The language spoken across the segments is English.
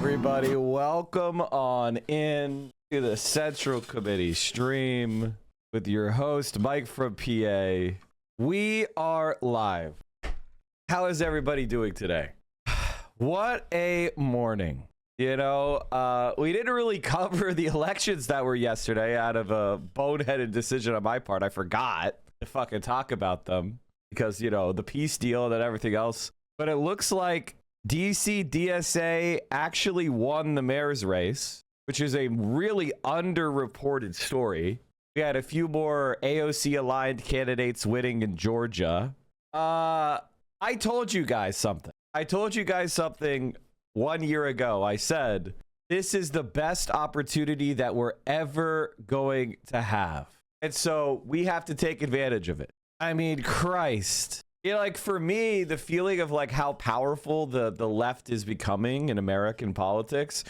everybody? Welcome on in to the Central Committee stream with your host, Mike from PA. We are live. How is everybody doing today? What a morning. You know, we didn't really cover the elections that were yesterday out of a boneheaded decision on my part. I forgot to fucking talk about them because, you know, the peace deal and everything else. But it looks like DC DSA actually won the mayor's race, which is a really underreported story. We had a few more AOC aligned candidates winning in Georgia. I told you guys something. 1 year ago. I said, this is the best opportunity that we're ever going to have. And so we have to take advantage of it. I mean, Christ. You know, like for me, the feeling of like how powerful the left is becoming in American politics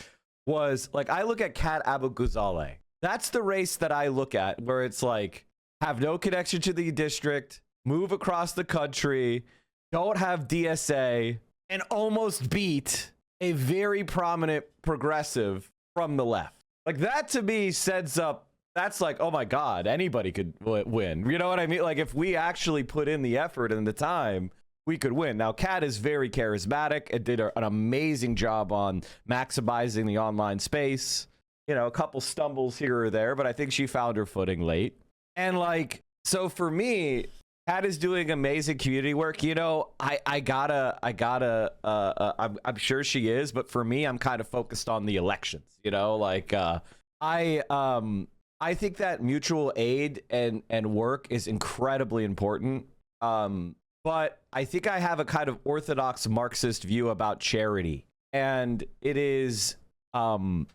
was like, I look at Kat Abu-Ghazaleh. That's the race that I look at where it's like, have no connection to the district, move across the country, don't have DSA, and almost beat a very prominent progressive from the left. Like that to me sets up, that's like, oh my God, anybody could win. You know what I mean? Like if we actually put in the effort and the time, we could win. Now, Kat is very charismatic and did an amazing job on maximizing the online space. You know, a couple stumbles here or there, but I think she found her footing late. And like, so for me, Kat is doing amazing community work. You know, I'm sure she is, but for me, I'm kind of focused on the elections, you know, like, I think that mutual aid and work is incredibly important. But I think I have a kind of orthodox Marxist view about charity, and it is, you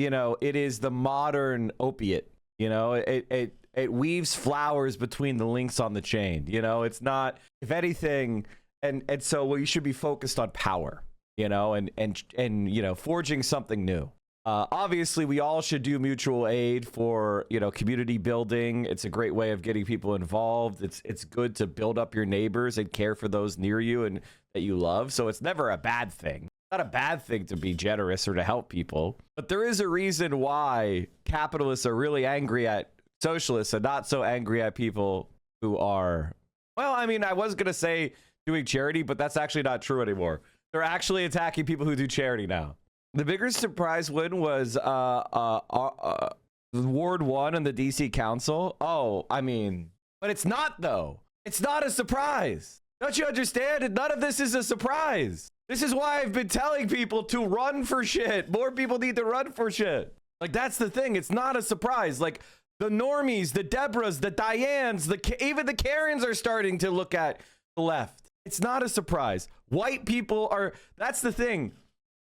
know, it is the modern opiate, you know, it weaves flowers between the links on the chain. You know, it's not, if anything, and so we should be focused on power, you know, and you know, forging something new. Obviously, we all should do mutual aid for, you know, community building. It's a great way of getting people involved. It's good to build up your neighbors and care for those near you and that you love. So it's never a bad thing. It's not a bad thing to be generous or to help people. But there is a reason why capitalists are really angry at socialists and not so angry at people who are, well, I mean, I was going to say doing charity, but that's actually not true anymore. They're actually attacking people who do charity now. The bigger surprise win was Ward 1 in the DC Council. Oh, I mean, but it's not, though. It's not a surprise. Don't you understand? None of this is a surprise. This is why I've been telling people to run for shit. More people need to run for shit. Like, that's the thing. It's not a surprise. Like, the normies, the Debras, the Dianes, even the Karens are starting to look at the left. It's not a surprise. White people are, that's the thing.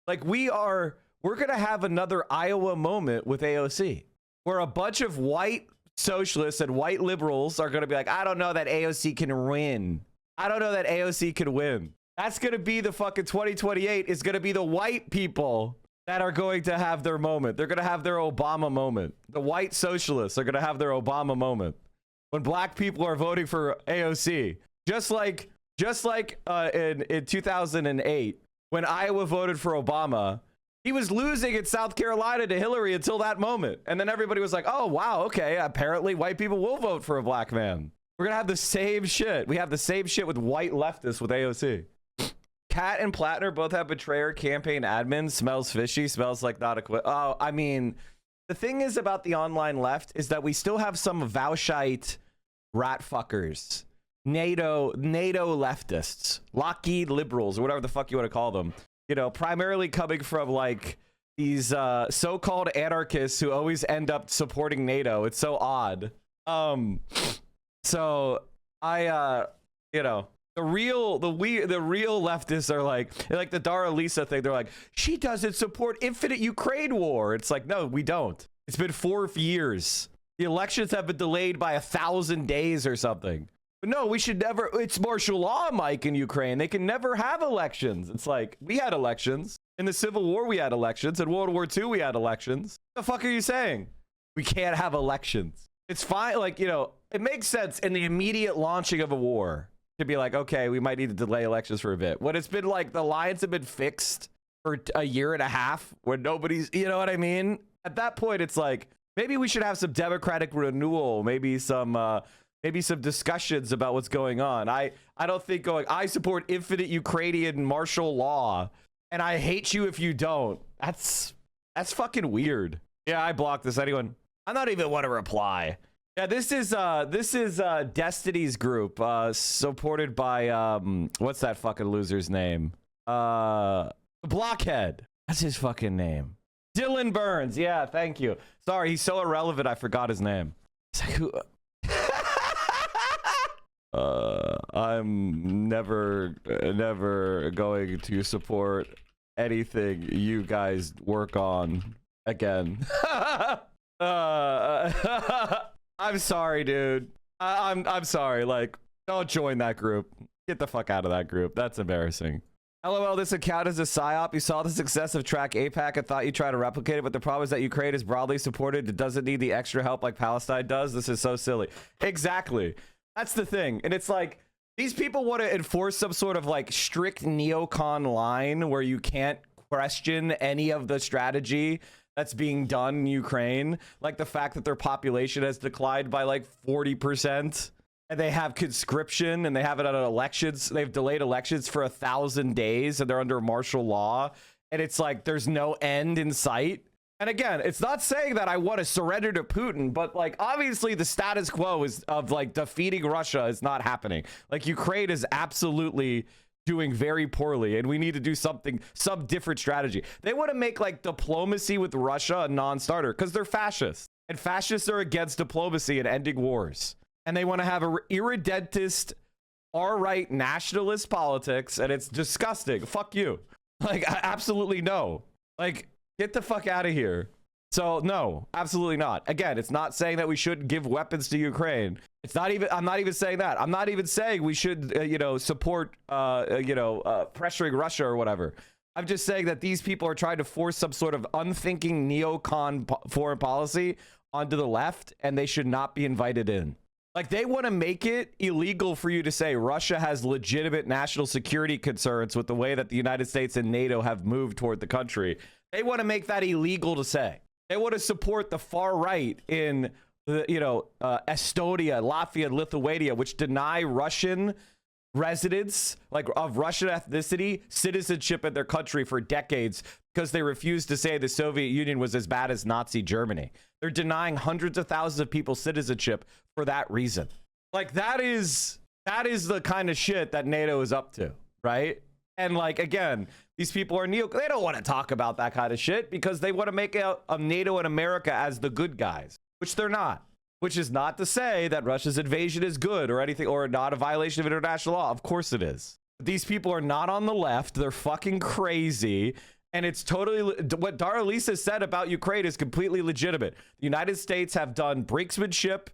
Like we're going to have another Iowa moment with AOC where a bunch of white socialists and white liberals are going to be like, I don't know that AOC can win. I don't know that AOC can win. That's going to be the fucking 2028 is going to be the white people that are going to have their moment. They're going to have their Obama moment. The white socialists are going to have their Obama moment when black people are voting for AOC. Just like in 2008, when Iowa voted for Obama, he was losing in South Carolina to Hillary until that moment. And then everybody was like, oh, wow, okay, apparently white people will vote for a black man. We're going to have the same shit. We have the same shit with white leftists with AOC. Kat and Plattner both have betrayer campaign admins. Smells fishy. Smells like not a oh, I mean, the thing is about the online left is that we still have some Vaushite rat fuckers. NATO leftists, Lockheed liberals, or whatever the fuck you want to call them, you know, primarily coming from like these so-called anarchists who always end up supporting NATO. It's so odd. So I you know, the real leftists are like the Darializa thing. They're like, she doesn't support infinite Ukraine war. It's like, no, we don't. It's been 4 years. The elections have been delayed by 1,000 days or something. No, we should never. It's martial law, Mike, in Ukraine. They can never have elections. It's like, we had elections. In the Civil War, we had elections. In World War II, we had elections. What the fuck are you saying? We can't have elections. It's fine. Like, you know, it makes sense in the immediate launching of a war to be like, okay, we might need to delay elections for a bit. When it's been like the lines have been fixed for a year and a half when nobody's, you know what I mean? At that point, it's like, maybe we should have some democratic renewal, maybe some discussions about what's going on. I don't think going, I support infinite Ukrainian martial law and I hate you if you don't. That's fucking weird. Yeah, I blocked this. Anyone? I don't even want to reply. Yeah, this is Destiny's group, supported by what's that fucking loser's name? Blockhead. That's his fucking name. Dylan Burns. Yeah, thank you. Sorry, he's so irrelevant. I forgot his name. It's like, who? I'm never going to support anything you guys work on again. I'm sorry, dude. I'm sorry. Like, don't join that group. Get the fuck out of that group. That's embarrassing. LOL, this account is a psyop. You saw the success of Track APAC and thought you'd try to replicate it, but the problem is that Ukraine is broadly supported. It doesn't need the extra help like Palestine does. This is so silly. Exactly. That's the thing. And it's like, these people want to enforce some sort of like strict neocon line where you can't question any of the strategy that's being done in Ukraine. Like the fact that their population has declined by like 40%. And they have conscription and they have it on elections. They've delayed elections for 1,000 days and they're under martial law. And it's like, there's no end in sight. And again, it's not saying that I want to surrender to Putin, but like, obviously the status quo is of like defeating Russia is not happening. Like Ukraine is absolutely doing very poorly and we need to do something, some different strategy. They want to make like diplomacy with Russia a non-starter because they're fascists and fascists are against diplomacy and ending wars. And they want to have a irredentist, all-right nationalist politics, and it's disgusting. Fuck you. Like, absolutely no. Like, get the fuck out of here. So, no, absolutely not. Again, it's not saying that we shouldn't give weapons to Ukraine. It's not even, I'm not even saying that. I'm not even saying we should, support, pressuring Russia or whatever. I'm just saying that these people are trying to force some sort of unthinking neocon foreign policy onto the left, and they should not be invited in. Like, they want to make it illegal for you to say Russia has legitimate national security concerns with the way that the United States and NATO have moved toward the country. They want to make that illegal to say. They want to support the far right in, Estonia, Latvia, Lithuania, which deny Russian residents, like of Russian ethnicity, citizenship in their country for decades because they refused to say the Soviet Union was as bad as Nazi Germany. They're denying hundreds of thousands of people citizenship for that reason. Like that is the kind of shit that NATO is up to, right? And like, again, these people are they don't want to talk about that kind of shit because they want to make out of NATO and America as the good guys, which they're not. Which is not to say that Russia's invasion is good or anything, or not a violation of international law. Of course it is. These people are not on the left. They're fucking crazy. And it's totally, what Darializa said about Ukraine is completely legitimate. The United States have done brinksmanship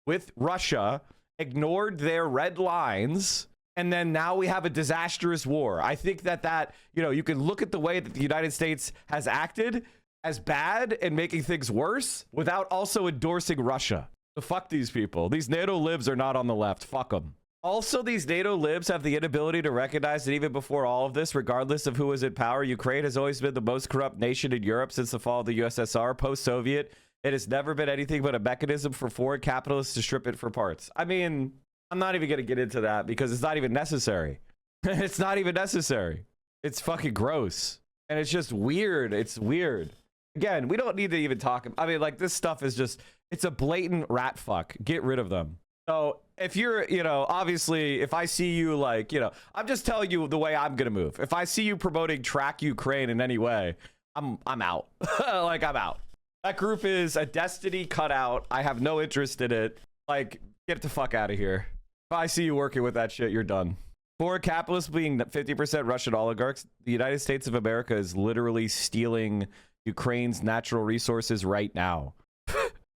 with Russia, ignored their red lines, and then now we have a disastrous war. I think that you can look at the way that the United States has acted as bad and making things worse without also endorsing Russia. So fuck these people. These NATO libs are not on the left. Fuck them. Also, these NATO libs have the inability to recognize that even before all of this, regardless of who was in power, Ukraine has always been the most corrupt nation in Europe since the fall of the USSR. Post-Soviet, it has never been anything but a mechanism for foreign capitalists to strip it for parts. I mean, I'm not even going to get into that because it's not even necessary. It's not even necessary. It's fucking gross. And it's just weird. It's weird. Again, we don't need to even talk. I mean, like, this stuff is just, it's a blatant rat fuck. Get rid of them. So if you're, obviously, if I see you like, I'm just telling you the way I'm going to move. If I see you promoting Track Ukraine in any way, I'm out. Like, I'm out. That group is a Destiny cutout. I have no interest in it. Like, get the fuck out of here. If I see you working with that shit, you're done. For capitalists being 50% Russian oligarchs, the United States of America is literally stealing Ukraine's natural resources right now.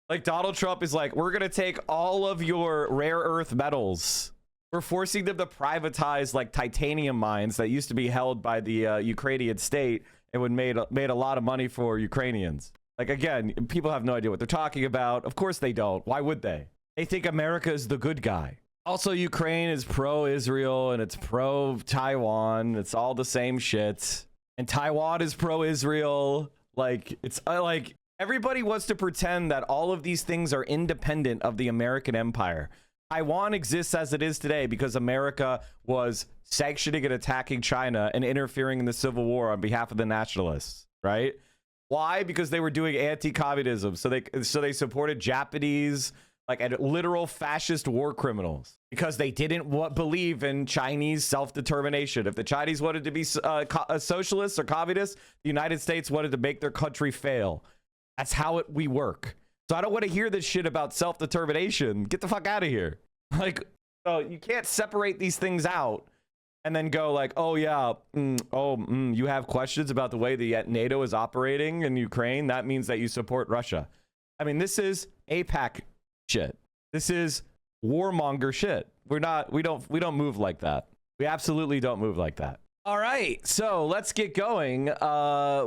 Like, Donald Trump is like, we're going to take all of your rare earth metals. We're forcing them to privatize like titanium mines that used to be held by the Ukrainian state and would made a lot of money for Ukrainians. Like, again, people have no idea what they're talking about. Of course they don't. Why would they? They think America is the good guy. Also, Ukraine is pro-Israel and it's pro-Taiwan. It's all the same shit. And Taiwan is pro-Israel. Like, it's like everybody wants to pretend that all of these things are independent of the American empire. Taiwan exists as it is today because America was sanctioning and attacking China and interfering in the Civil War on behalf of the nationalists, right? Why? Because they were doing anti-communism. So they supported Japanese, like literal fascist war criminals, because they didn't believe in Chinese self-determination. If the Chinese wanted to be socialists or communists, the United States wanted to make their country fail. That's how we work. So I don't want to hear this shit about self-determination. Get the fuck out of here. Like, so you can't separate these things out and then go like, oh yeah, you have questions about the way the NATO is operating in Ukraine. That means that you support Russia. I mean, this is APAC shit. This is warmonger shit. We don't move like that. We absolutely don't move like that. All right, so let's get going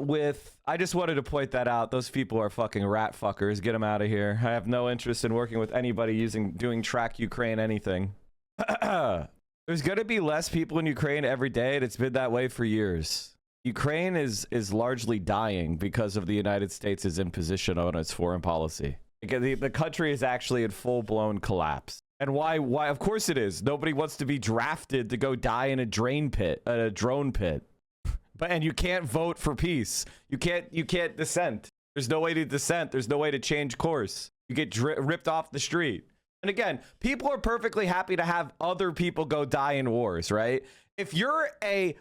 with, I just wanted to point that out. Those people are fucking rat fuckers. Get them out of here. I have no interest in working with anybody doing track Ukraine anything. There's going to be less people in Ukraine every day, and it's been that way for years. Ukraine is largely dying because of the United States' imposition on its foreign policy. The country is actually in full-blown collapse. And why? Of course it is. Nobody wants to be drafted to go die in a drone pit. And you can't vote for peace. You can't dissent. There's no way to dissent. There's no way to change course. You get ripped off the street. And again, people are perfectly happy to have other people go die in wars, right? If you're a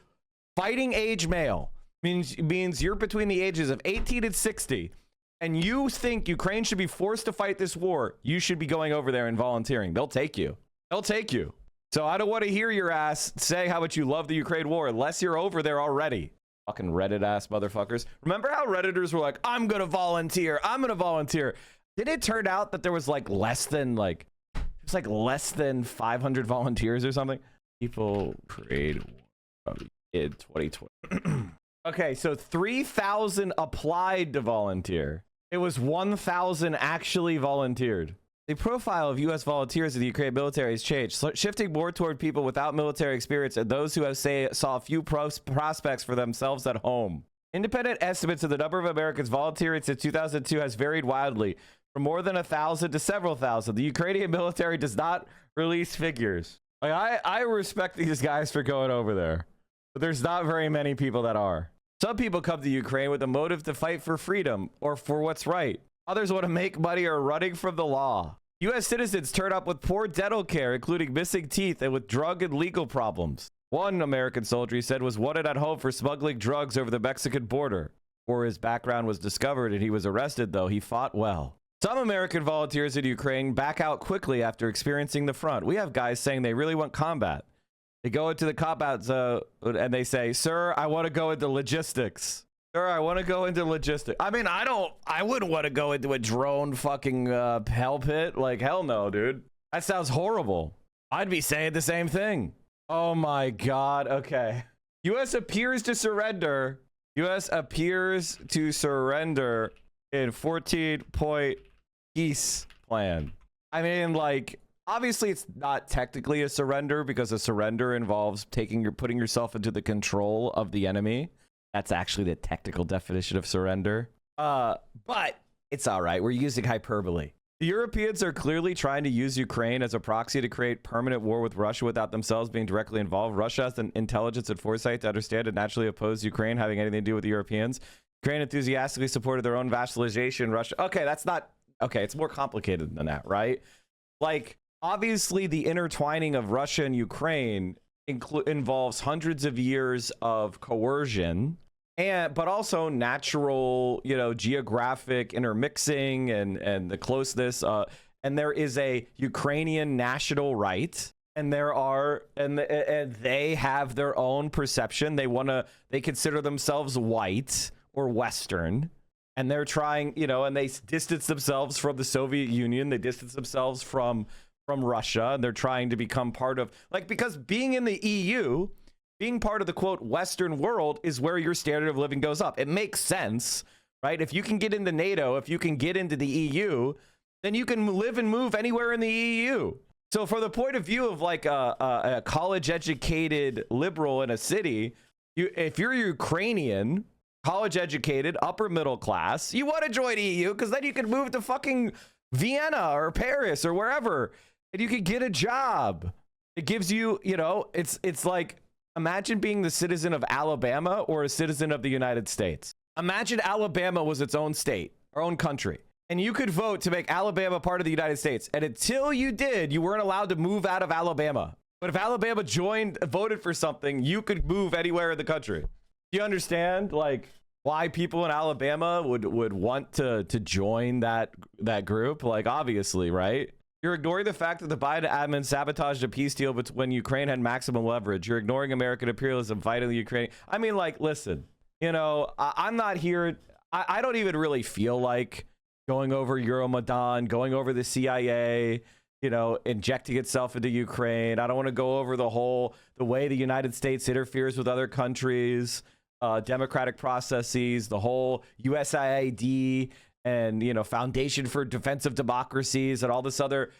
fighting age male, means you're between the ages of 18 and 60, and you think Ukraine should be forced to fight this war, you should be going over there and volunteering. They'll take you. They'll take you. So I don't want to hear your ass say how much you love the Ukraine war unless you're over there already. Fucking Reddit ass motherfuckers. Remember how Redditors were like, I'm going to volunteer. I'm going to volunteer. Did it turn out that there was less than 500 volunteers or something? People create in 2020. Okay, so 3,000 applied to volunteer. It was 1,000 actually volunteered. The profile of U.S. volunteers in the Ukraine military has changed, shifting more toward people without military experience and those who saw a few prospects for themselves at home. Independent estimates of the number of Americans volunteering since 2002 has varied wildly, from more than 1,000 to several thousand. The Ukrainian military does not release figures. I respect these guys for going over there, but there's not very many people that are. Some people come to Ukraine with a motive to fight for freedom or for what's right. Others want to make money or running from the law. U.S. citizens turn up with poor dental care, including missing teeth and with drug and legal problems. One American soldier, he said, was wanted at home for smuggling drugs over the Mexican border. Before his background was discovered and he was arrested, though, he fought well. Some American volunteers in Ukraine back out quickly after experiencing the front. We have guys saying they really want combat. They go into the combat zone and they say, sir, I want to go into logistics. Sir, I want to go into logistics. I mean, I wouldn't want to go into a drone fucking hell pit. Like, hell no, dude. That sounds horrible. I'd be saying the same thing. Oh my God. Okay. U.S. appears to surrender. U.S. appears to surrender in 14-point peace plan. I mean, like, obviously it's not technically a surrender because a surrender involves putting yourself into the control of the enemy. That's actually the technical definition of surrender. But it's all right. We're using hyperbole. The Europeans are clearly trying to use Ukraine as a proxy to create permanent war with Russia without themselves being directly involved. Russia has the intelligence and foresight to understand and naturally oppose Ukraine having anything to do with the Europeans. Ukraine enthusiastically supported their own vassalization. Russia. Okay, that's not... Okay, it's more complicated than that, right? Like, obviously the intertwining of Russia and Ukraine involves hundreds of years of coercion, but also natural, geographic intermixing and the closeness. And there is a Ukrainian national right, and and they have their own perception. They consider themselves white or Western, and they're trying, and they distance themselves from the Soviet Union. They distance themselves from Russia, and they're trying to become part of, because being in the EU, being part of the quote Western world is where your standard of living goes up. It makes sense, right? If you can get into NATO, if you can get into the EU, then you can live and move anywhere in the EU. So from the point of view of a college educated liberal in a city, if you're Ukrainian, college educated, upper middle class, you want to join EU because then you can move to fucking Vienna or Paris or wherever, and you can get a job. It gives you, you know, it's like, imagine being the citizen of Alabama or a citizen of the United States. Imagine Alabama was its own state, our own country, and you could vote to make Alabama part of the United States. And until you did, you weren't allowed to move out of Alabama. But if Alabama voted for something, you could move anywhere in the country. Do you understand, like, why people in Alabama would want to join that group? Like, obviously, right? You're ignoring the fact that the Biden admin sabotaged a peace deal when Ukraine had maximum leverage. You're ignoring American imperialism fighting the Ukraine. I mean, like, listen, you know, I'm not here. I don't even really feel like going over Euromaidan, going over the CIA, you know, injecting itself into Ukraine. I don't want to go over the way the United States interferes with other countries, democratic processes, the whole USAID and, you know, Foundation for Defense of Democracies and all this other,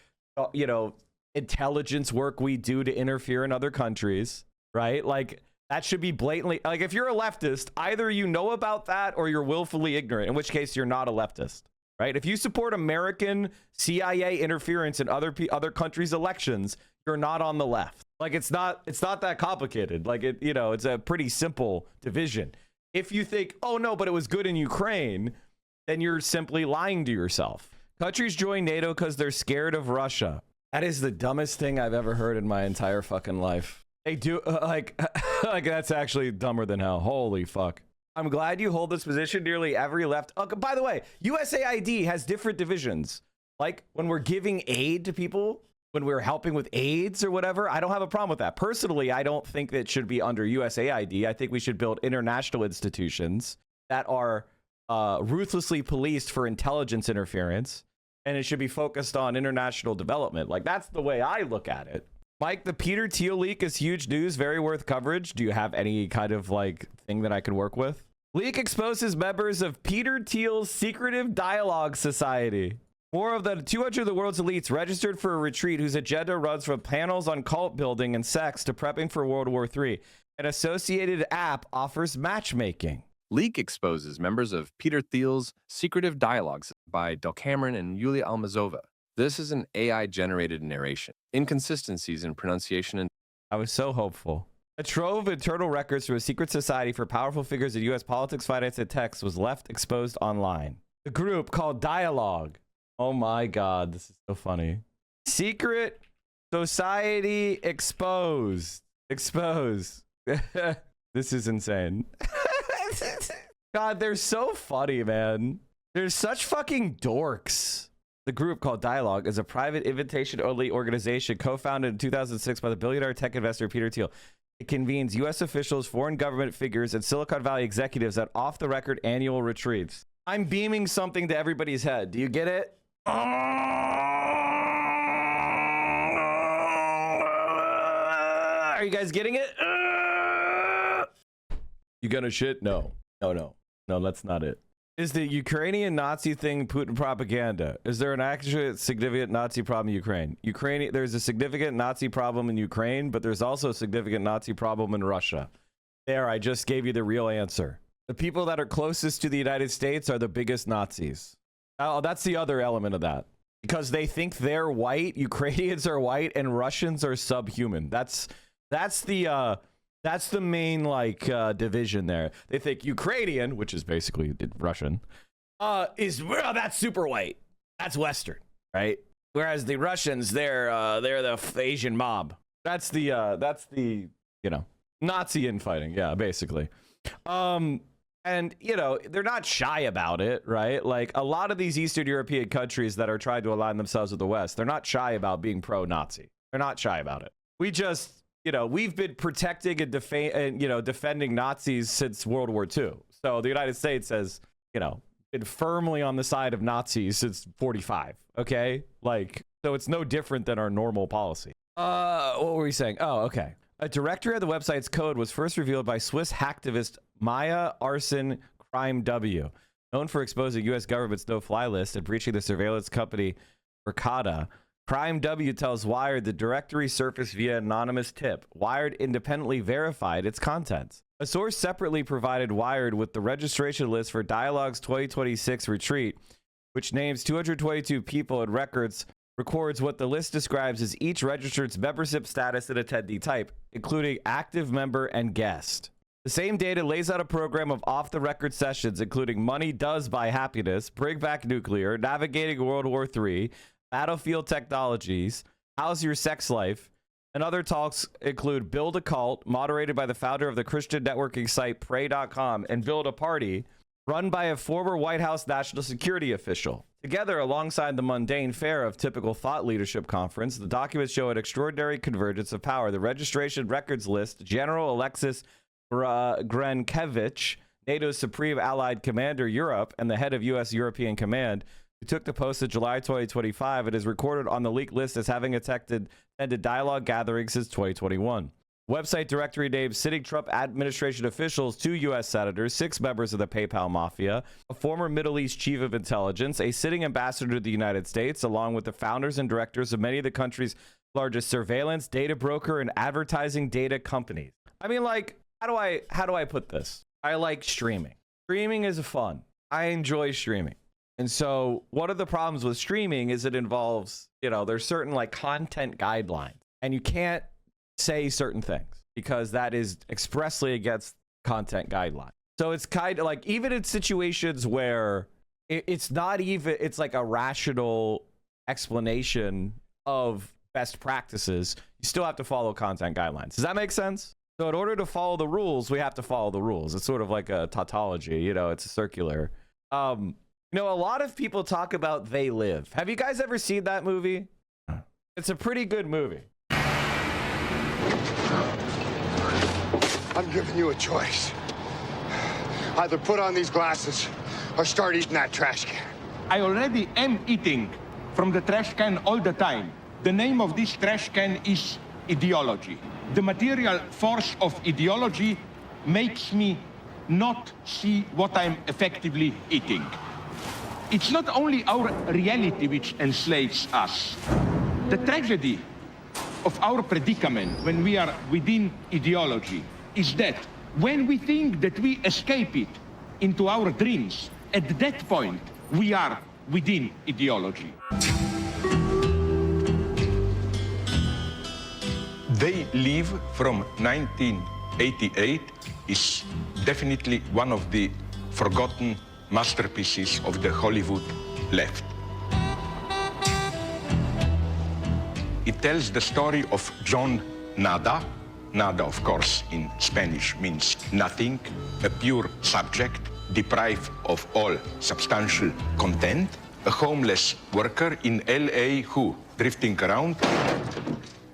you know, intelligence work we do to interfere in other countries, right? Like, that should be blatantly, like, if you're a leftist, either you know about that or you're willfully ignorant, in which case you're not a leftist, right? If you support American CIA interference in other countries' elections, you're not on the left. Like, it's not that complicated. Like, it, you know, it's a pretty simple division. If you think, oh no, but it was good in Ukraine, then you're simply lying to yourself. Countries join NATO because they're scared of Russia. That is the dumbest thing I've ever heard in my entire fucking life. They do, like, like, that's actually dumber than hell. Holy fuck. I'm glad you hold this position. Nearly every left. Oh, by the way, USAID has different divisions. Like, when we're giving aid to people, when we're helping with AIDS or whatever, I don't have a problem with that. Personally, I don't think that should be under USAID. I think we should build international institutions that are ruthlessly policed for intelligence interference, and it should be focused on international development. Like, that's the way I look at it. Mike, the Peter Thiel leak is huge news, very worth coverage. Do you have any kind of, like, thing that I could work with? Leak exposes members of Peter Thiel's secretive dialogue society. More of the 200 of the world's elites registered for a retreat whose agenda runs from panels on cult building and sex to prepping for World War III. An associated app offers matchmaking. Leak exposes members of Peter Thiel's secretive dialogues by Del Cameron and Yulia Almazova. This is an AI-generated narration. Inconsistencies in pronunciation and... I was so hopeful. A trove of internal records from a secret society for powerful figures in U.S. politics, finance, and tech was left exposed online. The group, called Dialogue. Oh my God, this is so funny. Secret society exposed. Exposed. This is insane. God, they're so funny, man. They're such fucking dorks. The group, called Dialogue, is a private invitation-only organization co-founded in 2006 by the billionaire tech investor Peter Thiel. It convenes U.S. officials, foreign government figures, and Silicon Valley executives at off-the-record annual retreats. I'm beaming something to everybody's head. Do you get it? Are you guys getting it? You gonna shit? No. No, that's not it. Is the Ukrainian Nazi thing Putin propaganda? Is there an actual significant Nazi problem in Ukraine? There's a significant Nazi problem in Ukraine, but there's also a significant Nazi problem in Russia. There, I just gave you the real answer. The people that are closest to the United States are the biggest Nazis. Oh, that's the other element of that. Because they think they're white, Ukrainians are white, and Russians are subhuman. That's the main, like, division there. They think Ukrainian, which is basically Russian, that's super white. That's Western, right? Whereas the Russians, they're the Asian mob. That's the you know, Nazi infighting. Yeah, basically. And, you know, they're not shy about it, right? Like, a lot of these Eastern European countries that are trying to align themselves with the West, they're not shy about being pro-Nazi. They're not shy about it. We just, you know, we've been protecting and defending Nazis since World War II. So the United States has, you know, been firmly on the side of Nazis since 45. Okay, like, so it's no different than our normal policy. What were we saying? Oh, okay. A directory of the website's code was first revealed by Swiss hacktivist Maya Arson Crime W, known for exposing U.S. government's no-fly list and breaching the surveillance company Verkada. Crime W tells Wired the directory surfaced via anonymous tip. Wired independently verified its contents. A source separately provided Wired with the registration list for Dialogue's 2026 retreat, which names 222 people and records what the list describes as each registered's membership status and attendee type, including active member and guest. The same data lays out a program of off-the-record sessions, including Money Does Buy Happiness, Bring Back Nuclear, Navigating World War III, Battlefield Technologies, How's Your Sex Life, and other talks include Build a Cult, moderated by the founder of the Christian networking site Pray.com, and Build a Party, run by a former White House national security official. Together, alongside the mundane fare of typical thought leadership conference, the documents show an extraordinary convergence of power. The registration records list General Alexis Grenkevich, NATO's Supreme Allied Commander Europe and the head of U.S. European Command, who took the post in July 2025 and is recorded on the leaked list as having attended dialogue gatherings since 2021. Website directory names sitting Trump administration officials, 2 U.S. senators, 6 members of the PayPal mafia, a former Middle East chief of intelligence, a sitting ambassador to the United States, along with the founders and directors of many of the country's largest surveillance, data broker, and advertising data companies. I mean, like, how do I put this? I like streaming. Streaming is fun. I enjoy streaming. And so one of the problems with streaming is it involves, there's certain like content guidelines, and you can't say certain things because that is expressly against content guidelines. So it's kind of like, even in situations where it's like a rational explanation of best practices, you still have to follow content guidelines. Does that make sense? So in order to follow the rules, we have to follow the rules. It's sort of like a tautology, it's a circular. A lot of people talk about They Live. Have you guys ever seen that movie? It's a pretty good movie. I'm giving you a choice. Either put on these glasses or start eating that trash can. I already am eating from the trash can all the time. The name of this trash can is ideology. The material force of ideology makes me not see what I'm effectively eating. It's not only our reality which enslaves us. The tragedy of our predicament when we are within ideology is that when we think that we escape it into our dreams, at that point, we are within ideology. They Live from 1988 is definitely one of the forgotten masterpieces of the Hollywood left. It tells the story of John Nada. Nada, of course, in Spanish means nothing, a pure subject, deprived of all substantial content, a homeless worker in LA who, drifting around,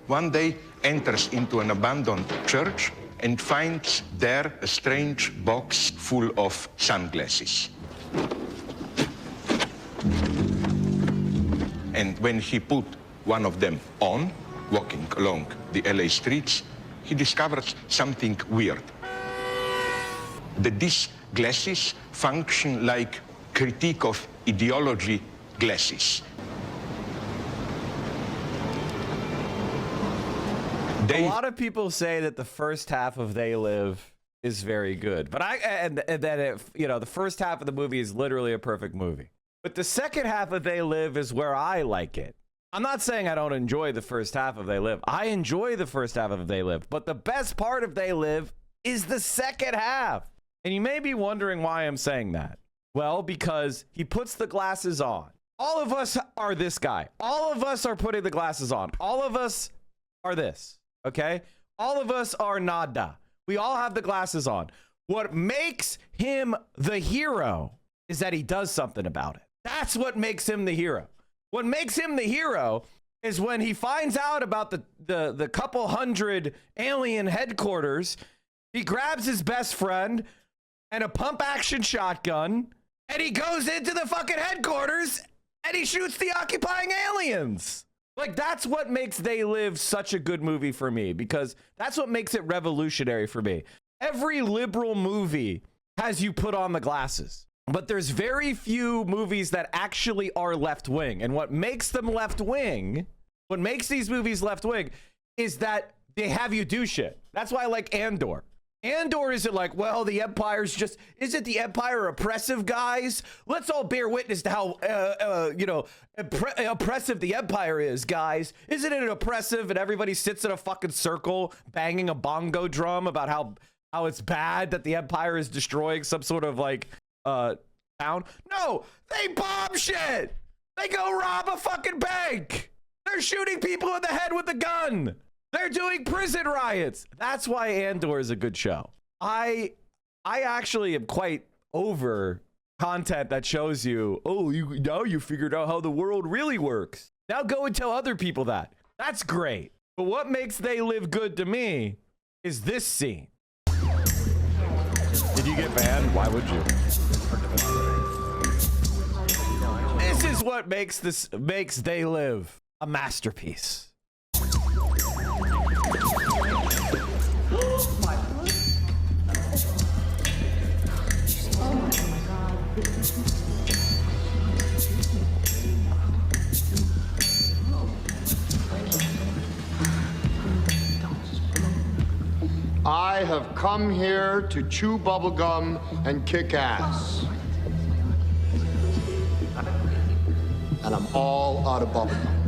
one day enters into an abandoned church and finds there a strange box full of sunglasses. And when he put one of them on, walking along the LA streets, he discovers something weird. That these glasses function like critique of ideology glasses. A lot of people say that the first half of They Live is very good, but the first half of the movie is literally a perfect movie. But the second half of They Live is where I like it. I'm not saying I don't enjoy the first half of They Live. I enjoy the first half of They Live, but the best part of They Live is the second half. And you may be wondering why I'm saying that. Well, because he puts the glasses on. All of us are this guy. All of us are putting the glasses on. All of us are this, okay? All of us are Nada. We all have the glasses on. What makes him the hero is that he does something about it. That's what makes him the hero. What makes him the hero is when he finds out about the couple hundred alien headquarters, he grabs his best friend and a pump action shotgun, and he goes into the fucking headquarters and he shoots the occupying aliens. Like, that's what makes They Live such a good movie for me, because that's what makes it revolutionary for me. Every liberal movie has you put on the glasses, but there's very few movies that actually are left-wing. And what makes them left-wing, what makes these movies left-wing, is that they have you do shit. That's why I like Andor. Andor isn't like, well, the Empire's just, isn't the Empire oppressive, guys? Let's all bear witness to how, you know, oppressive the Empire is, guys. Isn't it oppressive? And everybody sits in a fucking circle banging a bongo drum about how it's bad that the Empire is destroying some sort of like town. No, they bomb shit. They go rob a fucking bank. They're shooting people in the head with a gun. They're doing prison riots. That's why Andor is a good show. I actually am quite over content that shows you, oh, now you figured out how the world really works. Now go and tell other people that. That's great. But what makes They Live good to me is this scene. Did you get banned? Why would you? This is what makes They Live a masterpiece. I have come here to chew bubblegum and kick ass. And I'm all out of bubblegum.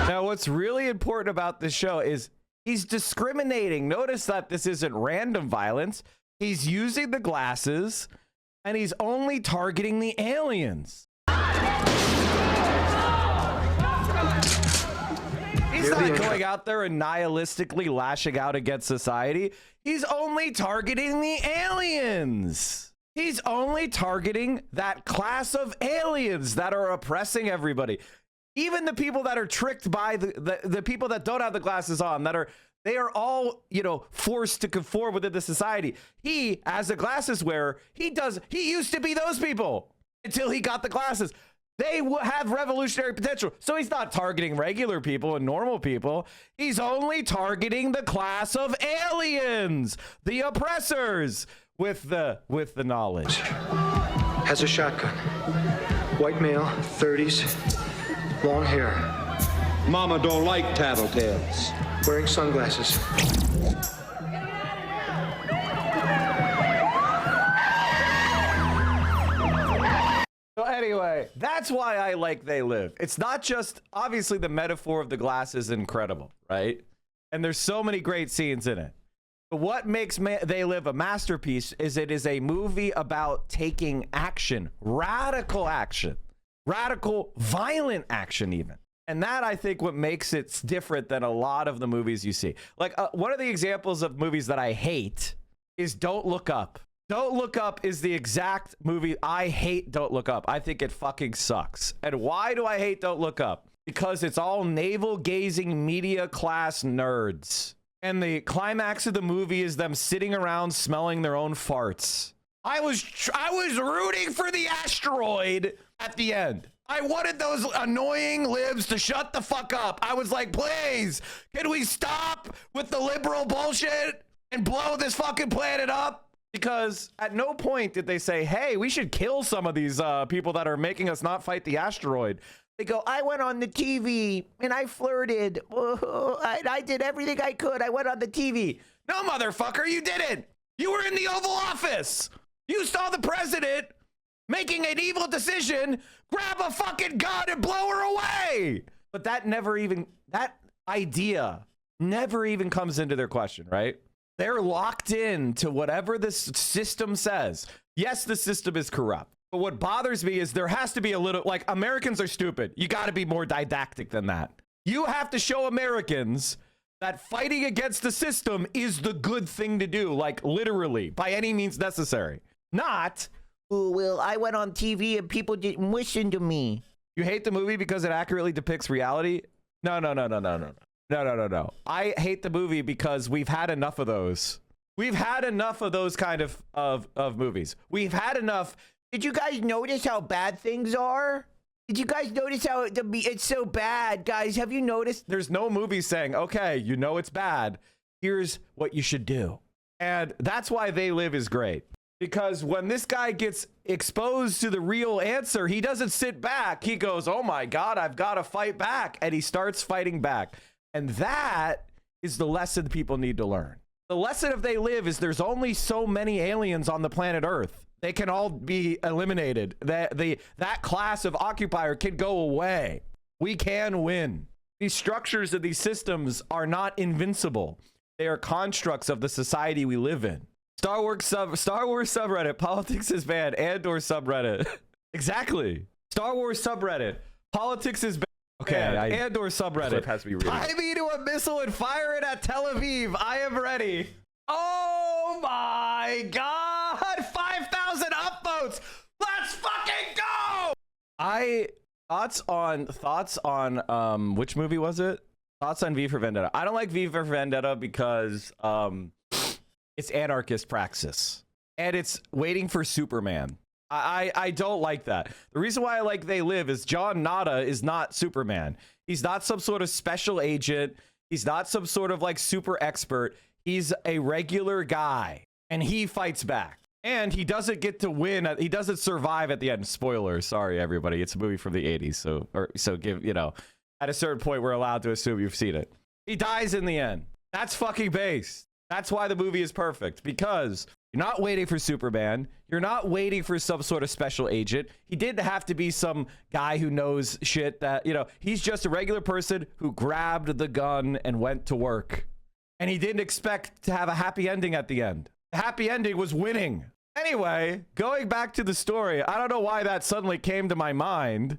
Now, what's really important about this show is he's discriminating. Notice that this isn't random violence. He's using the glasses, and he's only targeting the aliens. He's not going out there and nihilistically lashing out against society. He's only targeting the aliens. He's only targeting that class of aliens that are oppressing everybody. Even the people that are tricked by the people that don't have the glasses on, they are all, you know, forced to conform within the society. He, as a glasses wearer, he used to be those people until he got the glasses. They have revolutionary potential. So he's not targeting regular people and normal people. He's only targeting the class of aliens, the oppressors, with the knowledge. Has a shotgun. White male, 30s, long hair. Mama don't like tattletales. Wearing sunglasses. So anyway, that's why I like They Live. It's not just, obviously the metaphor of the glass is incredible, right? And there's so many great scenes in it. But what makes They Live a masterpiece is it is a movie about taking action, radical violent action even. And that, I think, what makes it different than a lot of the movies you see. Like, one of the examples of movies that I hate is Don't Look Up. Don't Look Up is the exact movie I hate. Don't Look Up. I think it fucking sucks. And why do I hate Don't Look Up? Because it's all navel-gazing media class nerds. And the climax of the movie is them sitting around smelling their own farts. I was rooting for the asteroid at the end. I wanted those annoying libs to shut the fuck up. I was like, please, can we stop with the liberal bullshit and blow this fucking planet up? Because at no point did they say, hey, we should kill some of these people that are making us not fight the asteroid. They go, I went on the TV and I flirted. I did everything I could. I went on the TV. No, motherfucker, you didn't. You were in the Oval Office. You saw the president making an evil decision, grab a fucking gun and blow her away. But that idea never even comes into their question, right? They're locked in to whatever this system says. Yes, the system is corrupt. But what bothers me is there has to be a little, like, Americans are stupid. You got to be more didactic than that. You have to show Americans that fighting against the system is the good thing to do, like literally, by any means necessary. Not, oh, well, I went on TV and people didn't listen to me. You hate the movie because it accurately depicts reality? No. I hate the movie because we've had enough of those. We've had enough of those kind of movies. We've had enough. Did you guys notice how bad things are? Did you guys notice how it's so bad? Guys, have you noticed? There's no movie saying, okay, you know it's bad. Here's what you should do. And that's why They Live is great. Because when this guy gets exposed to the real answer, he doesn't sit back. He goes, oh my God, I've got to fight back. And he starts fighting back. And that is the lesson people need to learn. The lesson if they live is there's only so many aliens on the planet Earth. They can all be eliminated. That class of occupier can go away. We can win. These structures of these systems are not invincible. They are constructs of the society we live in. Star Wars subreddit, politics is bad, and/or subreddit. Exactly. Star Wars subreddit, politics is bad. Okay, and/or subreddit. Has to be really Tie me to a missile and fire it at Tel Aviv. I am ready. Oh my God! 5,000 upvotes. Let's fucking go! Thoughts on which movie was it? Thoughts on V for Vendetta. I don't like V for Vendetta because it's anarchist praxis and it's waiting for Superman. I don't like that. The reason why I like They Live is John Nada is not Superman. He's not some sort of special agent. He's not some sort of like super expert. He's a regular guy and he fights back. And he doesn't get to win. He doesn't survive at the end. Spoilers. Sorry, everybody. It's a movie from the 80s. So give, you know, at a certain point, we're allowed to assume you've seen it. He dies in the end. That's fucking based. That's why the movie is perfect, because you're not waiting for Superman. You're not waiting for some sort of special agent. He didn't have to be some guy who knows shit that, you know, he's just a regular person who grabbed the gun and went to work. And he didn't expect to have a happy ending at the end. The happy ending was winning. Anyway, going back to the story, I don't know why that suddenly came to my mind.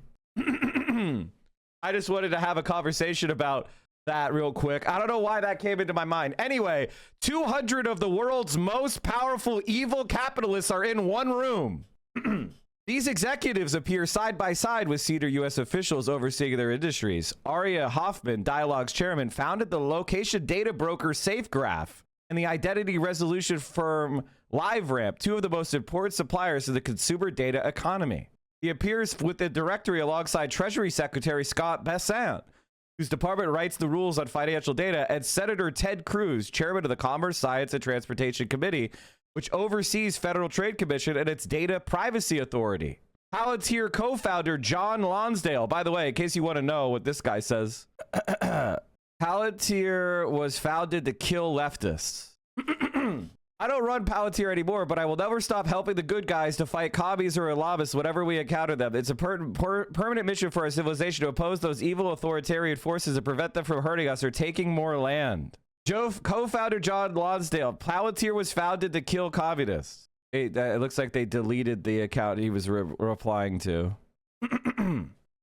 I just wanted to have a conversation about that real quick. I don't know why that came into my mind. Anyway, 200 of the world's most powerful evil capitalists are in one room. These executives appear side by side with senior U.S. officials overseeing their industries. Aria Hoffman, Dialogue's chairman, founded the location data broker SafeGraph and the identity resolution firm LiveRamp, two of the most important suppliers of the consumer data economy. He appears with the directory alongside Treasury Secretary Scott Bessent, whose department writes the rules on financial data, and Senator Ted Cruz, chairman of the Commerce, Science, and Transportation Committee, which oversees Federal Trade Commission and its Data Privacy Authority. Palantir co-founder John Lonsdale, by the way, in case you want to know what this guy says, Palantir was founded to kill leftists. I don't run Palantir anymore, but I will never stop helping the good guys to fight commies or Islamists whenever we encounter them. It's a permanent mission for our civilization to oppose those evil authoritarian forces and prevent them from hurting us or taking more land. Co-founder John Lonsdale, Palantir was founded to kill communists. It looks like they deleted the account he was replying to.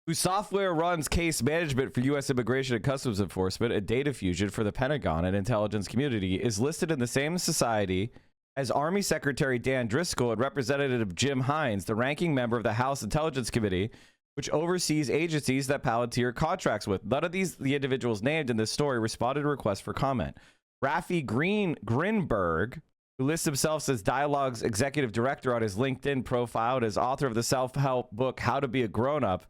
Whose software runs case management for U.S. Immigration and Customs Enforcement and data fusion for the Pentagon and intelligence community, is listed in the same society as Army Secretary Dan Driscoll and Representative Jim Hines, the ranking member of the House Intelligence Committee, which oversees agencies that Palantir contracts with. None of the individuals named in this story responded to requests for comment. Rafi Greenberg, who lists himself as Dialogue's executive director on his LinkedIn profile and is author of the self-help book How to Be a Grown-Up,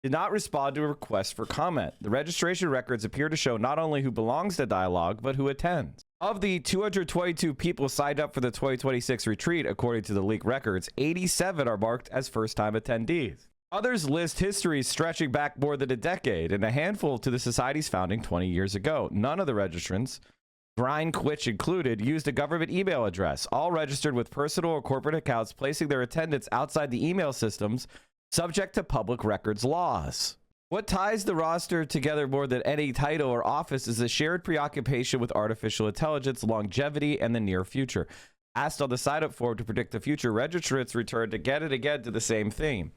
did not respond to a request for comment. The registration records appear to show not only who belongs to Dialogue, but who attends. Of the 222 people signed up for the 2026 retreat, according to the leaked records, 87 are marked as first-time attendees. Others list histories stretching back more than a decade, and a handful to the society's founding 20 years ago. None of the registrants, Brian Quitch included, used a government email address, all registered with personal or corporate accounts, placing their attendance outside the email systems subject to public records laws. What ties the roster together more than any title or office is a shared preoccupation with artificial intelligence, longevity, and the near future. Asked on the sign-up form to predict the future, registrants returned again and again to the same theme: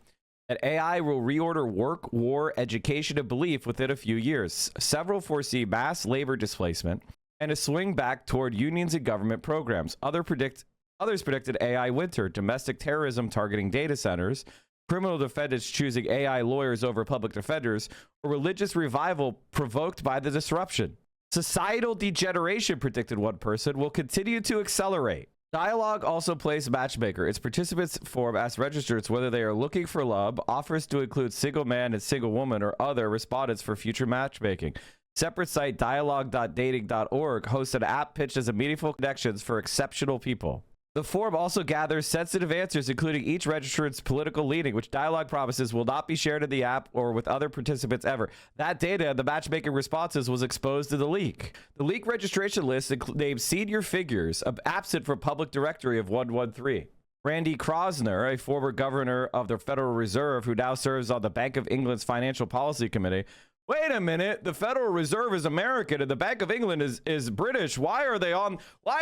that AI will reorder work, war, education, and belief within a few years. Several foresee mass labor displacement and a swing back toward unions and government programs. Others predicted AI winter, domestic terrorism targeting data centers, criminal defendants choosing AI lawyers over public defenders, or religious revival provoked by the disruption. Societal degeneration, predicted one person, will continue to accelerate. Dialogue also plays matchmaker. Its participants form as registrants whether they are looking for love, offers to include single man and single woman, or other respondents for future matchmaking. Separate site dialogue.dating.org hosts an app pitched as a meaningful connections for exceptional people. The form also gathers sensitive answers, including each registrant's political leaning, which Dialogue promises will not be shared in the app or with other participants ever. That data and the matchmaking responses was exposed in the leak. The leak registration list named senior figures absent from public directory of 113. Randy Krosner, a former governor of the Federal Reserve who now serves on the Bank of England's Financial Policy Committee. Wait a minute, the Federal Reserve is American and the Bank of England is British. Why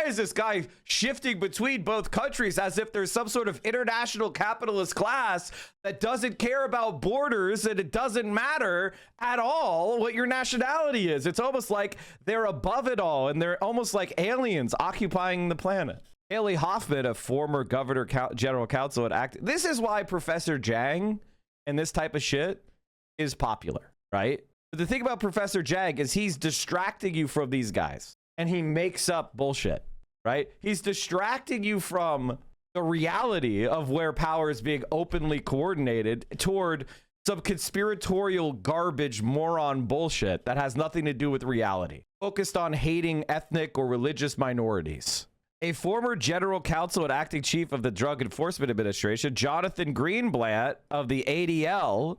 is this guy shifting between both countries as if there's some sort of international capitalist class that doesn't care about borders and it doesn't matter at all what your nationality is? It's almost like they're above it all and they're almost like aliens occupying the planet. Haley Hoffman, a former governor general counsel at Act. This is why Professor Jang and this type of shit is popular, right? But the thing about Professor Jang is he's distracting you from these guys and he makes up bullshit, right? He's distracting you from the reality of where power is being openly coordinated toward some conspiratorial garbage moron bullshit that has nothing to do with reality, focused on hating ethnic or religious minorities. A former general counsel and acting chief of the Drug Enforcement Administration, Jonathan Greenblatt of the ADL,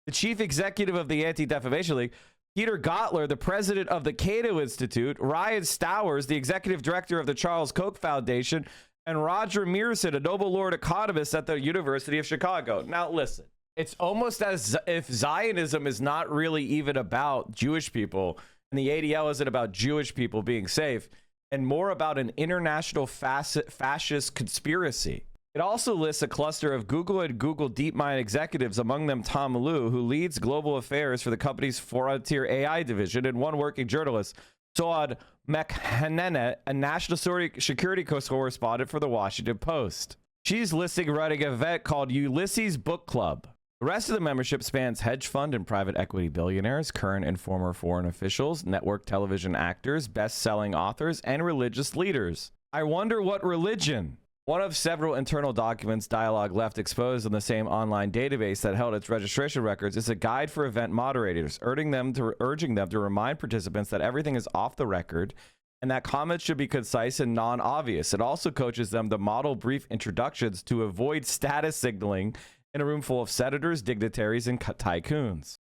the chief executive of the Anti-Defamation League, Peter Gottler, the president of the Cato Institute, Ryan Stowers, the executive director of the Charles Koch Foundation, and Roger Mearson, a Nobel Laureate economist at the University of Chicago. Now, listen, it's almost as if Zionism is not really even about Jewish people, and the ADL isn't about Jewish people being safe, and more about an international fascist conspiracy. It also lists a cluster of Google and Google DeepMind executives, among them Tom Liu, who leads global affairs for the company's Frontier AI division, and one working journalist, Soad Mekhanene, a national security correspondent for the Washington Post. She's listing running an event called Ulysses Book Club. The rest of the membership spans hedge fund and private equity billionaires, current and former foreign officials, network television actors, best-selling authors, and religious leaders. I wonder what religion? One of several internal documents Dialogue left exposed on the same online database that held its registration records is a guide for event moderators, urging them to remind participants that everything is off the record and that comments should be concise and non-obvious. It also coaches them to model brief introductions to avoid status signaling in a room full of senators, dignitaries, and tycoons.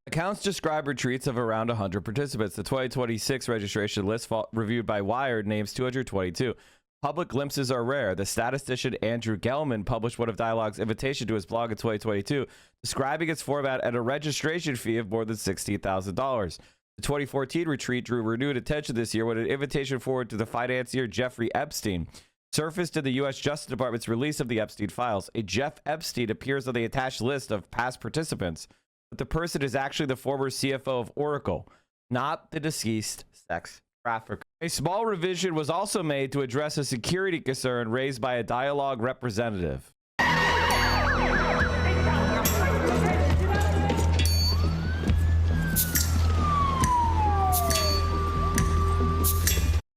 Accounts describe retreats of around 100 participants. The 2026 registration list reviewed by Wired names 222. Public glimpses are rare. The statistician Andrew Gelman published one of Dialogue's invitation to his blog in 2022, describing its format at a registration fee of more than $16,000. The 2014 retreat drew renewed attention this year when an invitation forward to the financier Jeffrey Epstein surfaced in the U.S. Justice Department's release of the Epstein files. A Jeff Epstein appears on the attached list of past participants, but the person is actually the former CFO of Oracle, not the deceased sex trafficker. A small revision was also made to address a security concern raised by a Dialogue representative.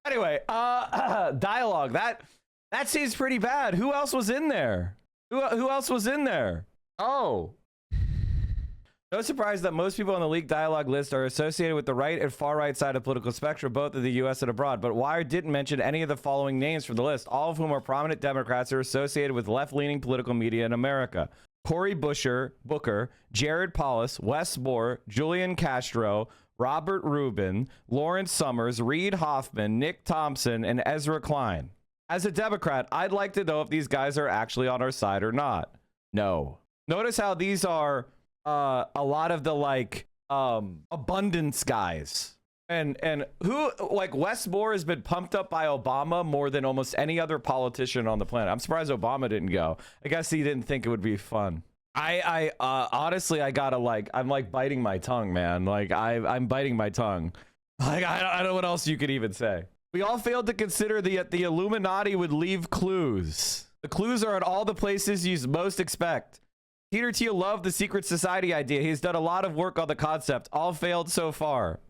Anyway, Dialogue, that seems pretty bad. Who else was in there? Who else was in there? Oh. No surprise that most people on the leaked Dialogue list are associated with the right and far right side of the political spectrum, both in the U.S. and abroad. But Wired didn't mention any of the following names from the list, all of whom are prominent Democrats who are associated with left-leaning political media in America. Cory Booker, Jared Polis, Wes Moore, Julian Castro, Robert Rubin, Lawrence Summers, Reid Hoffman, Nick Thompson, and Ezra Klein. As a Democrat, I'd like to know if these guys are actually on our side or not. No. Notice how these are a lot of the like abundance guys. And who, like, Wes Moore has been pumped up by Obama more than almost any other politician on the planet. I'm surprised Obama didn't go. I guess he didn't think it would be fun. I honestly, I gotta I'm like biting my tongue, man. Like I'm biting my tongue. Like I don't know what else you could even say. We all failed to consider that the Illuminati would leave clues. The clues are in all the places you most expect. Peter Thiel loved the secret society idea. He's done a lot of work on the concept. All failed so far.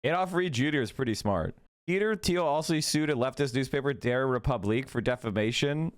Adolph Reed Jr. is pretty smart. Peter Thiel also sued a leftist newspaper, Der Republik, for defamation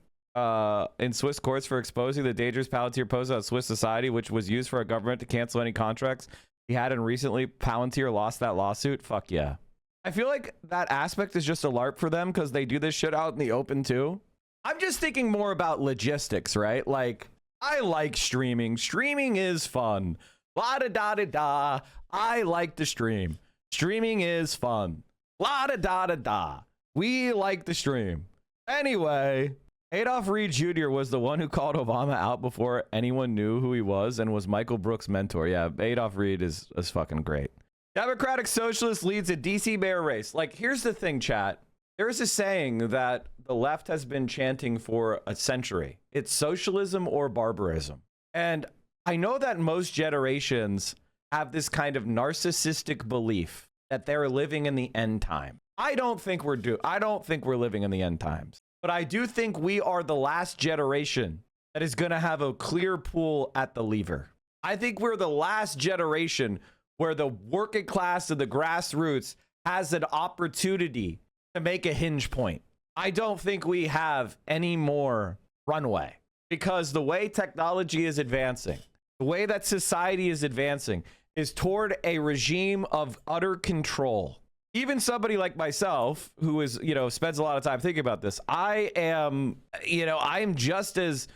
in Swiss courts for exposing the dangerous Palantir pose on Swiss society, which was used for a government to cancel any contracts he had. And recently, Palantir lost that lawsuit. Fuck yeah. I feel like that aspect is just a LARP for them because they do this shit out in the open too. I'm just thinking more about logistics, right? Like, I like streaming. Streaming is fun. La da da da da. I like to stream. Streaming is fun. La da da da da. We like to stream. Anyway, Adolph Reed Jr. was the one who called Obama out before anyone knew who he was and was Michael Brooks' mentor. Yeah, Adolph Reed is fucking great. Democratic Socialist leads a DC mayor race. Like, here's the thing, chat. There's a saying that the left has been chanting for a century. It's socialism or barbarism. And I know that most generations have this kind of narcissistic belief that they're living in the end time. I don't think we're living in the end times. But I do think we are the last generation that is going to have a clear pull at the lever. I think we're the last generation where the working class and the grassroots has an opportunity to make a hinge point. I don't think we have any more runway because the way technology is advancing, the way that society is advancing is toward a regime of utter control. Even somebody like myself who is, spends a lot of time thinking about this, I am just as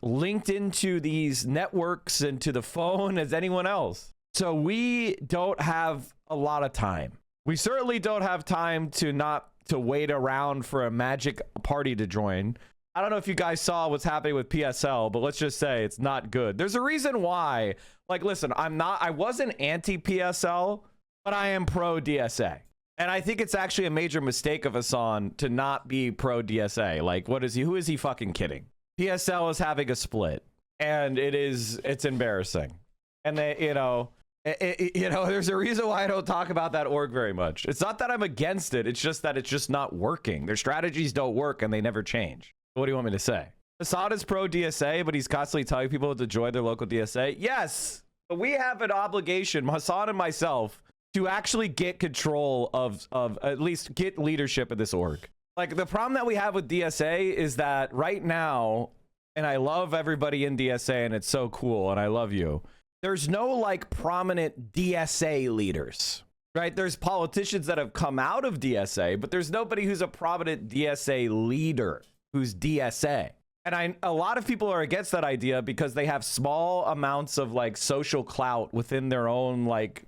linked into these networks and to the phone as anyone else. So we don't have a lot of time. We certainly don't have time to wait around for a magic party to join. I don't know if you guys saw what's happening with PSL, but let's just say it's not good. There's a reason why. Like, listen, I wasn't anti-PSL, but I am pro-DSA. And I think it's actually a major mistake of Hassan to not be pro-DSA. Like, who is he fucking kidding? PSL is having a split, and it's embarrassing. And there's a reason why I don't talk about that org very much. It's not that I'm against it. It's just that it's just not working. Their strategies don't work, and they never change. What do you want me to say? Hassan is pro-DSA, but he's constantly telling people to join their local DSA. Yes, but we have an obligation, Hassan and myself, to actually get control of at least get leadership of this org. Like, the problem that we have with DSA is that right now, and I love everybody in DSA and it's so cool and I love you, there's no like prominent DSA leaders, right? There's politicians that have come out of DSA, but there's nobody who's a prominent DSA leader who's DSA. And a lot of people are against that idea because they have small amounts of like social clout within their own, like,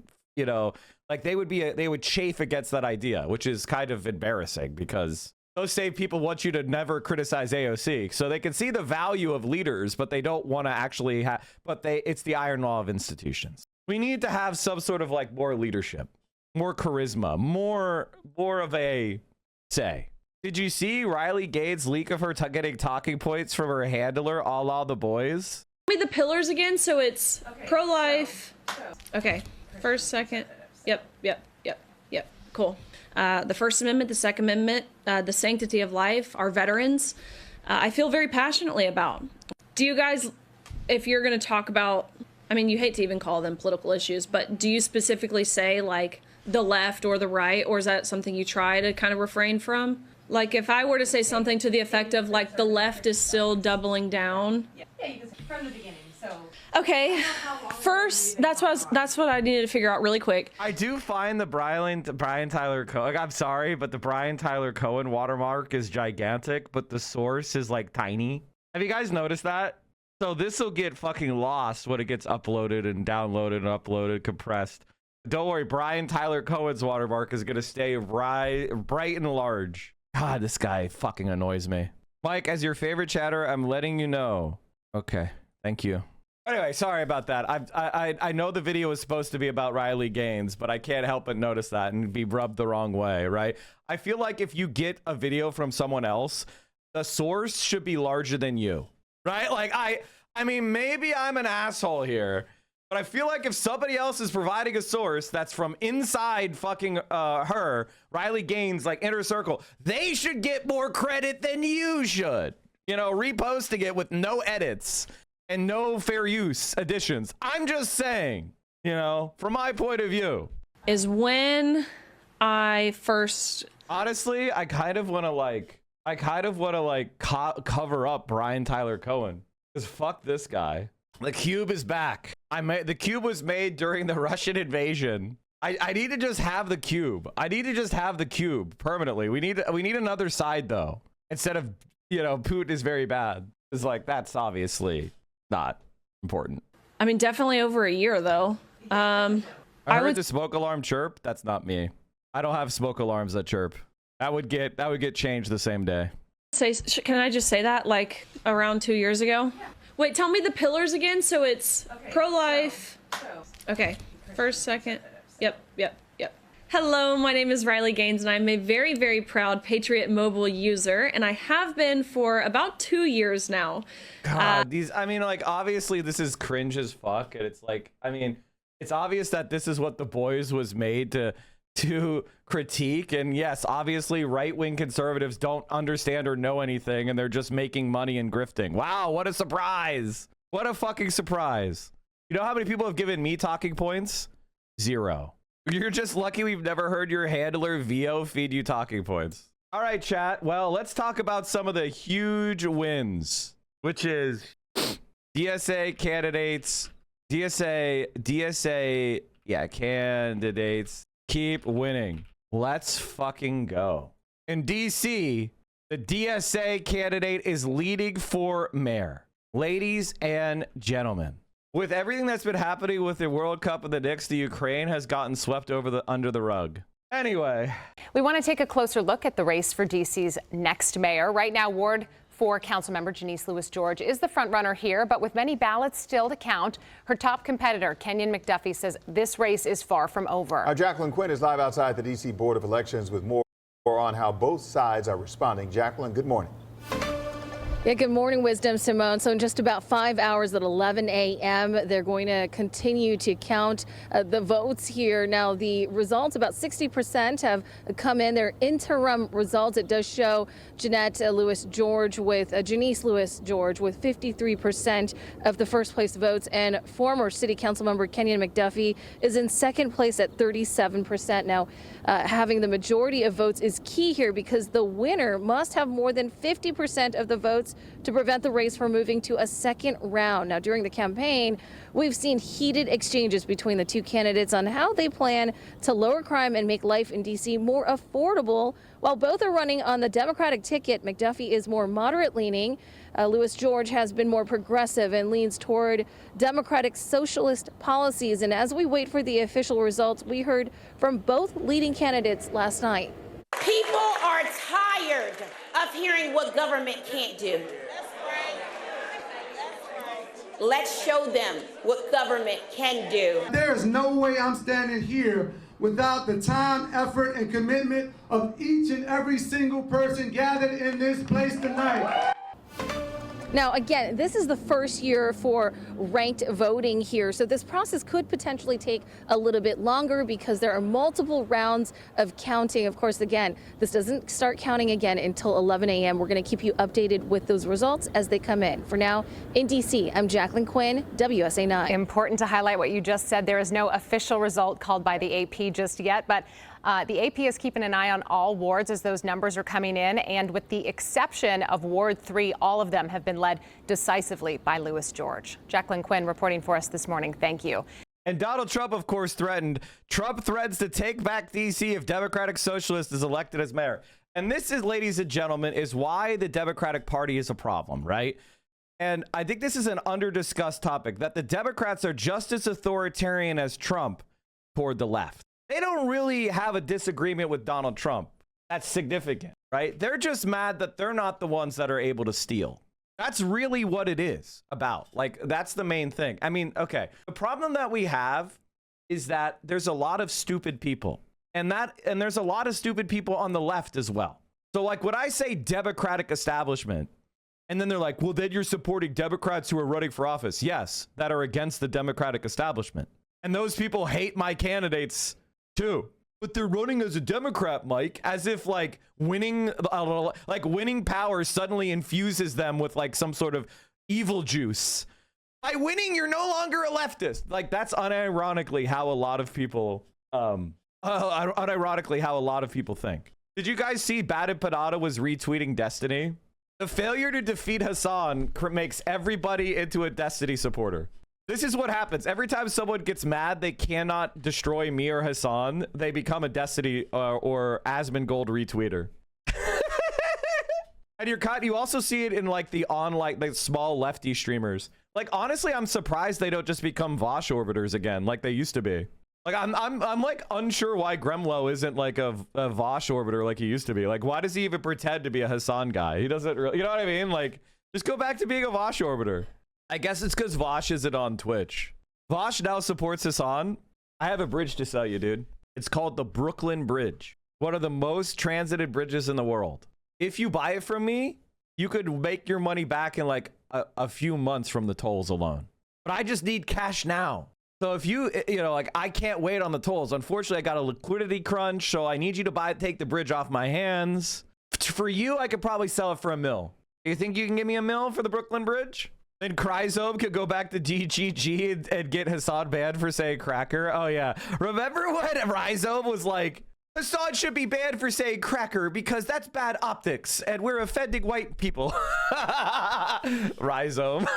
like they would chafe against that idea, which is kind of embarrassing because those same people want you to never criticize AOC. So they can see the value of leaders, but they don't want to actually it's the iron law of institutions. We need to have some sort of like more leadership, more charisma, more of a say. Did you see Riley Gaines' leak of her getting talking points from her handler, a la The Boys? Give me the pillars again. So it's pro-life. Okay. First, second. Yep. Cool. The First Amendment, the Second Amendment, the sanctity of life, our veterans, I feel very passionately about. Do you guys, if you're going to talk about, I mean, you hate to even call them political issues, but do you specifically say like the left or the right, or is that something you try to kind of refrain from? Like if I were to say something to the effect of like the left is still doubling down. Yeah, you just from the beginning. So okay, first, that's what I needed to figure out really quick. I do find the Brian Tyler Cohen, I'm sorry, but the Brian Tyler Cohen watermark is gigantic, but the source is like tiny. Have you guys noticed that? So this will get fucking lost when it gets uploaded and downloaded and uploaded, compressed. Don't worry, Brian Tyler Cohen's watermark is gonna stay bright and large. God, this guy fucking annoys me. Mike, as your favorite chatter, I'm letting you know. Okay, thank you. Anyway, sorry about that. I know the video was supposed to be about Riley Gaines, but I can't help but notice that and be rubbed the wrong way, right? I feel like if you get a video from someone else, the source should be larger than you, right? Like, I mean, maybe I'm an asshole here, but I feel like if somebody else is providing a source that's from inside fucking her, Riley Gaines, like inner circle, they should get more credit than you should. Reposting it with no edits and no fair use additions. I'm just saying, from my point of view. Is when I first... Honestly, I kind of want to cover up Brian Tyler Cohen. Because fuck this guy. The cube is back. The cube was made during the Russian invasion. I need to just have the cube. I need to just have the cube permanently. We need another side though. Instead of, you know, Putin is very bad. It's like, that's obviously not important. I mean, definitely over a year though. I heard the smoke alarm chirp. That's not me. I don't have smoke alarms that chirp. That would get changed the same day. Can I just say that like around 2 years ago? Yeah. Wait, tell me the pillars again. So it's pro-life. Okay. First, second. Yep. Hello, my name is Riley Gaines, and I'm a very, very proud Patriot Mobile user, and I have been for about 2 years now. God, I mean, like, obviously this is cringe as fuck, and it's like, I mean, it's obvious that this is what The Boys was made to critique, and yes, obviously right-wing conservatives don't understand or know anything, and they're just making money and grifting. Wow, what a surprise! What a fucking surprise! You know how many people have given me talking points? 0. You're just lucky we've never heard your handler VO feed you talking points. All right, chat. Well, let's talk about some of the huge wins, which is DSA candidates. DSA, yeah, candidates keep winning. Let's fucking go. In DC, the DSA candidate is leading for mayor. Ladies and gentlemen. With everything that's been happening with the World Cup and the Knicks, the Ukraine has gotten swept under the rug. Anyway. We want to take a closer look at the race for DC's next mayor. Right now, Ward 4 Councilmember Janice Lewis-George is the front runner here, but with many ballots still to count, her top competitor, Kenyon McDuffie, says this race is far from over. Jacqueline Quinn is live outside the D.C. Board of Elections with more on how both sides are responding. Jacqueline, good morning. Yeah, good morning, Wisdom Simone. So in just about 5 hours at 11 a.m., they're going to continue to count the votes here. Now, the results, about 60% have come in. They're interim results. It does show Janice Lewis-George with 53% of the first place votes, and former City Council member Kenyon McDuffie is in second place at 37%. Now, having the majority of votes is key here because the winner must have more than 50% of the votes to prevent the race from moving to a second round. Now, during the campaign, we've seen heated exchanges between the two candidates on how they plan to lower crime and make life in D.C. more affordable. While both are running on the Democratic ticket, McDuffie is more moderate-leaning. Lewis-George has been more progressive and leans toward Democratic socialist policies. And as we wait for the official results, we heard from both leading candidates last night. People are tired of hearing what government can't do. Let's show them what government can do. There is no way I'm standing here without the time, effort, and commitment of each and every single person gathered in this place tonight. Now, again, this is the first year for ranked voting here, so this process could potentially take a little bit longer because there are multiple rounds of counting. Of course, again, this doesn't start counting again until 11 a.m. We're going to keep you updated with those results as they come in. For now, in D.C., I'm Jacqueline Quinn, WSA 9. Important to highlight what you just said. There is no official result called by the AP just yet, but the AP is keeping an eye on all wards as those numbers are coming in, and with the exception of Ward 3, all of them have been led decisively by Lewis-George. Jacqueline Quinn reporting for us this morning. Thank you. And Donald Trump, of course, threatens to take back D.C. if Democratic Socialist is elected as mayor. And this is, ladies and gentlemen, is why the Democratic Party is a problem, right? And I think this is an under-discussed topic, that the Democrats are just as authoritarian as Trump toward the left. They don't really have a disagreement with Donald Trump that's significant, right? They're just mad that they're not the ones that are able to steal. That's really what it is about. Like, that's the main thing. I mean, okay, the problem that we have is that there's a lot of stupid people, and there's a lot of stupid people on the left as well. So, like, when I say Democratic establishment, and then they're like, well, then you're supporting Democrats who are running for office. Yes, that are against the Democratic establishment. And those people hate my candidates too. But they're running as a Democrat, Mike, as if like winning power suddenly infuses them with like some sort of evil juice. By winning, you're no longer a leftist. Like, that's unironically how a lot of people think. Did you guys see Bad and Panada was retweeting Destiny? The failure to defeat Hassan makes everybody into a Destiny supporter. This is what happens. Every time someone gets mad, they cannot destroy me or Hassan. They become a Destiny or Asmongold retweeter. And you also see it in like the small lefty streamers. Like, honestly, I'm surprised they don't just become Vosh orbiters again like they used to be. Like, I'm like unsure why Gremlo isn't like a Vosh orbiter like he used to be. Like, why does he even pretend to be a Hassan guy? He doesn't really, you know what I mean? Like, just go back to being a Vosh orbiter. I guess it's because Vosh isn't on Twitch. Vosh now supports Hassan. I have a bridge to sell you, dude. It's called the Brooklyn Bridge. One of the most transited bridges in the world. If you buy it from me, you could make your money back in like a few months from the tolls alone. But I just need cash now. So if you know, like, I can't wait on the tolls. Unfortunately, I got a liquidity crunch, so I need you to take the bridge off my hands. For you, I could probably sell it for $1 million. You think you can give me $1 million for the Brooklyn Bridge? Then Cryzome could go back to DGG and get Hassan banned for saying cracker. Oh yeah. Remember when Rhizome was like, Hassan should be banned for saying cracker because that's bad optics and we're offending white people. Rhizome.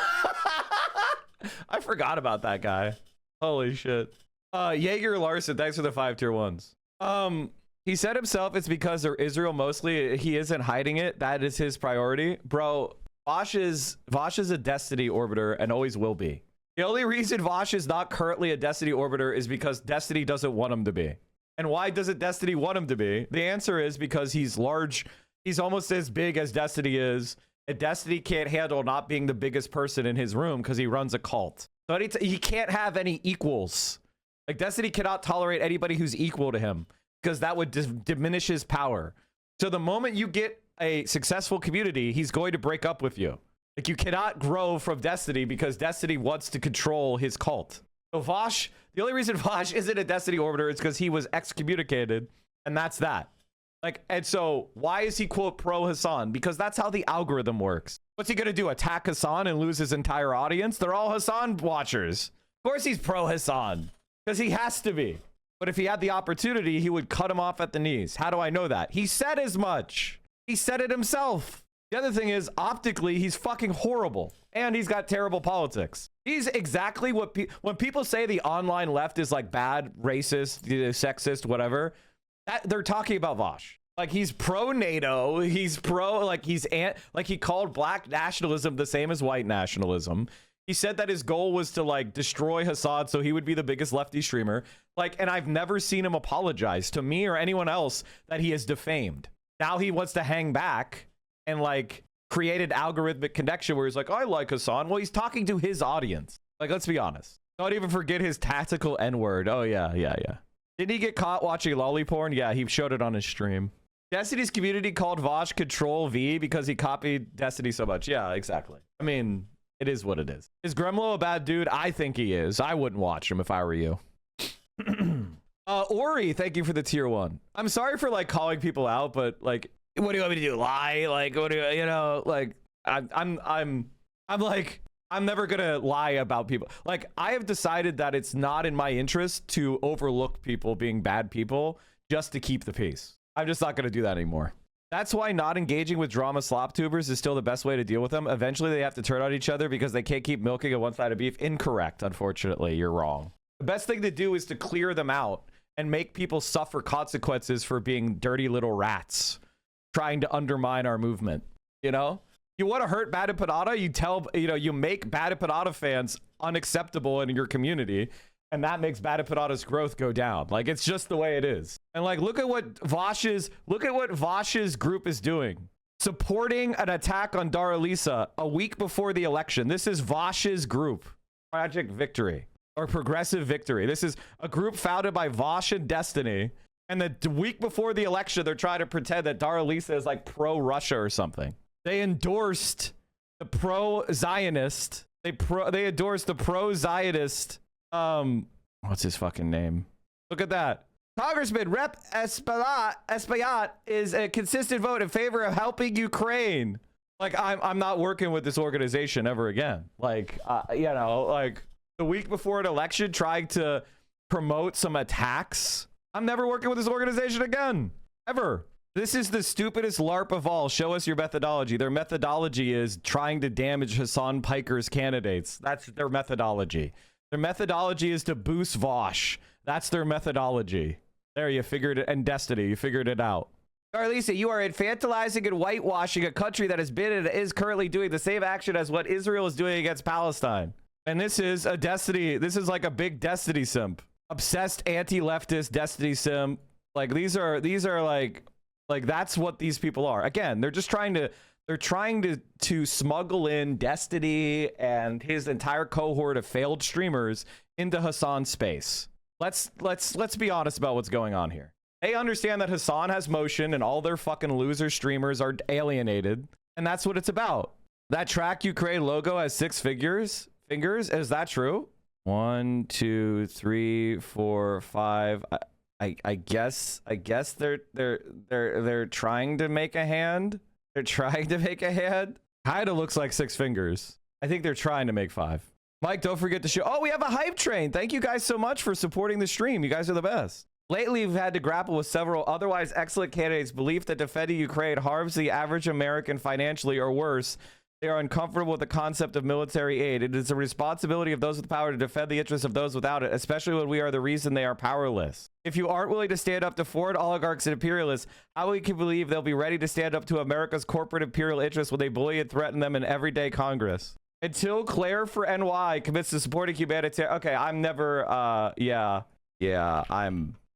I forgot about that guy. Holy shit. Jaeger Larson, thanks for the 5 tier 1s. He said himself it's because they're Israel mostly. He isn't hiding it. That is his priority. Bro, Vosh is a Destiny orbiter and always will be. The only reason Vosh is not currently a Destiny orbiter is because Destiny doesn't want him to be. And why doesn't Destiny want him to be? The answer is because he's large. He's almost as big as Destiny is. And Destiny can't handle not being the biggest person in his room because he runs a cult. So he can't have any equals. Like, Destiny cannot tolerate anybody who's equal to him because that would diminish his power. So the moment you get a successful community, he's going to break up with you. Like, you cannot grow from Destiny because Destiny wants to control his cult. So Vosh, the only reason Vosh isn't a Destiny orbiter is because he was excommunicated, and that's that. Like, and so why is he quote pro Hassan? Because that's how the algorithm works. What's he gonna do? Attack Hassan and lose his entire audience? They're all Hassan watchers. Of course he's pro Hassan because he has to be. But if he had the opportunity, he would cut him off at the knees. How do I know that? He said as much. He said it himself. The other thing is, optically, he's fucking horrible. And he's got terrible politics. He's exactly what when people say the online left is like bad, racist, sexist, whatever, they're talking about Vosh. Like, he's pro NATO. He's pro, like, he called black nationalism the same as white nationalism. He said that his goal was to like destroy Hassan so he would be the biggest lefty streamer. Like, and I've never seen him apologize to me or anyone else that he has defamed. Now he wants to hang back and like create an algorithmic connection where he's like, I like Hassan. Well, he's talking to his audience. Like, let's be honest. Don't even forget his tactical N-word. Oh yeah. Did he get caught watching lolly porn? Yeah, he showed it on his stream. Destiny's community called Vosh Control V because he copied Destiny so much. Yeah, exactly. I mean, it is what it is. Is Gremlo a bad dude? I think he is. I wouldn't watch him if I were you. Ori, thank you for the tier 1. I'm sorry for like calling people out, but like, what do you want me to do? Lie? Like, what do you know? Like, I'm like, I'm never gonna lie about people. Like, I have decided that it's not in my interest to overlook people being bad people just to keep the peace. I'm just not gonna do that anymore. That's why not engaging with drama slop tubers is still the best way to deal with them. Eventually, they have to turn on each other because they can't keep milking a one-sided beef. Incorrect, unfortunately. You're wrong. The best thing to do is to clear them out and make people suffer consequences for being dirty little rats trying to undermine our movement. You know? You want to hurt Bad Empanada? You make Bad Empanada fans unacceptable in your community, and that makes Bad Empanada's growth go down. Like, it's just the way it is. And like, look at what Vosh's group is doing. Supporting an attack on Darializa a week before the election. This is Vosh's group. Project Victory. Or Progressive Victory. This is a group founded by Vosh and Destiny. And the week before the election, they're trying to pretend that Darializa is like pro-Russia or something. They endorsed the pro-Zionist. They endorsed the pro-Zionist. What's his fucking name? Look at that. Congressman Rep Espaillat is a consistent vote in favor of helping Ukraine. Like, I'm not working with this organization ever again. Like, you know, like the week before an election trying to promote some attacks. I'm never working with this organization again. Ever. This is the stupidest LARP of all. Show us your methodology. Their methodology is trying to damage Hassan Piker's candidates. That's their methodology. Their methodology is to boost Vosh. That's their methodology. There, you figured it. And Destiny, you figured it out. Darializa, you are infantilizing and whitewashing a country that has been and is currently doing the same action as what Israel is doing against Palestine. And this is a Destiny. This is like a big Destiny simp. Obsessed anti-leftist Destiny simp. Like these are like that's what these people are. Again, they're just trying to smuggle in Destiny and his entire cohort of failed streamers into Hassan's space. Let's be honest about what's going on here. They understand that Hassan has motion and all their fucking loser streamers are alienated, and that's what it's about. That Track Ukraine logo has 6 fingers. Is that true? 1, 2, 3, 4, 5. I guess they're trying to make a hand. They're trying to make a hand. Kinda looks like 6 fingers. I think they're trying to make 5. Mike, don't forget to show. Oh, we have a hype train. Thank you guys so much for supporting the stream. You guys are the best. Lately, we've had to grapple with several otherwise excellent candidates' belief that defending Ukraine harms the average American financially or worse. They are uncomfortable with the concept of military aid. It is the responsibility of those with power to defend the interests of those without it, especially when we are the reason they are powerless. If you aren't willing to stand up to foreign oligarchs and imperialists, how can we believe they'll be ready to stand up to America's corporate imperial interests when they bully and threaten them in everyday Congress? Until Claire for NY commits to supporting humanitarian... Okay, I'm never... Yeah,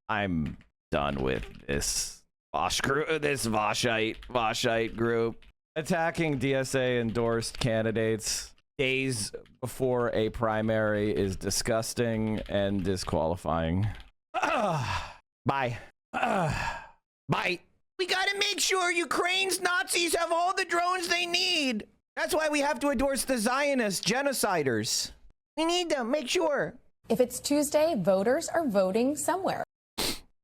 I'm done with this Vosh group, this Voshite group. Attacking DSA endorsed candidates days before a primary is disgusting and disqualifying. Bye. Bye. We gotta make sure Ukraine's Nazis have all the drones they need. That's why we have to endorse the Zionist genociders. We need to make sure. If it's Tuesday, voters are voting somewhere.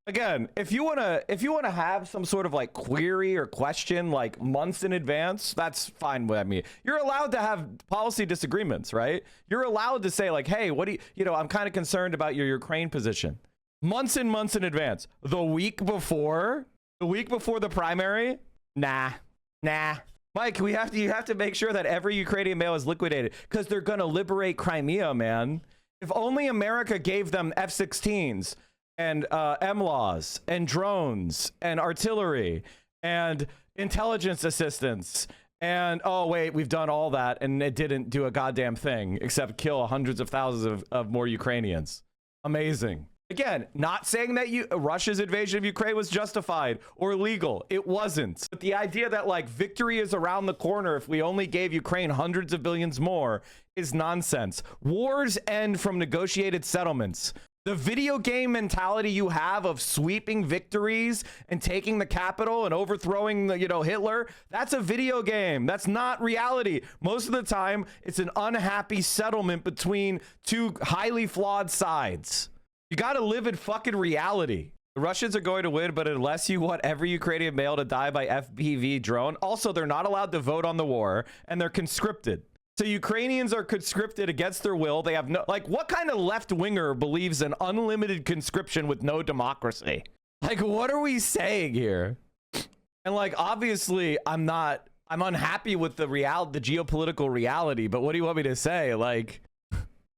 Again, if you wanna have some sort of like query or question like months in advance, that's fine with me. You're allowed to have policy disagreements, right? You're allowed to say like, hey, what do you I'm kind of concerned about your Ukraine position. Months and months in advance. The week before the primary, nah. Mike, you have to make sure that every Ukrainian male is liquidated because they're gonna liberate Crimea, man. If only America gave them F-16s. And MLAWs and drones and artillery and intelligence assistance and oh wait, we've done all that and it didn't do a goddamn thing except kill hundreds of thousands of more Ukrainians. Amazing. Again, not saying that Russia's invasion of Ukraine was justified or legal. It wasn't. But the idea that like victory is around the corner if we only gave Ukraine hundreds of billions more is nonsense. Wars end from negotiated settlements. The video game mentality you have of sweeping victories and taking the capital and overthrowing Hitler, that's a video game. That's not reality. Most of the time, it's an unhappy settlement between two highly flawed sides. You got to live in fucking reality. The Russians are going to win, but unless you want every Ukrainian male to die by FPV drone, also they're not allowed to vote on the war and they're conscripted. So Ukrainians are conscripted against their will. They have no, like, what kind of left-winger believes in unlimited conscription with no democracy? Like, what are we saying here? And like, obviously, I'm unhappy with the geopolitical reality, but what do you want me to say? Like,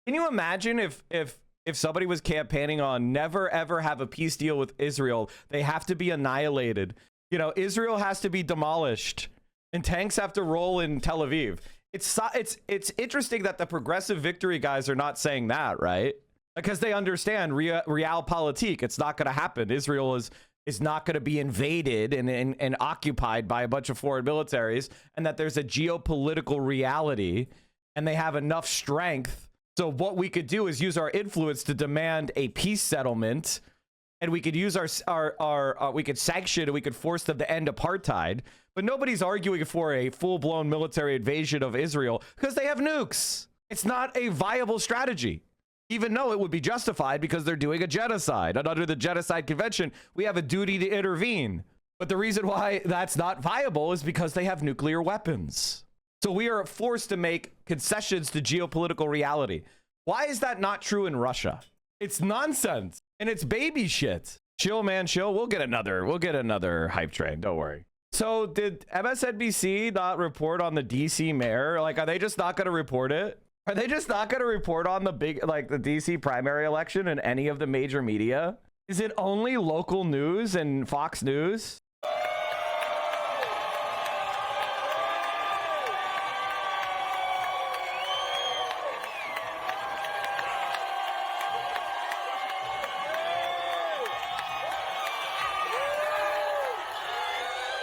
can you imagine if somebody was campaigning on never ever have a peace deal with Israel, they have to be annihilated. Israel has to be demolished and tanks have to roll in Tel Aviv. It's interesting that the progressive victory guys are not saying that, right? Because they understand realpolitik. It's not going to happen. Israel is not going to be invaded and occupied by a bunch of foreign militaries, and that there's a geopolitical reality, and they have enough strength. So what we could do is use our influence to demand a peace settlement, and we could use we could sanction and we could force them to end apartheid. But nobody's arguing for a full-blown military invasion of Israel because they have nukes. It's not a viable strategy, even though it would be justified because they're doing a genocide. And under the Genocide Convention, we have a duty to intervene. But the reason why that's not viable is because they have nuclear weapons. So we are forced to make concessions to geopolitical reality. Why is that not true in Russia? It's nonsense and it's baby shit. Chill, man, chill. We'll get another hype train. Don't worry. So did MSNBC not report on the DC mayor? Like, are they just not going to report it? Are they just not going to report on the big, like the DC primary election in any of the major media? Is it only local news and Fox News?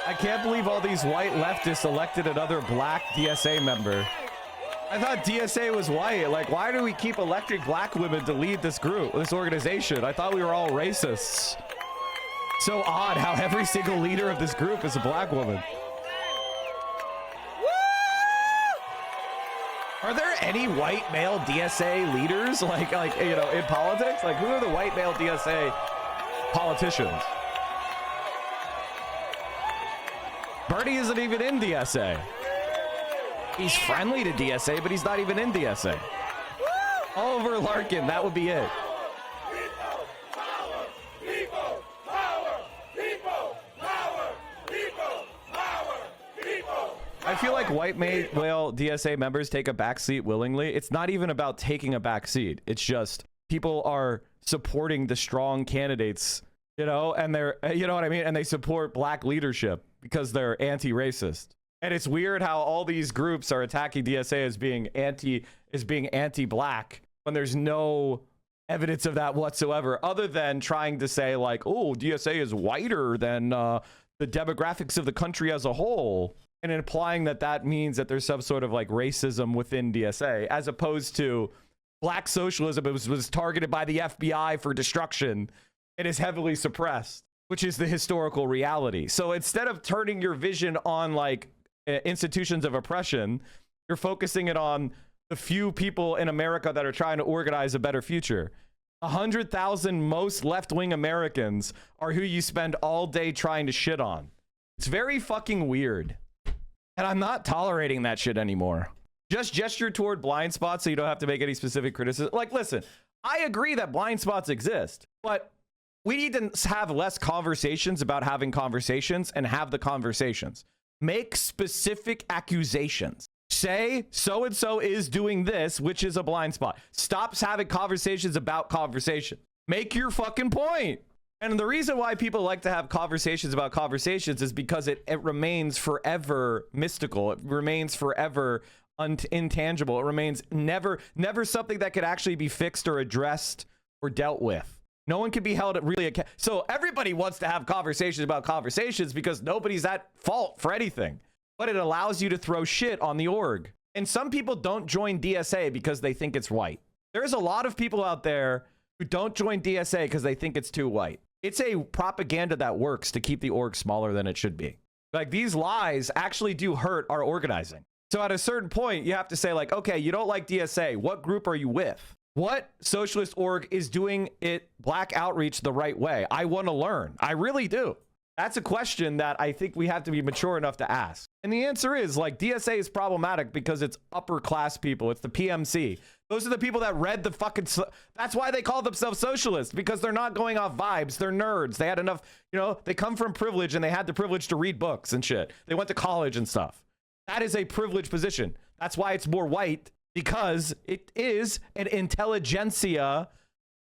I can't believe all these white leftists elected another black DSA member. I thought DSA was white. Like, why do we keep electing black women to lead this group, this organization? I thought we were all racists. So odd how every single leader of this group is a black woman. Are there any white male DSA leaders, like you know, in politics? Like, who are the white male DSA politicians? Bernie isn't even in DSA. He's friendly to DSA, but he's not even in DSA. Oliver Larkin, that would be it. I feel like white male DSA members take a backseat willingly. It's not even about taking a backseat. It's just people are supporting the strong candidates, you know, and they're, you know what I mean? And they support black leadership because they're anti-racist. And it's weird how all these groups are attacking DSA as being anti-black when there's no evidence of that whatsoever, other than trying to say like, oh, DSA is whiter than the demographics of the country as a whole, and implying that that means that there's some sort of like racism within DSA, as opposed to black socialism was targeted by the FBI for destruction and is heavily suppressed, which is the historical reality. So instead of turning your vision on like institutions of oppression, you're focusing it on the few people in America that are trying to organize a better future. 100,000 most left-wing Americans are who you spend all day trying to shit on. It's very fucking weird. And I'm not tolerating that shit anymore. Just gesture toward blind spots so you don't have to make any specific criticism. Like, listen, I agree that blind spots exist, but we need to have less conversations about having conversations and have the conversations. Make specific accusations. Say so-and-so is doing this, which is a blind spot. Stop having conversations about conversation. Make your fucking point. And the reason why people like to have conversations about conversations is because it remains forever mystical. It remains forever intangible. It remains never something that could actually be fixed or addressed or dealt with. No one can be held at really account. So everybody wants to have conversations about conversations because nobody's at fault for anything. But it allows you to throw shit on the org. And some people don't join DSA because they think it's white. There's a lot of people out there who don't join DSA because they think it's too white. It's a propaganda that works to keep the org smaller than it should be. Like, these lies actually do hurt our organizing. So at a certain point, you have to say like, okay, you don't like DSA. What group are you with? What socialist org is doing it black outreach the right way? I want to learn. I really do. That's a question that I think we have to be mature enough to ask. And the answer is like, DSA is problematic because it's upper class people. It's the PMC. Those are the people that read the fucking, that's why they call themselves socialists, because they're not going off vibes. They're nerds. They had enough, you know, they come from privilege and they had the privilege to read books and shit. They went to college and stuff. That is a privileged position. That's why it's more white, because it is an intelligentsia,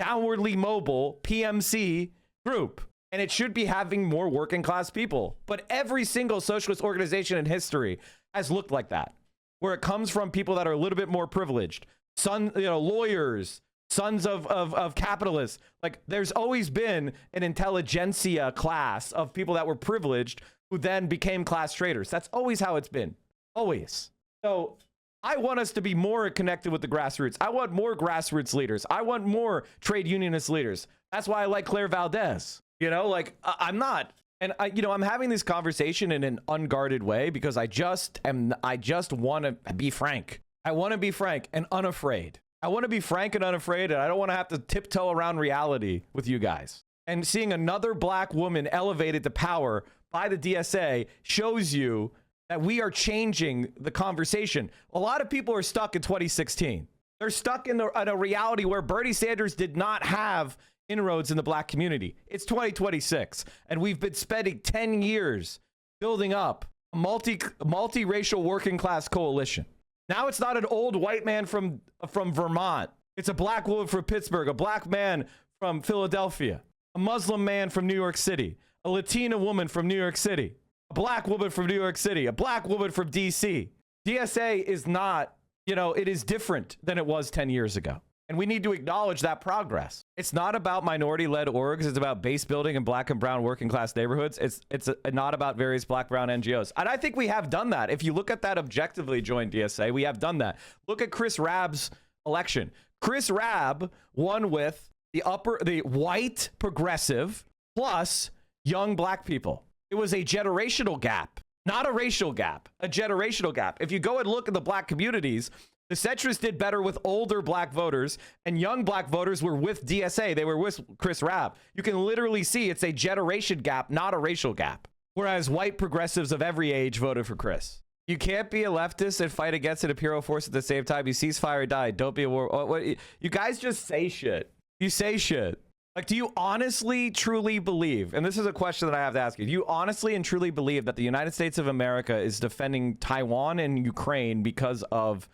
downwardly mobile PMC group. And it should be having more working class people. But every single socialist organization in history has looked like that, where it comes from people that are a little bit more privileged. Lawyers, sons of capitalists. Like, there's always been an intelligentsia class of people that were privileged who then became class traders. That's always how it's been. Always. So I want us to be more connected with the grassroots. I want more grassroots leaders. I want more trade unionist leaders. That's why I like Claire Valdez. You know, like, I'm not. And I'm having this conversation in an unguarded way because I just want to be frank. I want to be frank and unafraid. I want to be frank and unafraid, and I don't want to have to tiptoe around reality with you guys. And seeing another black woman elevated to power by the DSA shows you that we are changing the conversation. A lot of people are stuck in 2016. They're stuck in a reality where Bernie Sanders did not have inroads in the black community. It's 2026, and we've been spending 10 years building up a multiracial working class coalition. Now it's not an old white man from Vermont. It's a black woman from Pittsburgh, a black man from Philadelphia, a Muslim man from New York City, a Latina woman from New York City, a black woman from New York City, a black woman from DC. DSA is not, it is different than it was 10 years ago. And we need to acknowledge that progress. It's not about minority-led orgs. It's about base building in black and brown working class neighborhoods. It's not about various black, brown NGOs. And I think we have done that. If you look at that objectively, join DSA, we have done that. Look at Chris Rabb's election. Chris Rabb won with the white progressive plus young black people. It was a generational gap, not a racial gap, a generational gap. If you go and look at the black communities, the centrists did better with older black voters, and young black voters were with DSA. They were with Chris Rabb. You can literally see it's a generation gap, not a racial gap. Whereas white progressives of every age voted for Chris. You can't be a leftist and fight against an imperial force at the same time. You cease fire or die. Don't be a war. You guys just say shit. You say shit. Like, do you honestly, truly believe, and this is a question that I have to ask you, do you honestly and truly believe that the United States of America is defending Taiwan and Ukraine because of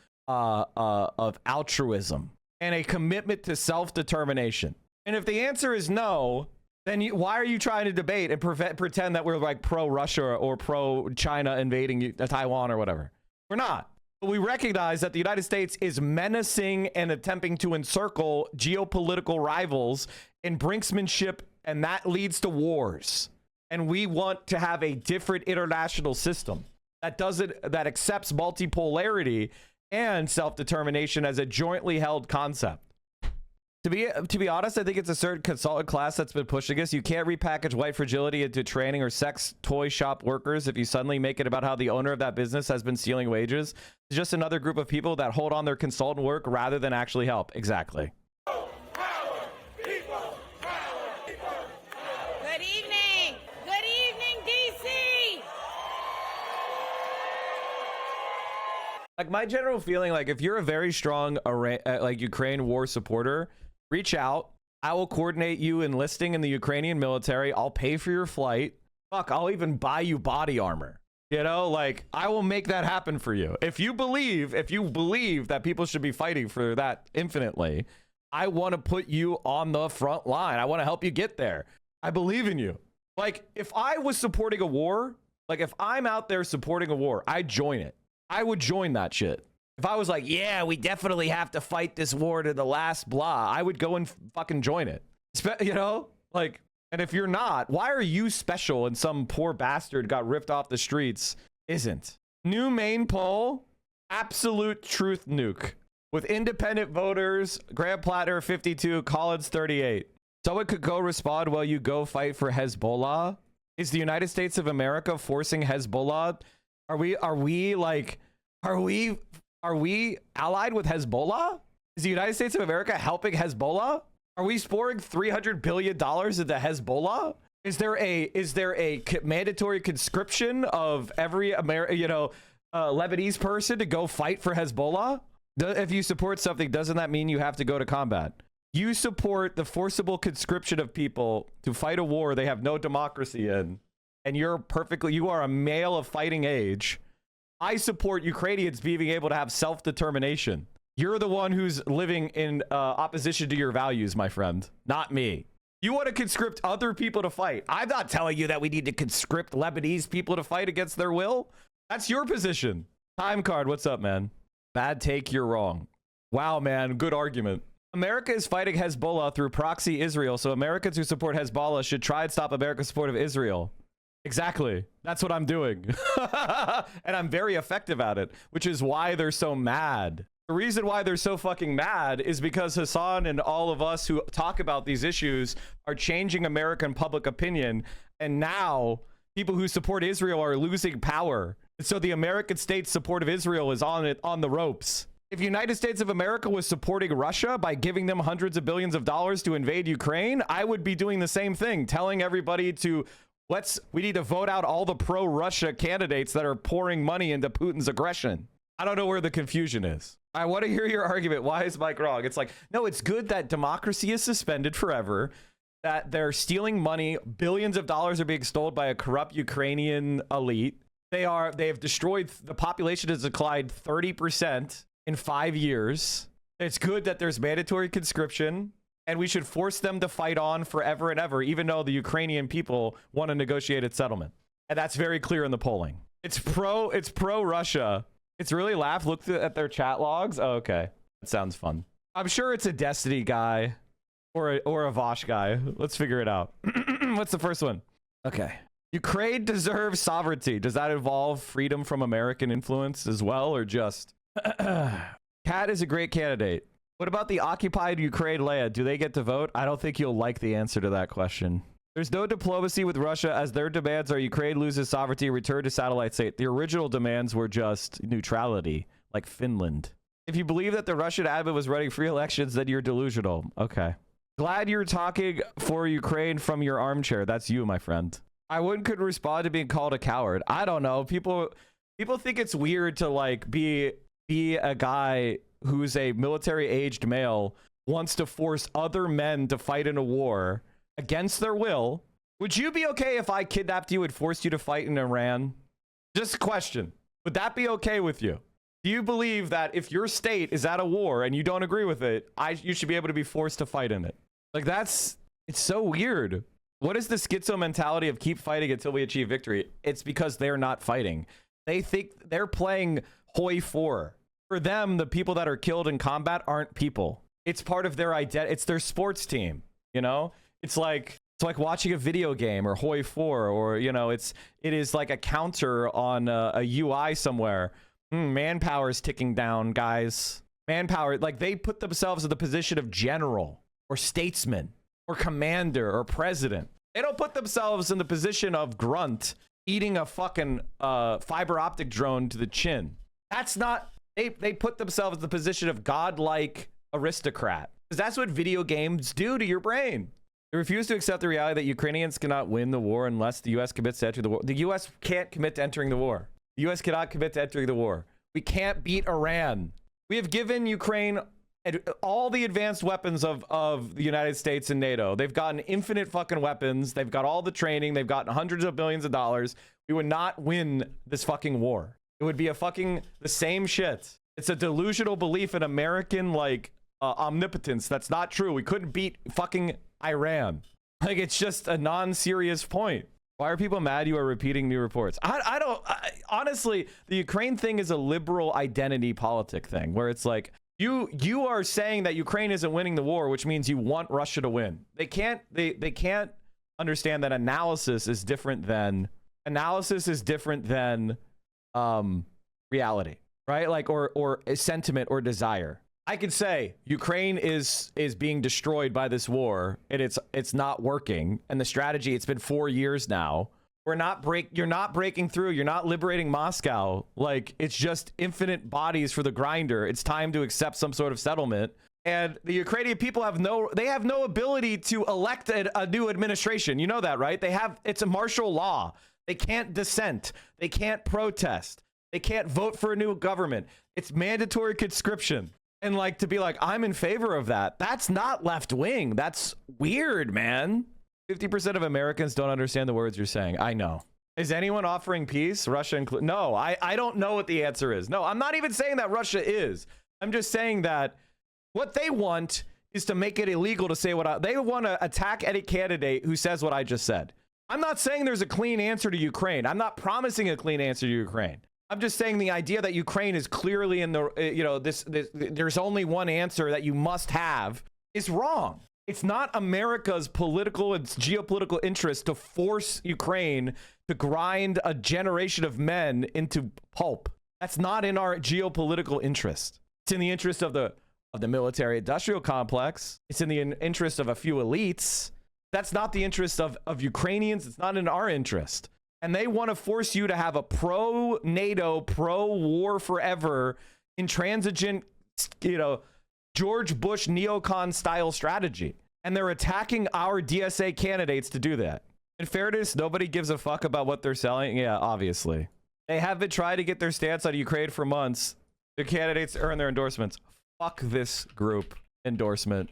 altruism and a commitment to self-determination? And if the answer is no, then why are you trying to debate and pretend that we're like pro-Russia or pro-China invading Taiwan or whatever? We're not. But we recognize that the United States is menacing and attempting to encircle geopolitical rivals in brinksmanship, and that leads to wars. And we want to have a different international system that accepts multipolarity and self-determination as a jointly held concept. To be honest, I think it's a certain consultant class that's been pushing us. You can't repackage white fragility into training or sex toy shop workers if you suddenly make it about how the owner of that business has been stealing wages. It's just another group of people that hold on their consultant work rather than actually help. Exactly. Good evening. Good evening, DC. Like, my general feeling, like, if you're a very strong like Ukraine war supporter, reach out. I will coordinate you enlisting in the Ukrainian military. I'll pay for your flight. Fuck, I'll even buy you body armor. Like, I will make that happen for you. If you believe that people should be fighting for that infinitely, I want to put you on the front line. I want to help you get there. I believe in you. Like, if I was supporting a war, like if I'm out there supporting a war, I'd join it. I would join that shit. If I was like, yeah, we definitely have to fight this war to the last blah, I would go and fucking join it. Like, and if you're not, why are you special and some poor bastard got ripped off the streets isn't? New main poll, absolute truth nuke. With independent voters, Graham Platter 52, Collins 38. Someone could go respond while you go fight for Hezbollah. Is the United States of America forcing Hezbollah? Are we allied with Hezbollah? Is the United States of America helping Hezbollah? Are we pouring $300 billion into Hezbollah? Is there a mandatory conscription of every Lebanese person to go fight for Hezbollah? If you support something, doesn't that mean you have to go to combat? You support the forcible conscription of people to fight a war they have no democracy in, and you are a male of fighting age. I support Ukrainians being able to have self-determination. You're the one who's living in opposition to your values, my friend, not me. You want to conscript other people to fight. I'm not telling you that we need to conscript Lebanese people to fight against their will. That's your position. Time card, what's up, man? Bad take, you're wrong. Wow, man, good argument. America is fighting Hezbollah through proxy Israel, so Americans who support Hezbollah should try and stop America's support of Israel. Exactly. That's what I'm doing. And I'm very effective at it, which is why they're so mad. The reason why they're so fucking mad is because Hassan and all of us who talk about these issues are changing American public opinion. And now people who support Israel are losing power. And so the American state's support of Israel is on the ropes. If the United States of America was supporting Russia by giving them hundreds of billions of dollars to invade Ukraine, I would be doing the same thing, telling everybody to we need to vote out all the pro-Russia candidates that are pouring money into Putin's aggression. I don't know where the confusion is. I want to hear your argument. Why is Mike wrong? It's like, no, it's good that democracy is suspended forever, that they're stealing money. Billions of dollars are being stolen by a corrupt Ukrainian elite. They have destroyed, the population has declined 30% in 5 years. It's good that there's mandatory conscription, and we should force them to fight on forever and ever, even though the Ukrainian people want a negotiated settlement. And that's very clear in the polling. It's pro Russia. It's really laugh. Look at their chat logs. Oh, okay. That sounds fun. I'm sure it's a Destiny guy or a Vosh guy. Let's figure it out. What's the first one? Okay. Ukraine deserves sovereignty. Does that involve freedom from American influence as well, or just... Kat is a great candidate. What about the occupied Ukraine, Leia? Do they get to vote? I don't think you'll like the answer to that question. There's no diplomacy with Russia, as their demands are Ukraine loses sovereignty, return to satellite state. The original demands were just neutrality, like Finland. If you believe that the Russian admin was running free elections, then you're delusional. Okay. Glad you're talking for Ukraine from your armchair. That's you, my friend. I couldn't respond to being called a coward. I don't know. People think it's weird to like be a guy who's a military-aged male, wants to force other men to fight in a war against their will. Would you be okay if I kidnapped you and forced you to fight in Iran? Just a question. Would that be okay with you? Do you believe that if your state is at a war and you don't agree with it, you should be able to be forced to fight in it? Like, it's so weird. What is the schizo mentality of keep fighting until we achieve victory? It's because they're not fighting. They think they're playing Hoi 4. For them, the people that are killed in combat aren't people. It's part of their identity. It's their sports team, you know? It's like watching a video game or Hoi 4, or, you know, it is like a counter on a UI somewhere. Manpower is ticking down, guys. Manpower, like they put themselves in the position of general or statesman or commander or president. They don't put themselves in the position of grunt eating a fucking fiber optic drone to the chin. That's not, they put themselves in the position of godlike aristocrat. Because that's what video games do to your brain. They refuse to accept the reality that Ukrainians cannot win the war unless the U.S. commits to enter the war. The U.S. can't commit to entering the war. The U.S. cannot commit to entering the war. We can't beat Iran. We have given Ukraine all the advanced weapons of the United States and NATO. They've gotten infinite fucking weapons. They've got all the training. They've gotten hundreds of billions of dollars. We would not win this fucking war. It would be the same shit. It's a delusional belief in American, like, omnipotence. That's not true. We couldn't beat fucking Iran. Like, it's just a non-serious point. Why are people mad you are repeating new reports? Honestly, the Ukraine thing is a liberal identity politic thing where it's like, you are saying that Ukraine isn't winning the war, which means you want Russia to win. They can't understand that analysis is different than reality, right? Like, or a sentiment or desire. I could say Ukraine is being destroyed by this war and it's not working, and the strategy, it's been 4 years now. You're not breaking through. You're not liberating Moscow. Like, it's just infinite bodies for the grinder. It's time to accept some sort of settlement. And the Ukrainian people have no ability to elect a new administration. You know that, right? It's a martial law. They can't dissent. They can't protest. They can't vote for a new government. It's mandatory conscription. And like, to be like, I'm in favor of that. That's not left wing. That's weird, man. 50% of Americans don't understand the words you're saying. I know. Is anyone offering peace? Russia included? No, I don't know what the answer is. No, I'm not even saying that Russia is. I'm just saying that what they want is to make it illegal to say they want to attack any candidate who says what I just said. I'm not saying there's a clean answer to Ukraine. I'm not promising a clean answer to Ukraine. I'm just saying the idea that Ukraine is clearly in the, there's only one answer that you must have is wrong. It's not America's political and geopolitical interest to force Ukraine to grind a generation of men into pulp. That's not in our geopolitical interest. It's in the interest of the military industrial complex. It's in the interest of a few elites. That's not the interest of Ukrainians. It's not in our interest. And they want to force you to have a pro-NATO, pro-war forever, intransigent, George Bush neocon style strategy. And they're attacking our DSA candidates to do that. In fairness, nobody gives a fuck about what they're selling. Yeah, obviously. They have been trying to get their stance on Ukraine for months. The candidates earn their endorsements. Fuck this group endorsement.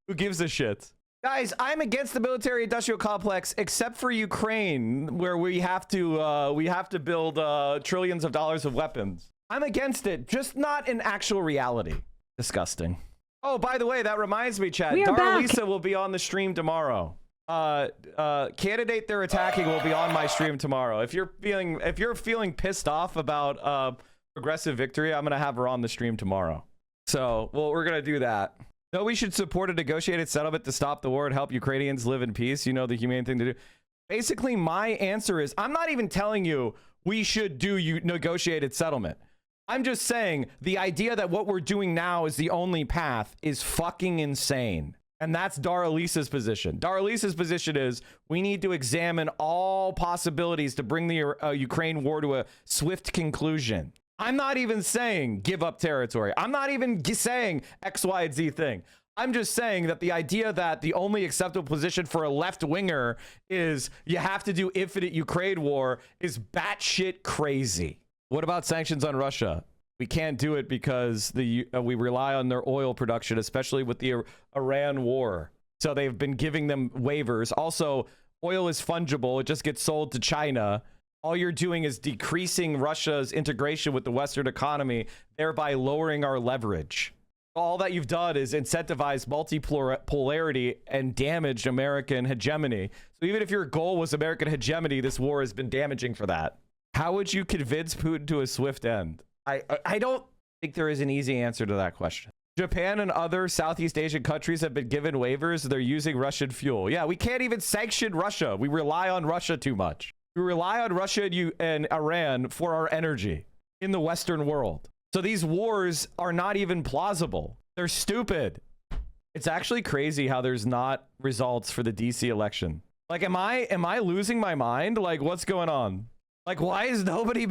Who gives a shit? Guys, I'm against the military-industrial complex, except for Ukraine, where we have to build trillions of dollars of weapons. I'm against it, just not in actual reality. Disgusting. Oh, by the way, that reminds me, Chad. Darializa will be on the stream tomorrow. Candidate they're attacking will be on my stream tomorrow. If you're feeling pissed off about progressive victory, I'm gonna have her on the stream tomorrow. So, well, we're gonna do that. No, we should support a negotiated settlement to stop the war and help Ukrainians live in peace. You know, the humane thing to do. Basically, my answer is I'm not even telling you we should do negotiated settlement. I'm just saying the idea that what we're doing now is the only path is fucking insane. And that's Darializa's position. Darializa's position is we need to examine all possibilities to bring the Ukraine war to a swift conclusion. I'm not even saying give up territory. I'm not even saying X, Y, and Z thing. I'm just saying that the idea that the only acceptable position for a left-winger is you have to do infinite Ukraine war is batshit crazy. What about sanctions on Russia? We can't do it because we rely on their oil production, especially with the Iran war. So they've been giving them waivers. Also, oil is fungible. It just gets sold to China. All you're doing is decreasing Russia's integration with the Western economy, thereby lowering our leverage. All that you've done is incentivize multipolarity and damaged American hegemony. So even if your goal was American hegemony, this war has been damaging for that. How would you convince Putin to a swift end? I don't think there is an easy answer to that question. Japan and other Southeast Asian countries have been given waivers. They're using Russian fuel. Yeah, we can't even sanction Russia. We rely on Russia too much. We rely on Russia and Iran for our energy in the Western world. So these wars are not even plausible. They're stupid. It's actually crazy how there's not results for the DC election. Like, am I losing my mind? Like, what's going on? Like, why is nobody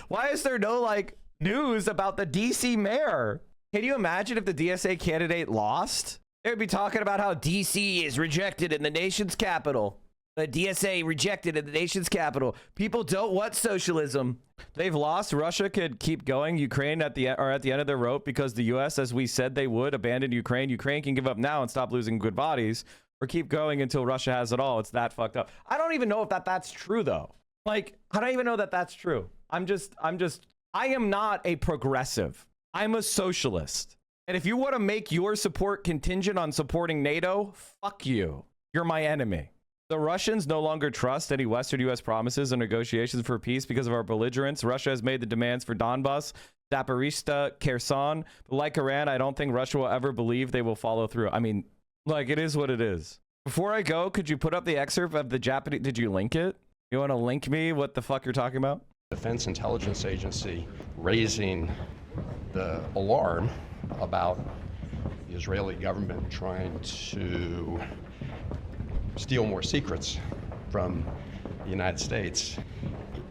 why is there no, like, news about the DC mayor? Can you imagine if the DSA candidate lost? They would be talking about how DC is rejected in the nation's capital. The DSA rejected in the nation's capital. People don't want socialism. They've lost. Russia could keep going. Ukraine at the end of their rope because the U.S., as we said they would, abandon Ukraine. Ukraine can give up now and stop losing good bodies, or keep going until Russia has it all. It's that fucked up. I don't even know if that's true, though. Like, I don't even know that that's true. I am not a progressive. I'm a socialist. And if you want to make your support contingent on supporting NATO, fuck you. You're my enemy. The Russians no longer trust any Western U.S. promises or negotiations for peace because of our belligerence. Russia has made the demands for Donbass, Zaporizhzhia, Kherson. But like Iran, I don't think Russia will ever believe they will follow through. I mean, like, it is what it is. Before I go, could you put up the excerpt of the Japanese? Did you link it? You want to link me what the fuck you're talking about? Defense Intelligence Agency raising the alarm about the Israeli government trying to steal more secrets from the United States.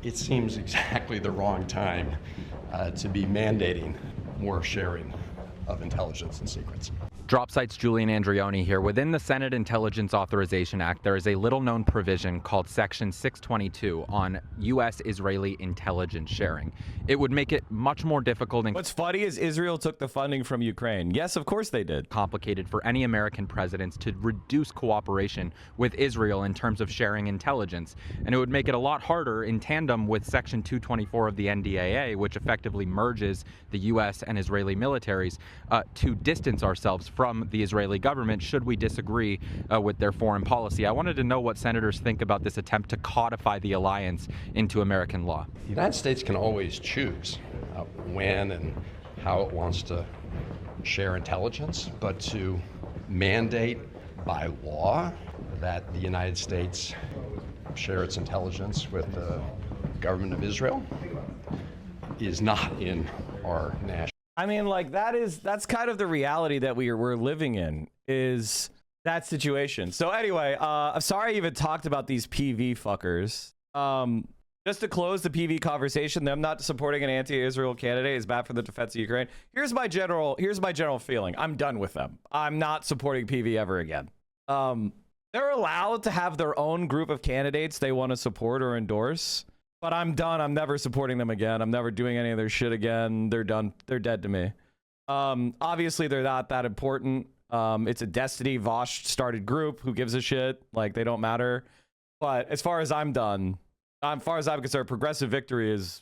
It seems exactly the wrong time to be mandating more sharing of intelligence and secrets. Drop Sites Julian Andreoni here. Within the Senate Intelligence Authorization Act, there is a little-known provision called Section 622 on U.S.-Israeli intelligence sharing. It would make it much more difficult and... What's funny is Israel took the funding from Ukraine. Yes, of course they did. ...complicated for any American presidents to reduce cooperation with Israel in terms of sharing intelligence. And it would make it a lot harder in tandem with Section 224 of the NDAA, which effectively merges the U.S. and Israeli militaries, to distance ourselves from the Israeli government should we disagree with their foreign policy. I wanted to know what senators think about this attempt to codify the alliance into American law. The United States can always choose when and how it wants to share intelligence, but to mandate by law that the United States share its intelligence with the government of Israel is not in our national... I mean, like, that's kind of the reality that we're living in, is that situation. So anyway, I'm sorry I even talked about these PV fuckers. Just to close the PV conversation, them not supporting an anti-Israel candidate is bad for the defense of Ukraine. Here's my general feeling. I'm done with them. I'm not supporting PV ever again. They're allowed to have their own group of candidates they want to support or endorse. But I'm done. I'm never supporting them again. I'm never doing any of their shit again. They're done. They're dead to me. Obviously, they're not that important. It's a Destiny Vosh started group. Who gives a shit? Like, they don't matter. But as far as I'm done, as far as I'm concerned, progressive victory is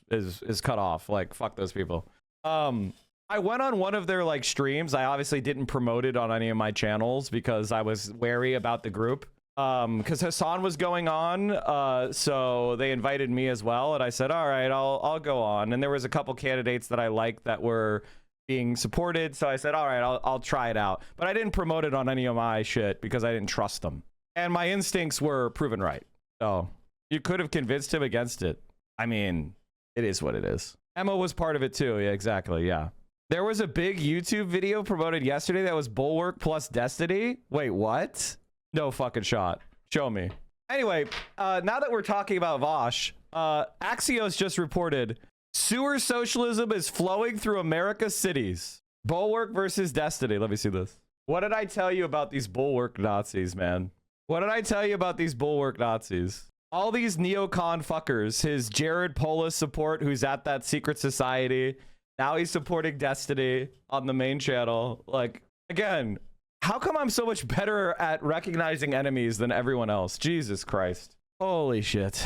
cut off. Like, fuck those people. I went on one of their like streams. I obviously didn't promote it on any of my channels because I was wary about the group. Because Hassan was going on, so they invited me as well, and I said, all right, I'll go on. And there was a couple candidates that I liked that were being supported, so I said, all right, I'll try it out. But I didn't promote it on any of my shit because I didn't trust them. And my instincts were proven right. So you could have convinced him against it. I mean, it is what it is. Emma was part of it too. Yeah, exactly. Yeah. There was a big YouTube video promoted yesterday that was Bulwark plus Destiny. Wait, what? No fucking shot. Show me. Anyway, now that we're talking about Vosh, Axios just reported sewer socialism is flowing through America's cities. Bulwark versus Destiny. Let me see this. What did I tell you about these Bulwark Nazis, man? What did I tell you about these Bulwark Nazis? All these neocon fuckers. His Jared Polis support, who's at that secret society. Now he's supporting Destiny on the main channel. Like, again, how come I'm so much better at recognizing enemies than everyone else? Jesus Christ. Holy shit.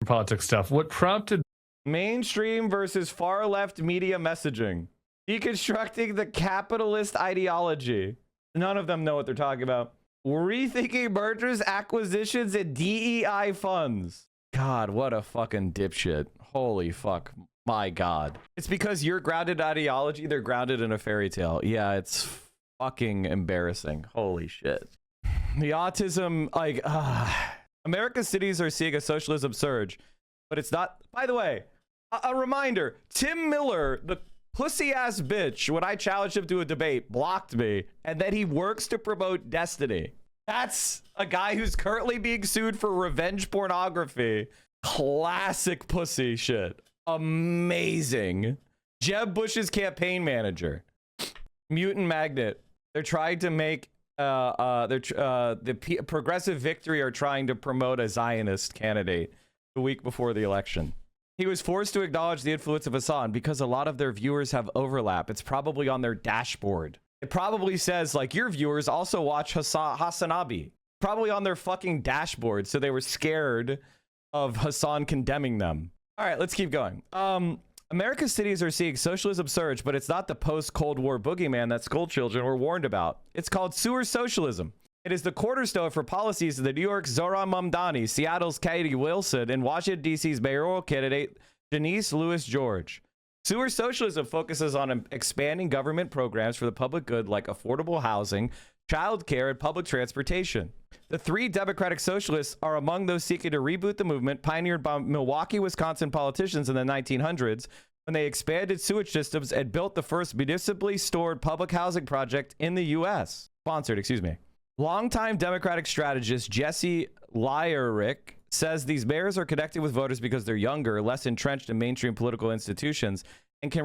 Politics stuff. What prompted mainstream versus far left media messaging? Deconstructing the capitalist ideology. None of them know what they're talking about. Rethinking mergers, acquisitions, and DEI funds. God, what a fucking dipshit. Holy fuck. My God. It's because you're grounded in ideology, they're grounded in a fairy tale. Yeah, it's fucking embarrassing. Holy shit. The autism, like, America's cities are seeing a socialism surge, but it's not. By the way, a reminder, Tim Miller, the pussy ass bitch, when I challenged him to a debate, blocked me, and then he works to promote Destiny. That's a guy who's currently being sued for revenge pornography. Classic pussy shit. Amazing. Jeb Bush's campaign manager. Mutant Magnet. They're trying to make Progressive Victory are trying to promote a Zionist candidate the week before the election. He was forced to acknowledge the influence of Hassan because a lot of their viewers have overlap. It's probably on their dashboard. It probably says, like, your viewers also watch Hassanabi. Probably on their fucking dashboard, so they were scared of Hassan condemning them. All right, let's keep going. America's cities are seeing socialism surge, but it's not the post-Cold War boogeyman that school children were warned about. It's called sewer socialism. It is the cornerstone for policies of the New York's Zohran Mamdani, Seattle's Katie Wilson, and Washington, D.C.'s mayoral candidate Denise Lewis George. Sewer socialism focuses on expanding government programs for the public good like affordable housing, childcare, and public transportation. The three Democratic Socialists are among those seeking to reboot the movement pioneered by Milwaukee, Wisconsin politicians in the 1900s when they expanded sewage systems and built the first municipally stored public housing project in the U.S. Sponsored, excuse me. Longtime Democratic strategist Jesse Lyrick says these mayors are connected with voters because they're younger, less entrenched in mainstream political institutions, and can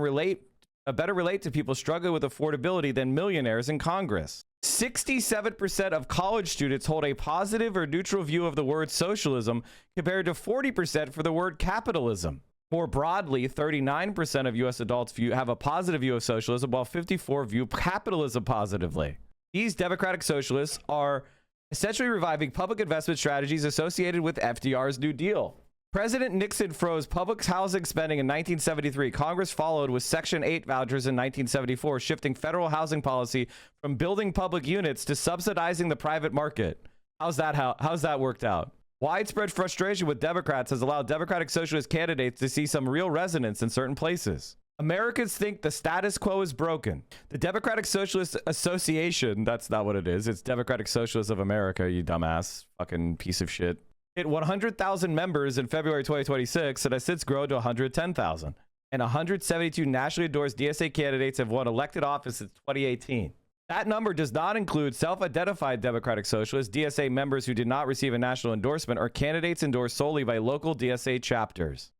better relate to people struggling with affordability than millionaires in Congress. 67% of college students hold a positive or neutral view of the word socialism compared to 40% for the word capitalism. More broadly, 39% of U.S. adults have a positive view of socialism, while 54% view capitalism positively. These Democratic Socialists are essentially reviving public investment strategies associated with FDR's New Deal. President Nixon froze public housing spending in 1973. Congress followed with Section 8 vouchers in 1974, shifting federal housing policy from building public units to subsidizing the private market. How's that worked out? Widespread frustration with Democrats has allowed Democratic Socialist candidates to see some real resonance in certain places. Americans think the status quo is broken. The Democratic Socialist Association, that's not what it is. It's Democratic Socialists of America, you dumbass fucking piece of shit. Hit 100,000 members in February 2026 and has since grown to 110,000. And 172 nationally endorsed DSA candidates have won elected office since 2018. That number does not include self-identified Democratic Socialists, DSA members who did not receive a national endorsement, or candidates endorsed solely by local DSA chapters.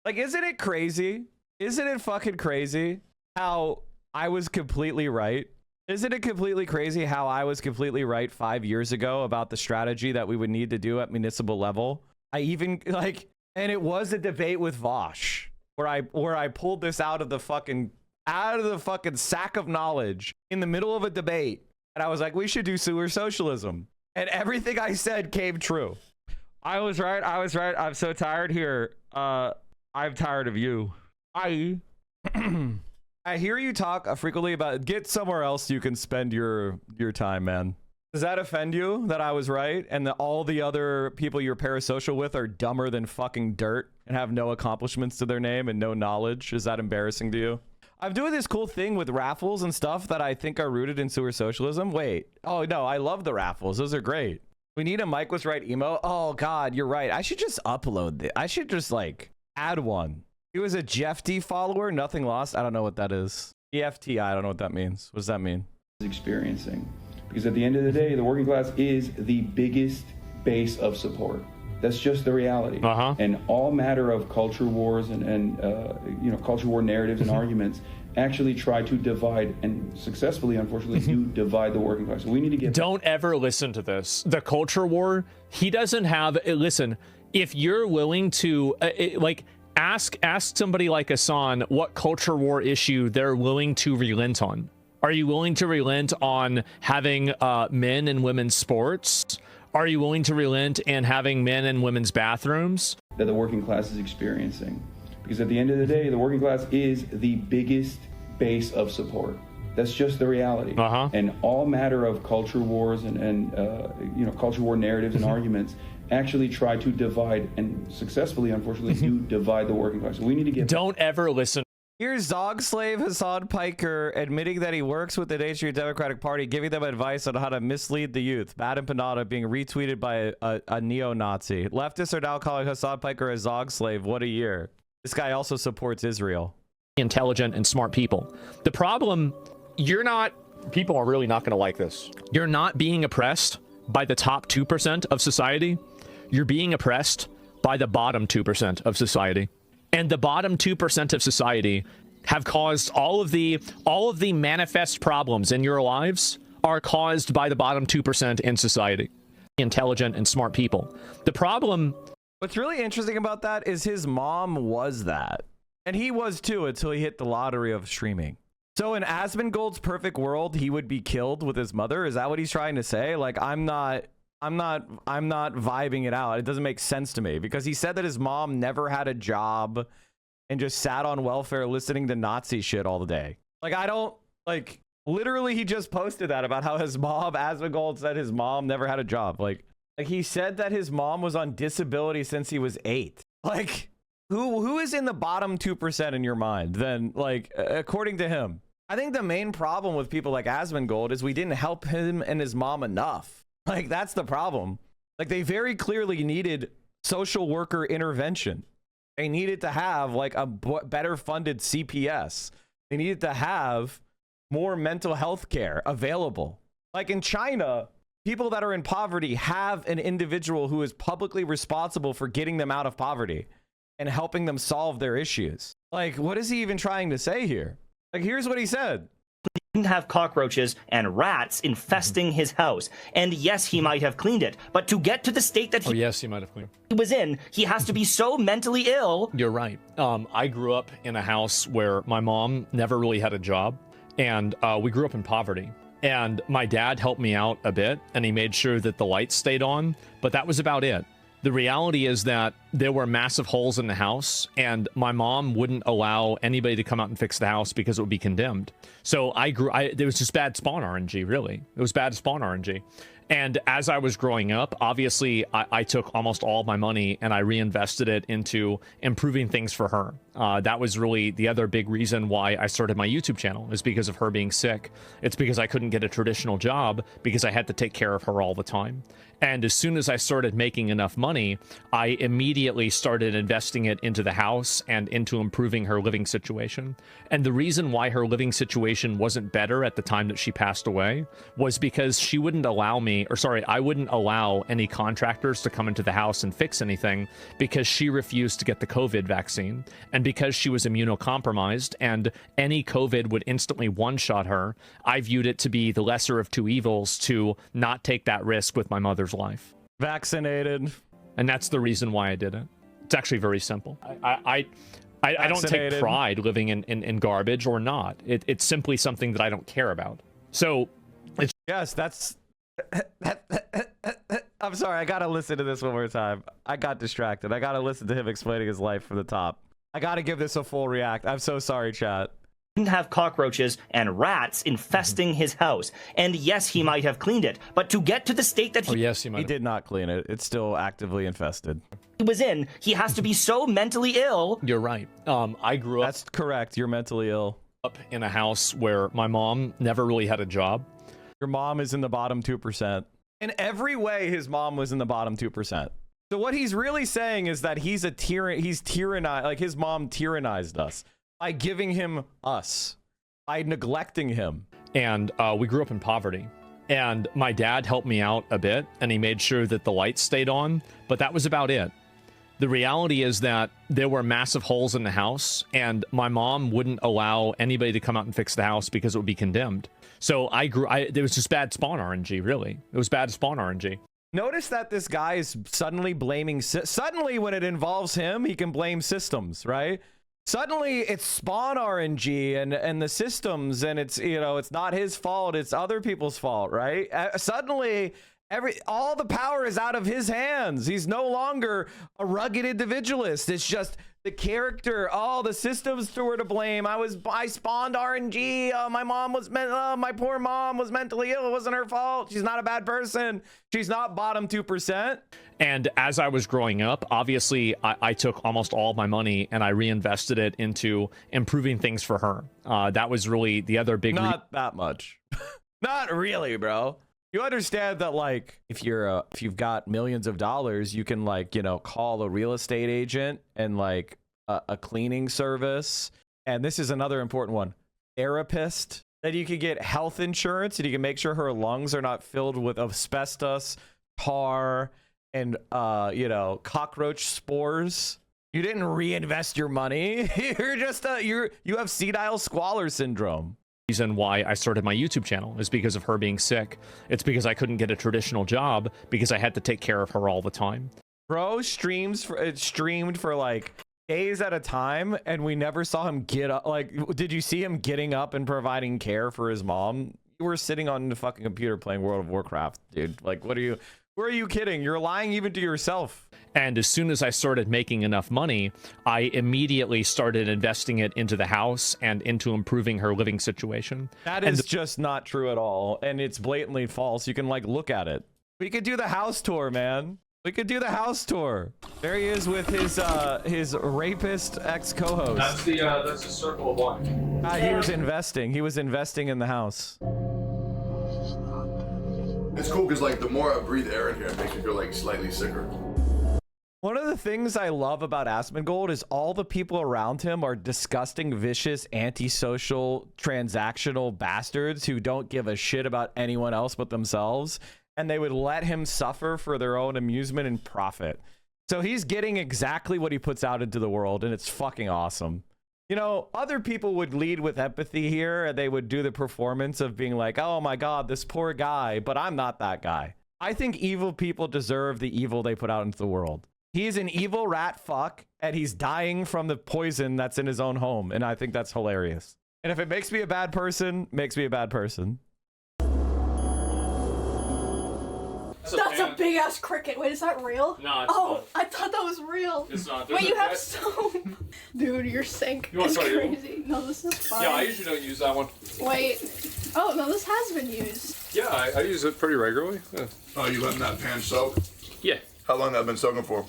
Like, isn't it crazy? Isn't it fucking crazy how I was completely right? Isn't it completely crazy how I was completely right 5 years ago about the strategy that we would need to do at municipal level? I even, like, And it was a debate with Vosh where I pulled this out of the fucking sack of knowledge in the middle of a debate. And I was like, we should do sewer socialism. And everything I said came true. I was right. I'm so tired here. I'm tired of you. I hear you talk frequently about get somewhere else you can spend your time, man. Does that offend you that I was right and that all the other people you're parasocial with are dumber than fucking dirt and have no accomplishments to their name and no knowledge? Is that embarrassing to you? I'm doing this cool thing with raffles and stuff that I think are rooted in sewer socialism. Wait. Oh, no, I love the raffles. Those are great. We need a Mike was right emo. Oh, God, you're right. I should just upload it. I should just, like, add one. He was a Jeff D follower. Nothing lost. I don't know what that is. EFT. I don't know what that means. What does that mean? Experiencing. Because at the end of the day, the working class is the biggest base of support. That's just the reality. And all matter of culture wars and culture war narratives and arguments actually try to divide and successfully, unfortunately, do divide the working class. So we need to get. Don't ever listen to this. The culture war. He doesn't have. Listen, if you're willing to ask somebody like Hassan what culture war issue they're willing to relent on. Are you willing to relent on having men and women's sports? Are you willing to relent in having men and women's bathrooms? That the working class is experiencing. Because at the end of the day, the working class is the biggest base of support. That's just the reality. And all matter of culture wars and culture war narratives and arguments actually try to divide and successfully, unfortunately, do divide the working class. So we need to get. Don't ever listen. Here's Zog Slave Hassan Piker admitting that he works with the Nation Democratic Party, giving them advice on how to mislead the youth. Bad empanada being retweeted by a neo-Nazi. Leftists are now calling Hassan Piker a Zog Slave. What a year. This guy also supports Israel. Intelligent and smart people. The problem, people are really not going to like this. You're not being oppressed by the top 2% of society. You're being oppressed by the bottom 2% of society. And the bottom 2% of society have caused all of the manifest problems in your lives are caused by the bottom 2% in society. Intelligent and smart people. The problem. What's really interesting about that is his mom was that. And he was too until he hit the lottery of streaming. So in Asmongold's perfect world, he would be killed with his mother. Is that what he's trying to say? Like, I'm not vibing it out. It doesn't make sense to me because he said that his mom never had a job and just sat on welfare listening to Nazi shit all the day. Like, I don't like literally he just posted that about how his mom, Asmongold said his mom never had a job. Like he said that his mom was on disability since he was 8. Like who is in the bottom 2% in your mind then, like, according to him? I think the main problem with people like Asmongold is we didn't help him and his mom enough. Like, that's the problem. Like, they very clearly needed social worker intervention. They needed to have like a better funded CPS. They needed to have more mental health care available. Like in China, people that are in poverty have an individual who is publicly responsible for getting them out of poverty and helping them solve their issues. Like, what is he even trying to say here? Like, here's what he said. He didn't have cockroaches and rats infesting his house. And yes, he might have cleaned it. But to get to the state that he might have cleaned. He was in, he has to be so mentally ill. You're right. I grew up in a house where my mom never really had a job. And we grew up in poverty. And my dad helped me out a bit. And he made sure that the lights stayed on. But that was about it. The reality is that there were massive holes in the house, and my mom wouldn't allow anybody to come out and fix the house because it would be condemned. So there was just bad spawn RNG, really. It was bad spawn RNG. And as I was growing up, obviously, I took almost all of my money and I reinvested it into improving things for her. That was really the other big reason why I started my YouTube channel, is because of her being sick. It's because I couldn't get a traditional job because I had to take care of her all the time. And as soon as I started making enough money, I immediately started investing it into the house and into improving her living situation. And the reason why her living situation wasn't better at the time that she passed away was because she wouldn't allow me, I wouldn't allow any contractors to come into the house and fix anything because she refused to get the COVID vaccine. And because she was immunocompromised and any COVID would instantly one-shot her, I viewed it to be the lesser of two evils to not take that risk with my mother's life. Vaccinated. And that's the reason why I did it. It's actually very simple. I don't take pride living in garbage or not. It's simply something that I don't care about. So, yes, that's. I'm sorry, I gotta listen to this one more time. I got distracted. I gotta listen to him explaining his life from the top. I gotta give this a full react. I'm so sorry, chat. Didn't have cockroaches and rats infesting his house. And yes, he might have cleaned it, but to get to the state that He did not clean it. It's still actively infested. he was in, he has to be so mentally ill. You're right. I grew up. That's correct. You're mentally ill. Up in a house where my mom never really had a job. Your mom is in the bottom 2%. In every way, his mom was in the bottom 2%. So what he's really saying is that he's a he's tyrannized, like his mom tyrannized us by giving him us, by neglecting him. And we grew up in poverty. And my dad helped me out a bit, and he made sure that the lights stayed on, but that was about it. The reality is that there were massive holes in the house, and my mom wouldn't allow anybody to come out and fix the house because it would be condemned. So there was just bad spawn RNG, really. It was bad spawn RNG. Notice that this guy is suddenly blaming, suddenly when it involves him, he can blame systems, right? Suddenly it's spawn RNG and the systems, and it's, you know, it's not his fault, it's other people's fault, right? Suddenly all the power is out of his hands. He's no longer a rugged individualist. It's just the character. Oh, the systems were to blame. I spawned RNG. Oh, my poor mom was mentally ill. It wasn't her fault. She's not a bad person. She's not bottom 2%. And as I was growing up, obviously I took almost all of my money and I reinvested it into improving things for her. That was really the other big. Not that much. Not really, bro. You understand that, like, if you've got millions of dollars, you can, like, you know, call a real estate agent and like a cleaning service. And this is another important one: therapist. That you could get health insurance, and you can make sure her lungs are not filled with asbestos, tar, and you know, cockroach spores. You didn't reinvest your money. You're just you have senile squalor syndrome. Reason why I started my YouTube channel is because of her being sick. It's because I couldn't get a traditional job because I had to take care of her all the time. Bro streamed for like days at a time, and we never saw him get up. Like, did you see him getting up and providing care for his mom? You were sitting on the fucking computer playing World of Warcraft, dude. Like, who are you kidding? You're lying even to yourself. And as soon as I started making enough money, I immediately started investing it into the house and into improving her living situation. That is just not true at all. And it's blatantly false. You can, like, look at it. We could do the house tour, man. We could do the house tour. There he is with his rapist ex-co-host. That's the circle of life. He was investing. He was investing in the house. It's cool because, like, the more I breathe air in here, it makes me feel like slightly sicker. One of the things I love about Asmongold is all the people around him are disgusting, vicious, antisocial, transactional bastards who don't give a shit about anyone else but themselves, and they would let him suffer for their own amusement and profit. So he's getting exactly what he puts out into the world, and it's fucking awesome. You know, other people would lead with empathy here, and they would do the performance of being like, oh my god, this poor guy, but I'm not that guy. I think evil people deserve the evil they put out into the world. He's an evil rat fuck, and he's dying from the poison that's in his own home, and I think that's hilarious. And if it makes me a bad person, makes me a bad person. That's a big ass cricket. Wait, is that real? No, it's oh, not. I thought that was real. It's not. Wait, you have soap. Dude, your sink You want is to try it? crazy. No, this is fine. Yeah, I usually don't use that one. Wait. Oh, no, this has been used. Yeah, I use it pretty regularly. Yeah. Oh, you letting that pan soak? Yeah. How long that been soaking for?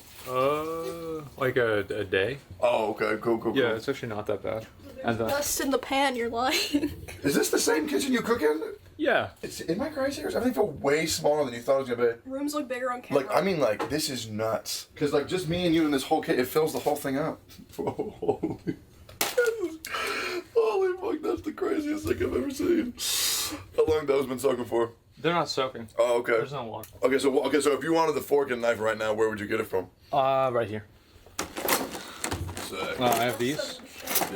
Like a day. Oh, okay, cool. Yeah, it's actually not that bad. There's dust in the pan, you're lying. Is this the same kitchen you cook in? Yeah. Am I crazy? Or is everything feel way smaller than you thought it was gonna be? Rooms look bigger on camera. Like, I mean, like, this is nuts. Because, like, just me and you in this whole kit, it fills the whole thing up. Holy fuck, that's the craziest thing I've ever seen. How long those been soaking for? They're not soaking. Oh, okay. There's no water. Okay, so if you wanted the fork and knife right now, where would you get it from? Right here. Sick. I have these.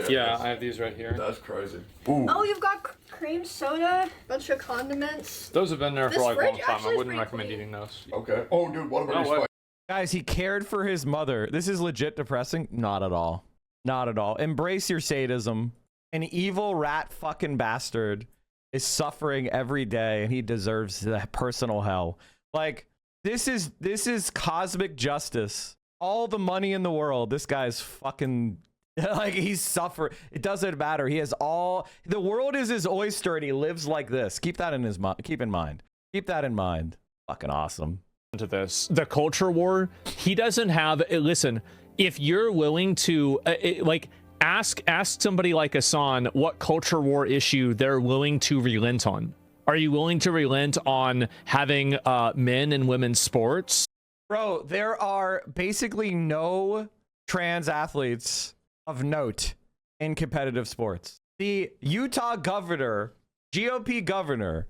Yeah, I have these right here. That's crazy. Ooh. Oh, you've got cream soda, bunch of condiments. Those have been there for like a long time. I wouldn't pretty recommend clean. eating those. Okay. Oh, dude, Whataburger's Guys, he cared for his mother. This is legit depressing. Not at all. Not at all. Embrace your sadism. An evil rat fucking bastard is suffering every day, and he deserves the personal hell. Like, this is cosmic justice. All the money in the world. This guy's fucking like, he's suffering. It doesn't matter. He has all the world is his oyster, and he lives like this. Keep that in his mind. Keep in mind. Keep that in mind. Fucking awesome. To this, the culture war, he doesn't have. Listen, if you're willing to like ask somebody like Hassan what culture war issue they're willing to relent on. Are you willing to relent on having men and women's sports? Bro, there are basically no trans athletes of note in competitive sports. The Utah governor, GOP governor,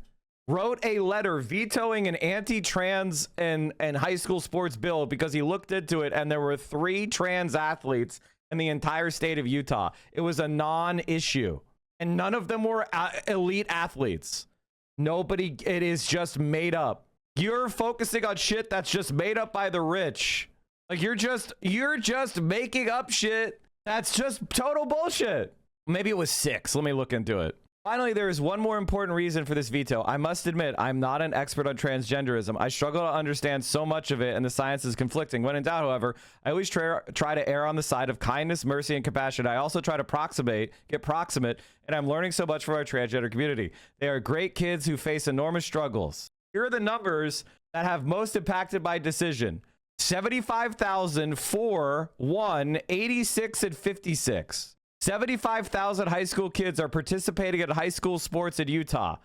wrote a letter vetoing an anti-trans and high school sports bill because he looked into it and there were 3 trans athletes in the entire state of Utah. It was a non-issue, and none of them were elite athletes. Nobody, it is just made up. You're focusing on shit that's just made up by the rich. Like, you're just making up shit that's just total bullshit. Maybe it was 6. Let me look into it. Finally, there is one more important reason for this veto. I must admit, I'm not an expert on transgenderism. I struggle to understand so much of it, and the science is conflicting. When in doubt, however, I always try to err on the side of kindness, mercy, and compassion. I also try to get proximate, and I'm learning so much from our transgender community. They are great kids who face enormous struggles. Here are the numbers that have most impacted my decision. 75,000 for 1, 86 and 56. 75,000 high school kids are participating in high school sports in Utah.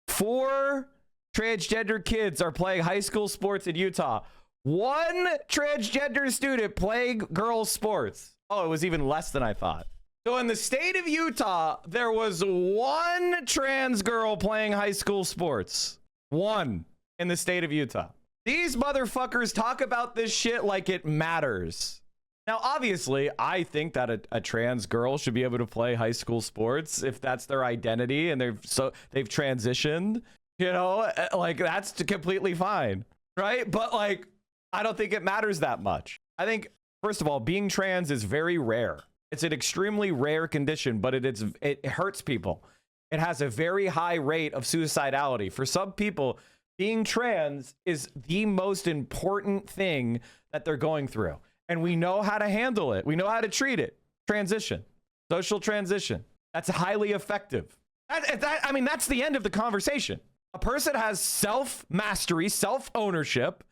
4 transgender kids are playing high school sports in Utah. 1 transgender student playing girls' sports. Oh, it was even less than I thought. So in the state of Utah, there was 1 trans girl playing high school sports. 1 in the state of Utah. These motherfuckers talk about this shit like it matters. Now, obviously, I think that a trans girl should be able to play high school sports if that's their identity and they've transitioned, you know, like, that's completely fine, right? But like, I don't think it matters that much. I think, first of all, being trans is very rare. It's an extremely rare condition, but it hurts people. It has a very high rate of suicidality. For some people, being trans is the most important thing that they're going through. And we know how to handle it. We know how to treat it. Transition, social transition. That's highly effective. I mean, that's the end of the conversation. A person has self-mastery, self-ownership.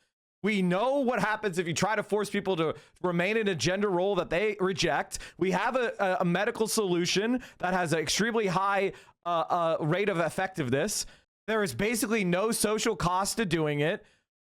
We know what happens if you try to force people to remain in a gender role that they reject. We have a medical solution that has an extremely high rate of effectiveness. There is basically no social cost to doing it.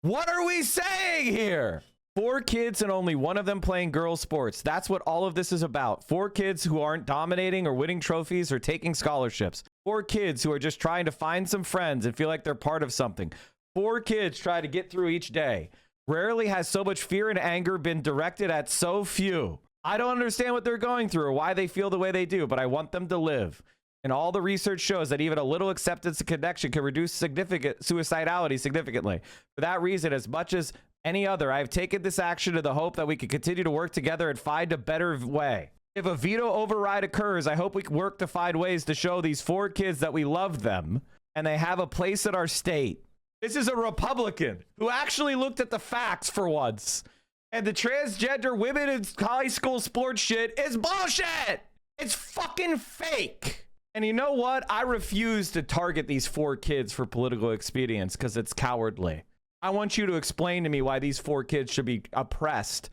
What are we saying here? 4 kids and only 1 of them playing girls' sports. That's what all of this is about. 4 kids who aren't dominating or winning trophies or taking scholarships. 4 kids who are just trying to find some friends and feel like they're part of something. 4 kids try to get through each day. Rarely has so much fear and anger been directed at so few. I don't understand what they're going through or why they feel the way they do, but I want them to live. And all the research shows that even a little acceptance and connection can reduce suicidality significantly. For that reason, as much as any other, I have taken this action in the hope that we can continue to work together and find a better way. If a veto override occurs, I hope we can work to find ways to show these 4 kids that we love them and they have a place in our state. This is a Republican who actually looked at the facts for once. And the transgender women in high school sports shit is bullshit. It's fucking fake. And you know what? I refuse to target these 4 kids for political expedience because it's cowardly. I want you to explain to me why these 4 kids should be oppressed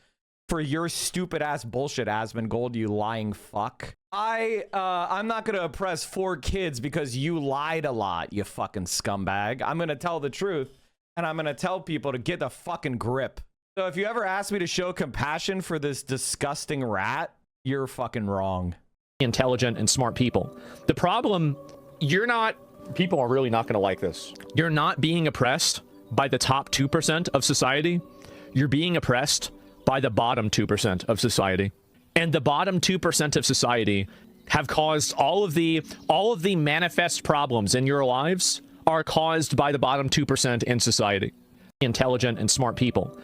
for your stupid ass bullshit, Asmongold, you lying fuck. I'm not going to oppress 4 kids because you lied a lot, you fucking scumbag. I'm going to tell the truth, and I'm going to tell people to get the fucking grip. So if you ever ask me to show compassion for this disgusting rat, you're fucking wrong. Intelligent and smart people. The problem, people are really not going to like this. You're not being oppressed by the top 2% of society. You're being oppressed by the bottom 2% of society. And the bottom 2% of society have caused all of the manifest problems in your lives are caused by the bottom 2% in society. Intelligent and smart people.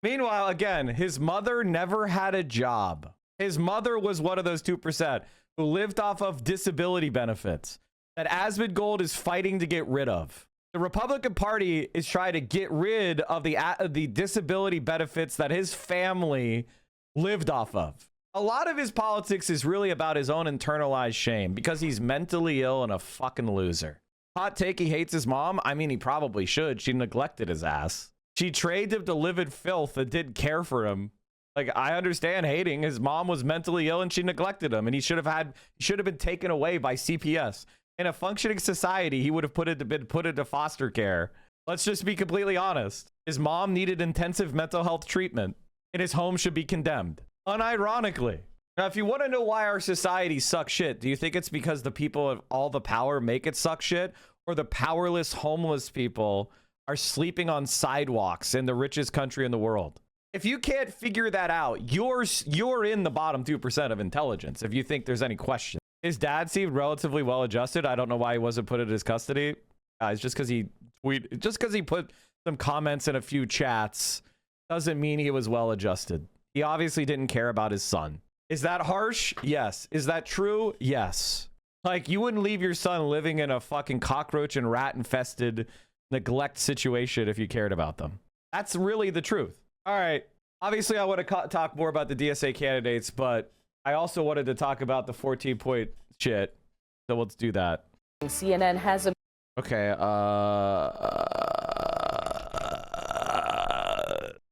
Meanwhile, again, his mother never had a job. His mother was one of those 2% who lived off of disability benefits that Asmongold is fighting to get rid of. The Republican Party is trying to get rid of the disability benefits that his family lived off of. A lot of his politics is really about his own internalized shame because he's mentally ill and a fucking loser. Hot take, he hates his mom. I mean, he probably should. She neglected his ass. She traded him to live in filth and didn't care for him. Like, I understand hating. His mom was mentally ill and she neglected him, and he should have been taken away by CPS. In a functioning society, he would have been put into foster care. Let's just be completely honest. His mom needed intensive mental health treatment, and his home should be condemned. Unironically. Now, if you want to know why our society sucks shit, do you think it's because the people of all the power make it suck shit, or the powerless homeless people are sleeping on sidewalks in the richest country in the world? If you can't figure that out, you're in the bottom 2% of intelligence, if you think there's any question. His dad seemed relatively well adjusted. I don't know why he wasn't put in his custody. Guys, just because he put some comments in a few chats doesn't mean he was well adjusted. He obviously didn't care about his son. Is that harsh? Yes. Is that true? Yes. Like, you wouldn't leave your son living in a fucking cockroach and rat infested neglect situation if you cared about them. That's really the truth. All right. Obviously, I want to talk more about the DSA candidates, but I also wanted to talk about the 14-point shit. So let's do that. CNN has a... Okay.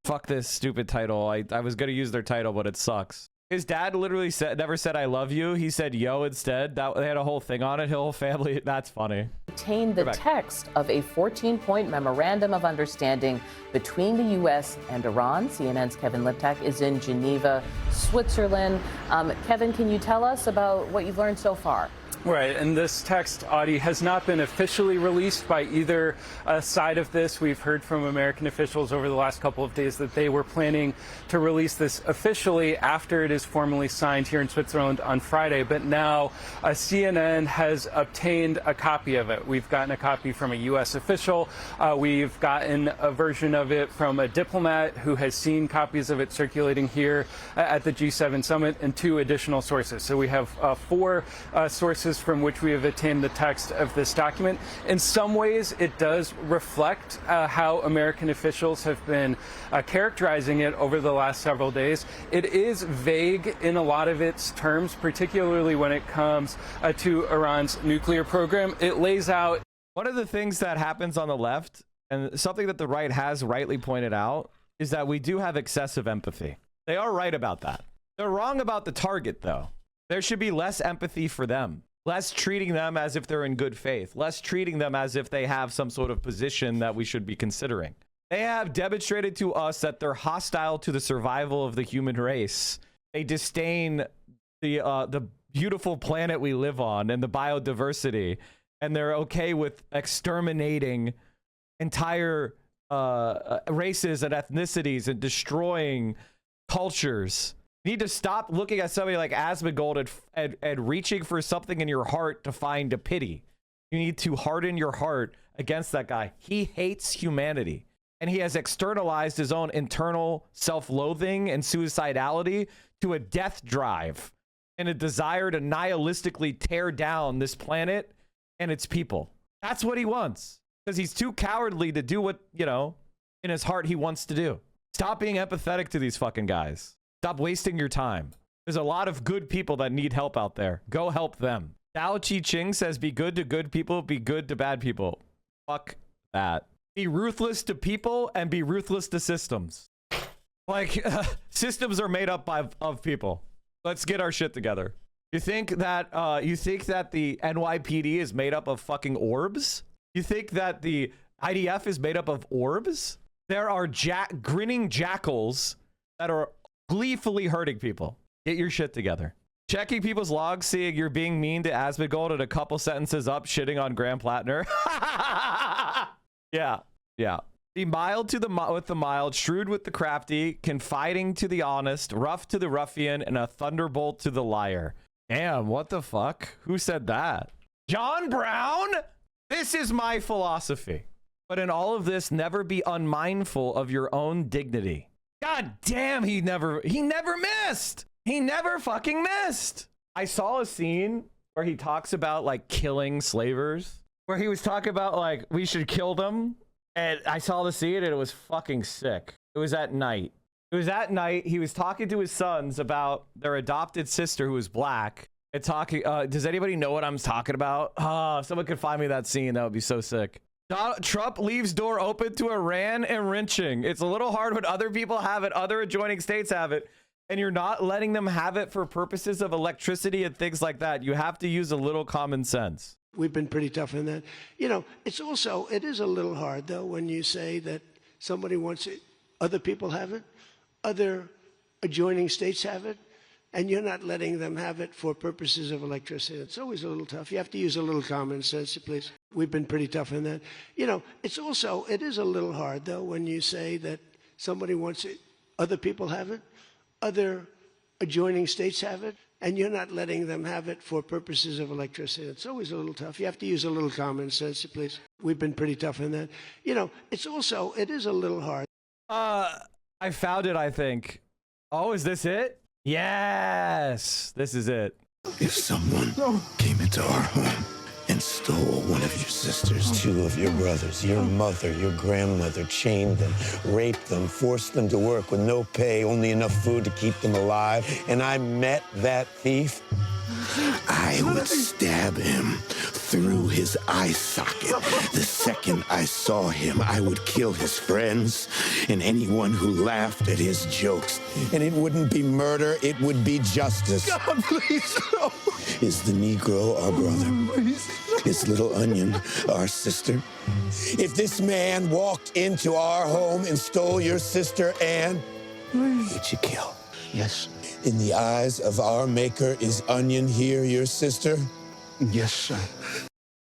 Fuck this stupid title. I was going to use their title, but it sucks. His dad literally never said I love you. He said yo instead. They had a whole thing on it. His whole family. That's funny. Contained the text of a 14-point memorandum of understanding between the U.S. and Iran. CNN's Kevin Liptak is in Geneva, Switzerland. Kevin, can you tell us about what you've learned so far? Right, and this text, Audie, has not been officially released by either side of this. We've heard from American officials over the last couple of days that they were planning to release this officially after it is formally signed here in Switzerland on Friday. But now CNN has obtained a copy of it. We've gotten a copy from a U.S. official. We've gotten a version of it from a diplomat who has seen copies of it circulating here at the G7 summit, and 2 additional sources. So we have 4 sources from which we have obtained the text of this document. In some ways, it does reflect how American officials have been characterizing it over the last several days. It is vague in a lot of its terms, particularly when it comes to Iran's nuclear program. It lays out... One of the things that happens on the left, and something that the right has rightly pointed out, is that we do have excessive empathy. They are right about that. They're wrong about the target, though. There should be less empathy for them. Less treating them as if they're in good faith. Less treating them as if they have some sort of position that we should be considering. They have demonstrated to us that they're hostile to the survival of the human race. They disdain the beautiful planet we live on and the biodiversity. And they're okay with exterminating entire races and ethnicities and destroying cultures. You need to stop looking at somebody like Asmongold and reaching for something in your heart to find a pity. You need to harden your heart against that guy. He hates humanity, and he has externalized his own internal self-loathing and suicidality to a death drive and a desire to nihilistically tear down this planet and its people. That's what he wants, because he's too cowardly to do what, you know, in his heart he wants to do. Stop being empathetic to these fucking guys. Stop wasting your time. There's a lot of good people that need help out there. Go help them. Dao Chi Ching says, be good to good people, be good to bad people. Fuck that. Be ruthless to people and be ruthless to systems. Like, systems are made up of people. Let's get our shit together. You think that the NYPD is made up of fucking orbs? You think that the IDF is made up of orbs? There are grinning jackals that are gleefully hurting people. Get your shit together. Checking people's logs, seeing you're being mean to Asmongold and a couple sentences up shitting on Graham Plattner. Yeah. Be mild with the mild, shrewd with the crafty, confiding to the honest, rough to the ruffian, and a thunderbolt to the liar. Damn, what the fuck? Who said that? John Brown? This is my philosophy. But in all of this, never be unmindful of your own dignity. God damn, he never missed. He never fucking missed. I saw a scene where he talks about like killing slavers, where he was talking about like we should kill them. And I saw the scene and it was fucking sick. It was at night. He was talking to his sons about their adopted sister who was black. And talking, does anybody know what I'm talking about? If someone could find me that scene, that would be so sick. Trump leaves door open to Iran enriching. It's a little hard when other people have it, other adjoining states have it, and you're not letting them have it for purposes of electricity and things like that. You have to use a little common sense. We've been pretty tough on that. You know, it is a little hard, though, when you say that somebody wants it, other people have it, other adjoining states have it, and you're not letting them have it for purposes of electricity. It's always a little tough. You have to use a little common sense, please. We've been pretty tough on that. You know, it is a little hard, though, when you say that somebody wants it, other people have it, other adjoining states have it, and you're not letting them have it for purposes of electricity. It's always a little tough. You have to use a little common sense, please. We've been pretty tough on that. You know, it is a little hard. I found it, I think. Oh, is this it? Yes, this is it. If someone came into our home and stole one of your sisters, two of your brothers, your mother, your grandmother, chained them, raped them, forced them to work with no pay, only enough food to keep them alive, and I met that thief, I would stab him through his eye socket. The second I saw him, I would kill his friends and anyone who laughed at his jokes. And it wouldn't be murder, it would be justice. God, please, no. Is the Negro our brother? Is Little Onion our sister? If this man walked into our home and stole your sister, Anne, would you kill? Yes. In the eyes of our maker, is Onion here your sister? Yes, sir.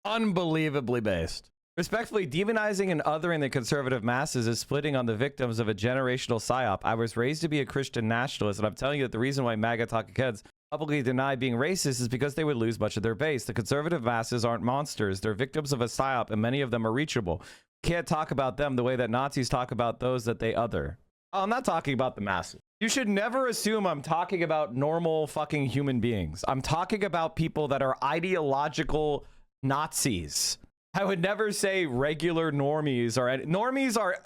Unbelievably based. Respectfully, demonizing and othering the conservative masses is splitting on the victims of a generational psyop. I was raised to be a Christian nationalist, and I'm telling you that the reason why MAGA talking heads publicly deny being racist is because they would lose much of their base. The conservative masses aren't monsters. They're victims of a psyop, and many of them are reachable. We can't talk about them the way that Nazis talk about those that they other. Oh, I'm not talking about the masses. You should never assume I'm talking about normal fucking human beings. I'm talking about people that are ideological Nazis. I would never say regular normies or normies are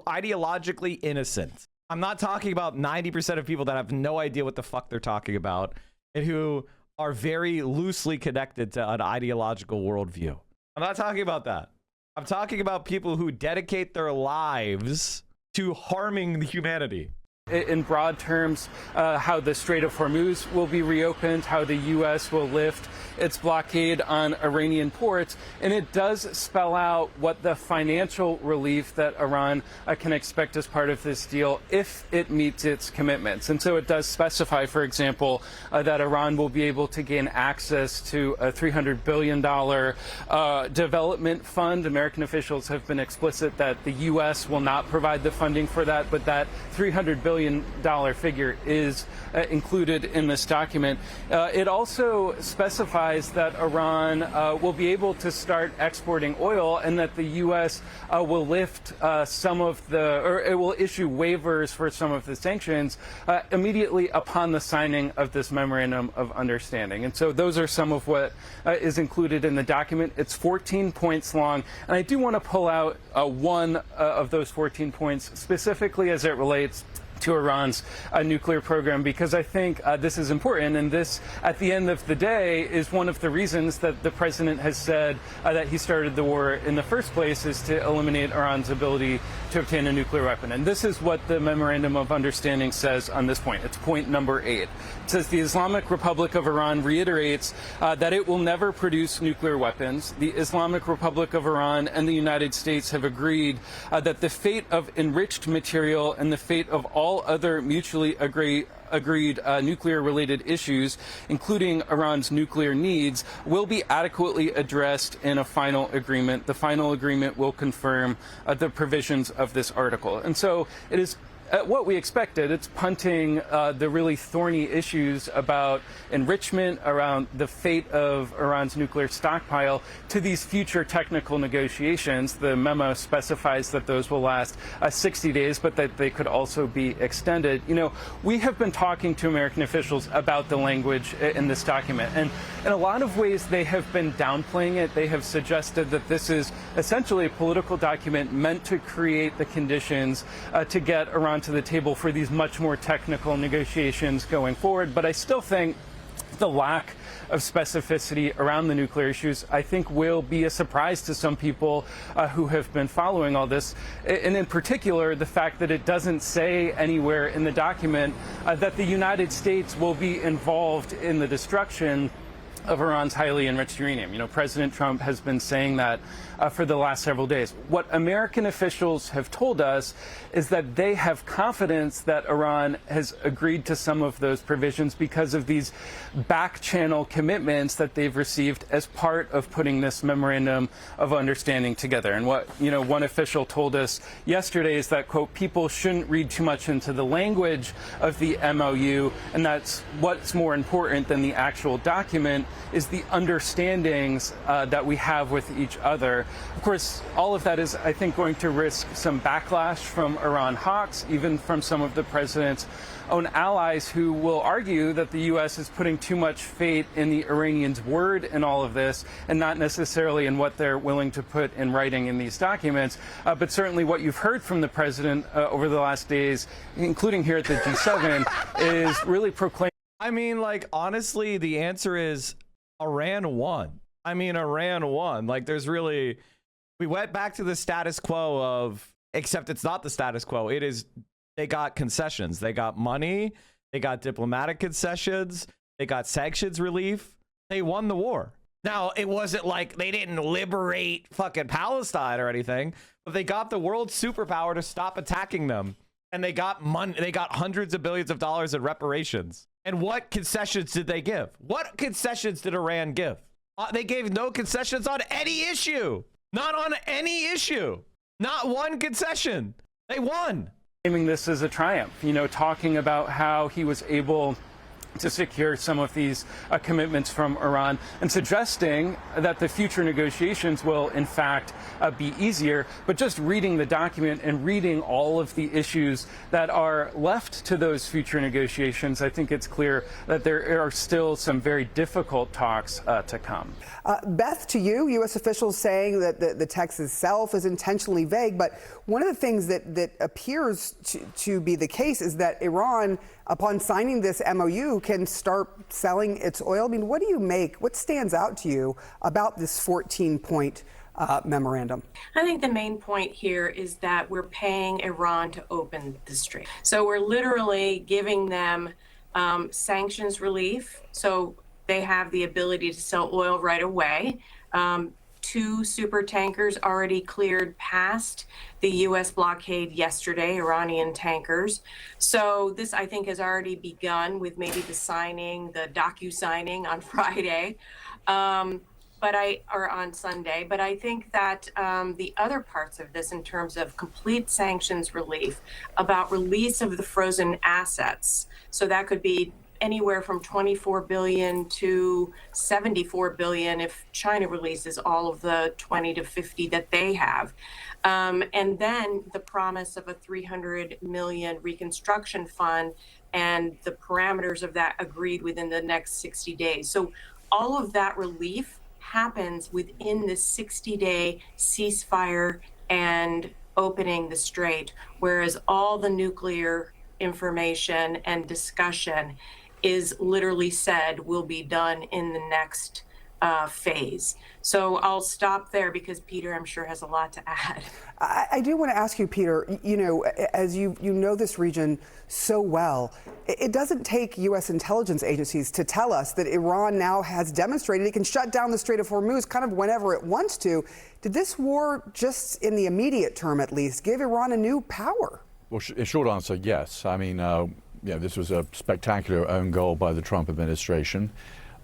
ideologically innocent. I'm not talking about 90% of people that have no idea what the fuck they're talking about and who are very loosely connected to an ideological worldview. I'm not talking about that. I'm talking about people who dedicate their lives to harming humanity. In broad terms, how the Strait of Hormuz will be reopened, how the U.S. will lift its blockade on Iranian ports, and it does spell out what the financial relief that Iran can expect as part of this deal if it meets its commitments. And so it does specify, for example, that Iran will be able to gain access to a $300 billion development fund. American officials have been explicit that the U.S. will not provide the funding for that, but that $300 billion figure is included in this document. It also specifies that Iran will be able to start exporting oil and that the U.S. Will lift some of the, or it will issue waivers for some of the sanctions immediately upon the signing of this memorandum of understanding. And so those are some of what is included in the document. It's 14 points long, and I do want to pull out one of those 14 points specifically as it relates to Iran's nuclear program, because I think this is important, and this, at the end of the day, is one of the reasons that the president has said that he started the war in the first place, is to eliminate Iran's ability to obtain a nuclear weapon. And this is what the Memorandum of Understanding says on this point. It's point number 8. It says the Islamic Republic of Iran reiterates that it will never produce nuclear weapons. The Islamic Republic of Iran and the United States have agreed that the fate of enriched material and the fate of all other mutually agreed nuclear-related issues, including Iran's nuclear needs, will be adequately addressed in a final agreement. The final agreement will confirm the provisions of this article. And so it is what we expected. It's punting the really thorny issues about enrichment, around the fate of Iran's nuclear stockpile, to these future technical negotiations. The memo specifies that those will last 60 days, but that they could also be extended. You know, we have been talking to American officials about the language in this document, and in a lot of ways they have been downplaying it. They have suggested that this is essentially a political document meant to create the conditions to get Iran to the table for these much more technical negotiations going forward. But I still think the lack of specificity around the nuclear issues, I think, will be a surprise to some people who have been following all this. And in particular, the fact that it doesn't say anywhere in the document that the United States will be involved in the destruction of Iran's highly enriched uranium. You know, President Trump has been saying that for the last several days. What American officials have told us is that they have confidence that Iran has agreed to some of those provisions because of these back channel commitments that they've received as part of putting this memorandum of understanding together. And what, you know, one official told us yesterday is that, quote, people shouldn't read too much into the language of the MOU, and that's what's more important than the actual document is the understandings that we have with each other. Of course, all of that is, I think, going to risk some backlash from Iran hawks, even from some of the president's own allies who will argue that the U.S. is putting too much faith in the Iranians' word in all of this and not necessarily in what they're willing to put in writing in these documents. But certainly what you've heard from the president over the last days, including here at the G7, is really proclaiming. I mean, like, honestly, the answer is Iran won. I mean, Iran won. Like, there's really, we went back to the status quo of, except it's not the status quo. It is, they got concessions. They got money. They got diplomatic concessions. They got sanctions relief. They won the war. Now, it wasn't like they didn't liberate fucking Palestine or anything, but they got the world superpower to stop attacking them. And they got money. They got hundreds of billions of dollars in reparations. And what concessions did they give? What concessions did Iran give? They gave no concessions on any issue. Not on any issue. Not one concession. They won. Naming this as a triumph, you know, talking about how he was able to secure some of these commitments from Iran, and suggesting that the future negotiations will, in fact, be easier. But just reading the document and reading all of the issues that are left to those future negotiations, I think it's clear that there are still some very difficult talks to come. Beth, to you, U.S. officials saying that the text itself is intentionally vague, but one of the things that appears to be the case is that Iran, upon signing this MOU, can start selling its oil. I mean, what do you make? What stands out to you about this 14-point memorandum? I think the main point here is that we're paying Iran to open the strait. So we're literally giving them sanctions relief. So they have the ability to sell oil right away. 2 super tankers already cleared past the U.S. blockade yesterday, Iranian tankers. So this, I think, has already begun with maybe the signing, the docu-signing on Friday, or on Sunday. But I think that the other parts of this, in terms of complete sanctions relief, about release of the frozen assets, so that could be anywhere from 24 billion to 74 billion if China releases all of the 20 to 50 that they have. And then the promise of a 300 million reconstruction fund and the parameters of that agreed within the next 60 days. So all of that relief happens within the 60-day ceasefire and opening the strait, whereas all the nuclear information and discussion is literally said will be done in the next phase. So I'll stop there because Peter, I'm sure, has a lot to add. I do want to ask you, Peter, you know, as you know this region so well, it doesn't take U.S. intelligence agencies to tell us that Iran now has demonstrated it can shut down the Strait of Hormuz kind of whenever it wants to. Did this war, just in the immediate term at least, give Iran a new power? Well, short answer, yes. I mean, yeah, this was a spectacular own goal by the Trump administration.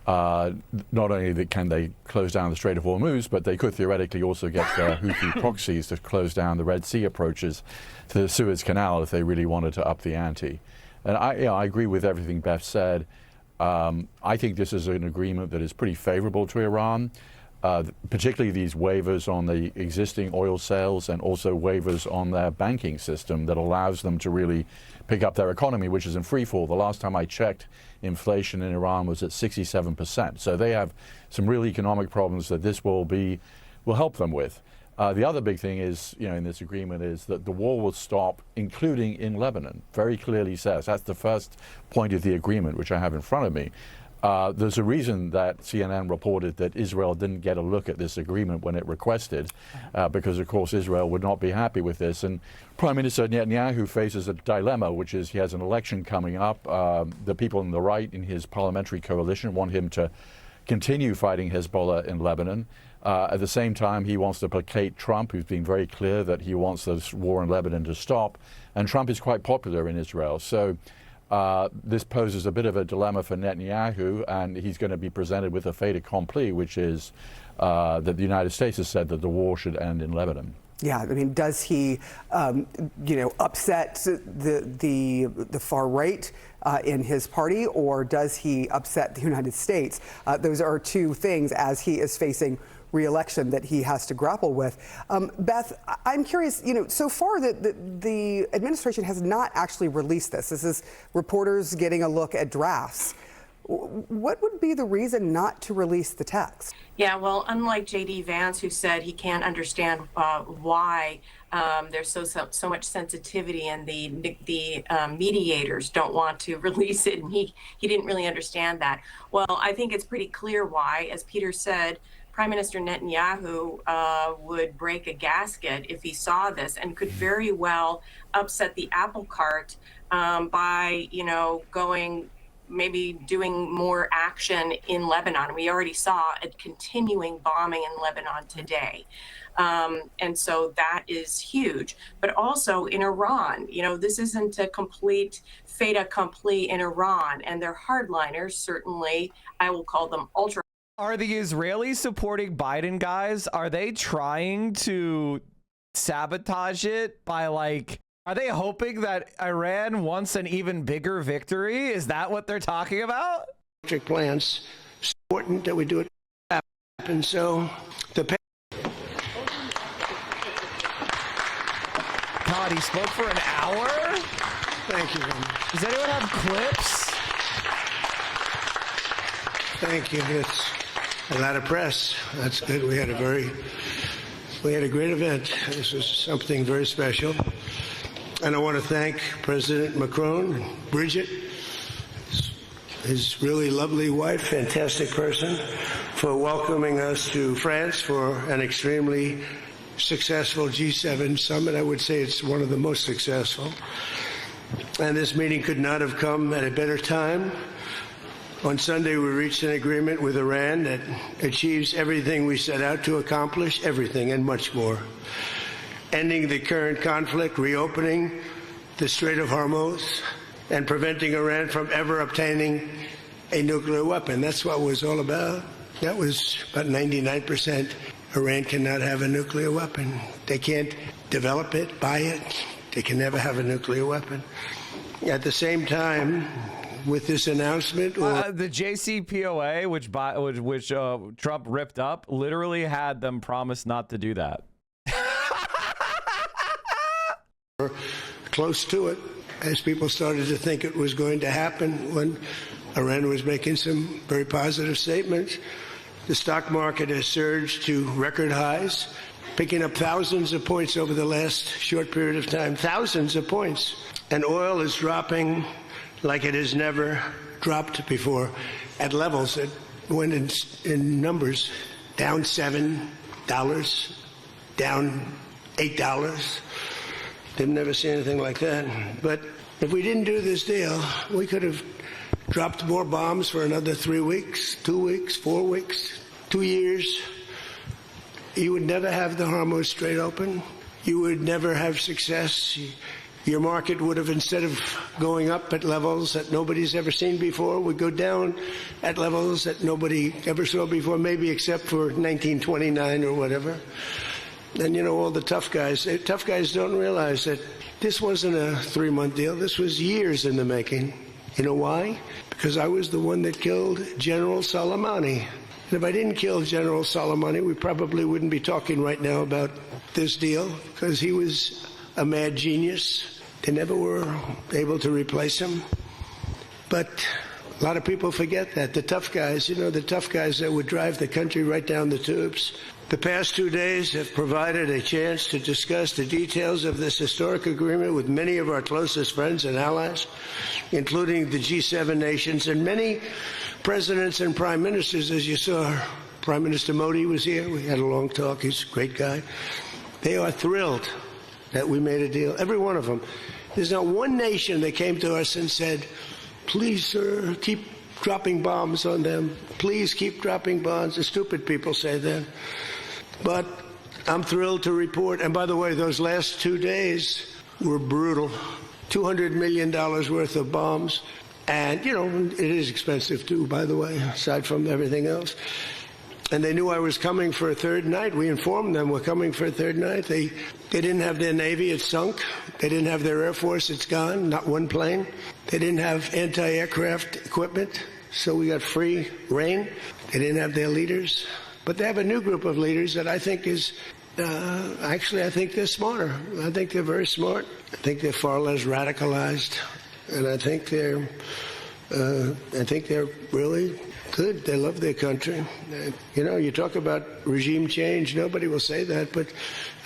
not only can they close down the Strait of Hormuz, but they could theoretically also get Houthi proxies to close down the Red Sea approaches to the Suez Canal if they really wanted to up the ante. And I agree with everything Beth said. I think this is an agreement that is pretty favorable to Iran, particularly these waivers on the existing oil sales and also waivers on their banking system that allows them to really pick up their economy, which is in free fall. The last time I checked, inflation in Iran was at 67%. So they have some real economic problems that this will help them with. The other big thing is, in this agreement is that the war will stop, including in Lebanon. Very clearly says that's the first point of the agreement, which I have in front of me. There's a reason that CNN reported that Israel didn't get a look at this agreement when it requested, because, of course, Israel would not be happy with this. And Prime Minister Netanyahu faces a dilemma, which is he has an election coming up. The people on the right in his parliamentary coalition want him to continue fighting Hezbollah in Lebanon. At the same time, he wants to placate Trump, who's been very clear that he wants this war in Lebanon to stop. And Trump is quite popular in Israel. So this poses a bit of a dilemma for Netanyahu, and he's going to be presented with a fait accompli, which is that the United States has said that the war should end in Lebanon. Yeah, I mean, does he, upset the far right in his party, or does he upset the United States? Those are two things as he is facing re-election that he has to grapple with. Beth, I'm curious, so far the administration has not actually released this. This is reporters getting a look at drafts. What would be the reason not to release the text? Yeah, well, unlike J.D. Vance, who said he can't understand why there's so much sensitivity and the mediators don't want to release it, and he didn't really understand that. Well, I think it's pretty clear why. As Peter said, Prime Minister Netanyahu would break a gasket if he saw this, and could very well upset the apple cart by, maybe doing more action in Lebanon. We already saw a continuing bombing in Lebanon today. And so that is huge. But also in Iran, this isn't a complete fait accompli in Iran, and their hardliners, certainly, I will call them ultra. Are the Israelis supporting Biden guys? Are they trying to sabotage it by are they hoping that Iran wants an even bigger victory? Is that what they're talking about? Plans. It's important that we do it happen. So the God, he spoke for an hour? Thank you. Does anyone have clips? Thank you. It's a lot of press. That's good. We had a great event. This was something very special. And I want to thank President Macron, Bridget, his really lovely wife, fantastic person, for welcoming us to France for an extremely successful G7 summit. I would say it's one of the most successful. And this meeting could not have come at a better time. On Sunday, we reached an agreement with Iran that achieves everything we set out to accomplish, everything and much more. Ending the current conflict, reopening the Strait of Hormuz, and preventing Iran from ever obtaining a nuclear weapon. That's what it was all about. That was about 99%. Iran cannot have a nuclear weapon. They can't develop it, buy it. They can never have a nuclear weapon. At the same time, with this announcement, the JCPOA, which Trump ripped up, literally had them promise not to do that. Close to it, as people started to think it was going to happen when Iran was making some very positive statements. The stock market has surged to record highs, picking up thousands of points over the last short period of time, thousands of points. And oil is dropping like it has never dropped before, at levels that went in numbers, down $7, down $8. They've never seen anything like that. But if we didn't do this deal, we could have dropped more bombs for another 3 weeks, 2 weeks, 4 weeks, 2 years. You would never have the Hormuz Strait open. You would never have success. Your market would have, instead of going up at levels that nobody's ever seen before, would go down at levels that nobody ever saw before, maybe except for 1929 or whatever. And, you know, all the tough guys don't realize that this wasn't a 3-month deal. This was years in the making. You know why? Because I was the one that killed General Soleimani. And if I didn't kill General Soleimani, we probably wouldn't be talking right now about this deal, because he was a mad genius. They never were able to replace him. But a lot of people forget that. The tough guys, you know, the tough guys that would drive the country right down the tubes. The past 2 days have provided a chance to discuss the details of this historic agreement with many of our closest friends and allies, including the G7 nations and many presidents and prime ministers, as you saw. Prime Minister Modi was here. We had a long talk. He's a great guy. They are thrilled that we made a deal, every one of them. There's not one nation that came to us and said, please, sir, keep dropping bombs on them. Please keep dropping bombs. The stupid people say that. But I'm thrilled to report, and by the way, those last 2 days were brutal. $200 million worth of bombs. And, you know, it is expensive too, by the way, aside from everything else. And they knew I was coming for a third night. We informed them we're coming for a third night. They didn't have their Navy, it's sunk. They didn't have their Air Force, it's gone, not one plane. They didn't have anti-aircraft equipment, so we got free reign. They didn't have their leaders. But they have a new group of leaders that I think is, actually, I think they're smarter. I think they're very smart. I think they're far less radicalized. And I think they're really good. They love their country. You know, you talk about regime change. Nobody will say that, but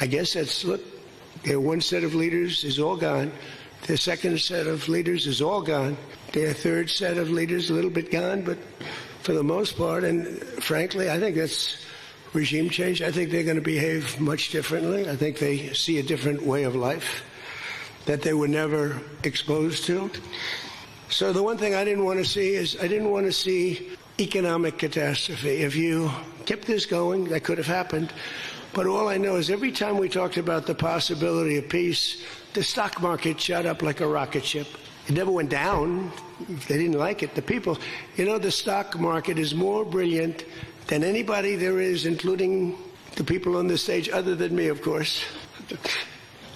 I guess that's, look, their one set of leaders is all gone. Their second set of leaders is all gone. Their third set of leaders a little bit gone, but for the most part, and frankly, I think that's regime change. I think they're going to behave much differently. I think they see a different way of life that they were never exposed to. So the one thing I didn't want to see is I didn't want to see economic catastrophe. If you kept this going, that could have happened. But all I know is every time we talked about the possibility of peace, the stock market shot up like a rocket ship. It never went down. They didn't like it. The people, you know, the stock market is more brilliant than anybody there is, including the people on the stage, other than me, of course.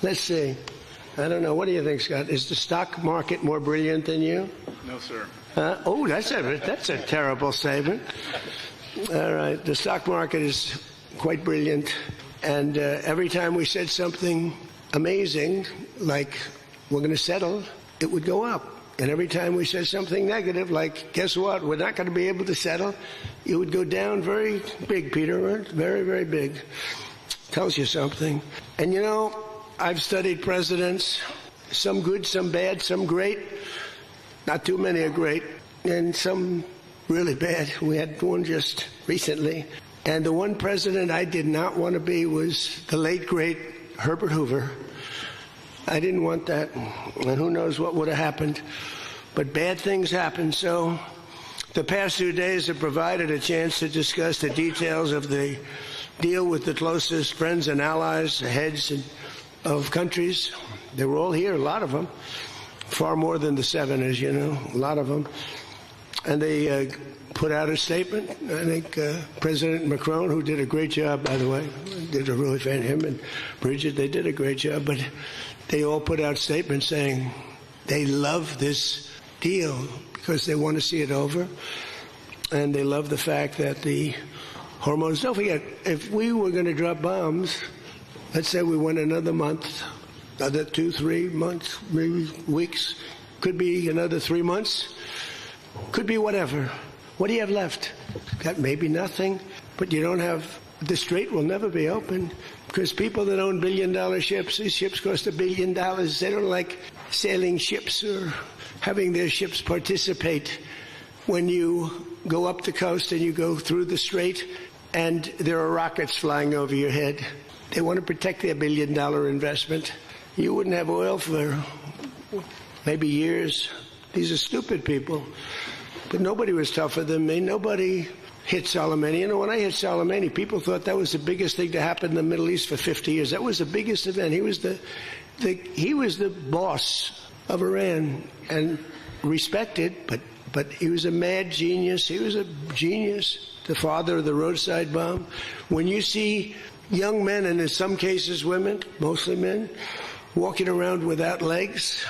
Let's see. I don't know. What do you think, Scott? Is the stock market more brilliant than you? No, sir. Oh, that's a terrible statement. All right. The stock market is quite brilliant. And every time we said something amazing, like we're going to settle, it would go up. And every time we said something negative, like, guess what, we're not going to be able to settle, it would go down very big, Peter, right? Very, very big. Tells you something. And you know, I've studied presidents, some good, some bad, some great. Not too many are great, and some really bad. We had one just recently. And the one president I did not want to be was the late, great Herbert Hoover. I didn't want that, and who knows what would have happened. But bad things happen, so the past 2 days have provided a chance to discuss the details of the deal with the closest friends and allies, the heads of countries. They were all here, a lot of them, far more than the 7, as you know, a lot of them. And they put out a statement. I think President Macron, who did a great job, by the way, did a really fan, him and Bridget, they did a great job, but they all put out statements saying they love this deal because they want to see it over, and they love the fact that the hormones, don't forget, if we were going to drop bombs, let's say we went another month, another 2-3 months, maybe weeks, could be another 3 months, could be whatever. What do you have left? Got maybe nothing, but you don't have, the strait will never be open because people that own billion-dollar ships, these ships cost $1 billion. They don't like sailing ships or having their ships participate when you go up the coast and you go through the strait and there are rockets flying over your head. They want to protect their $1 billion investment. You wouldn't have oil for maybe years. These are stupid people. But nobody was tougher than me. Nobody hit Soleimani. You know, when I hit Soleimani, people thought that was the biggest thing to happen in the Middle East for 50 years. That was the biggest event. He was the he was the boss of Iran and respected, but he was a mad genius. He was a genius, the father of the roadside bomb. When you see young men, and in some cases women, mostly men, walking around without legs,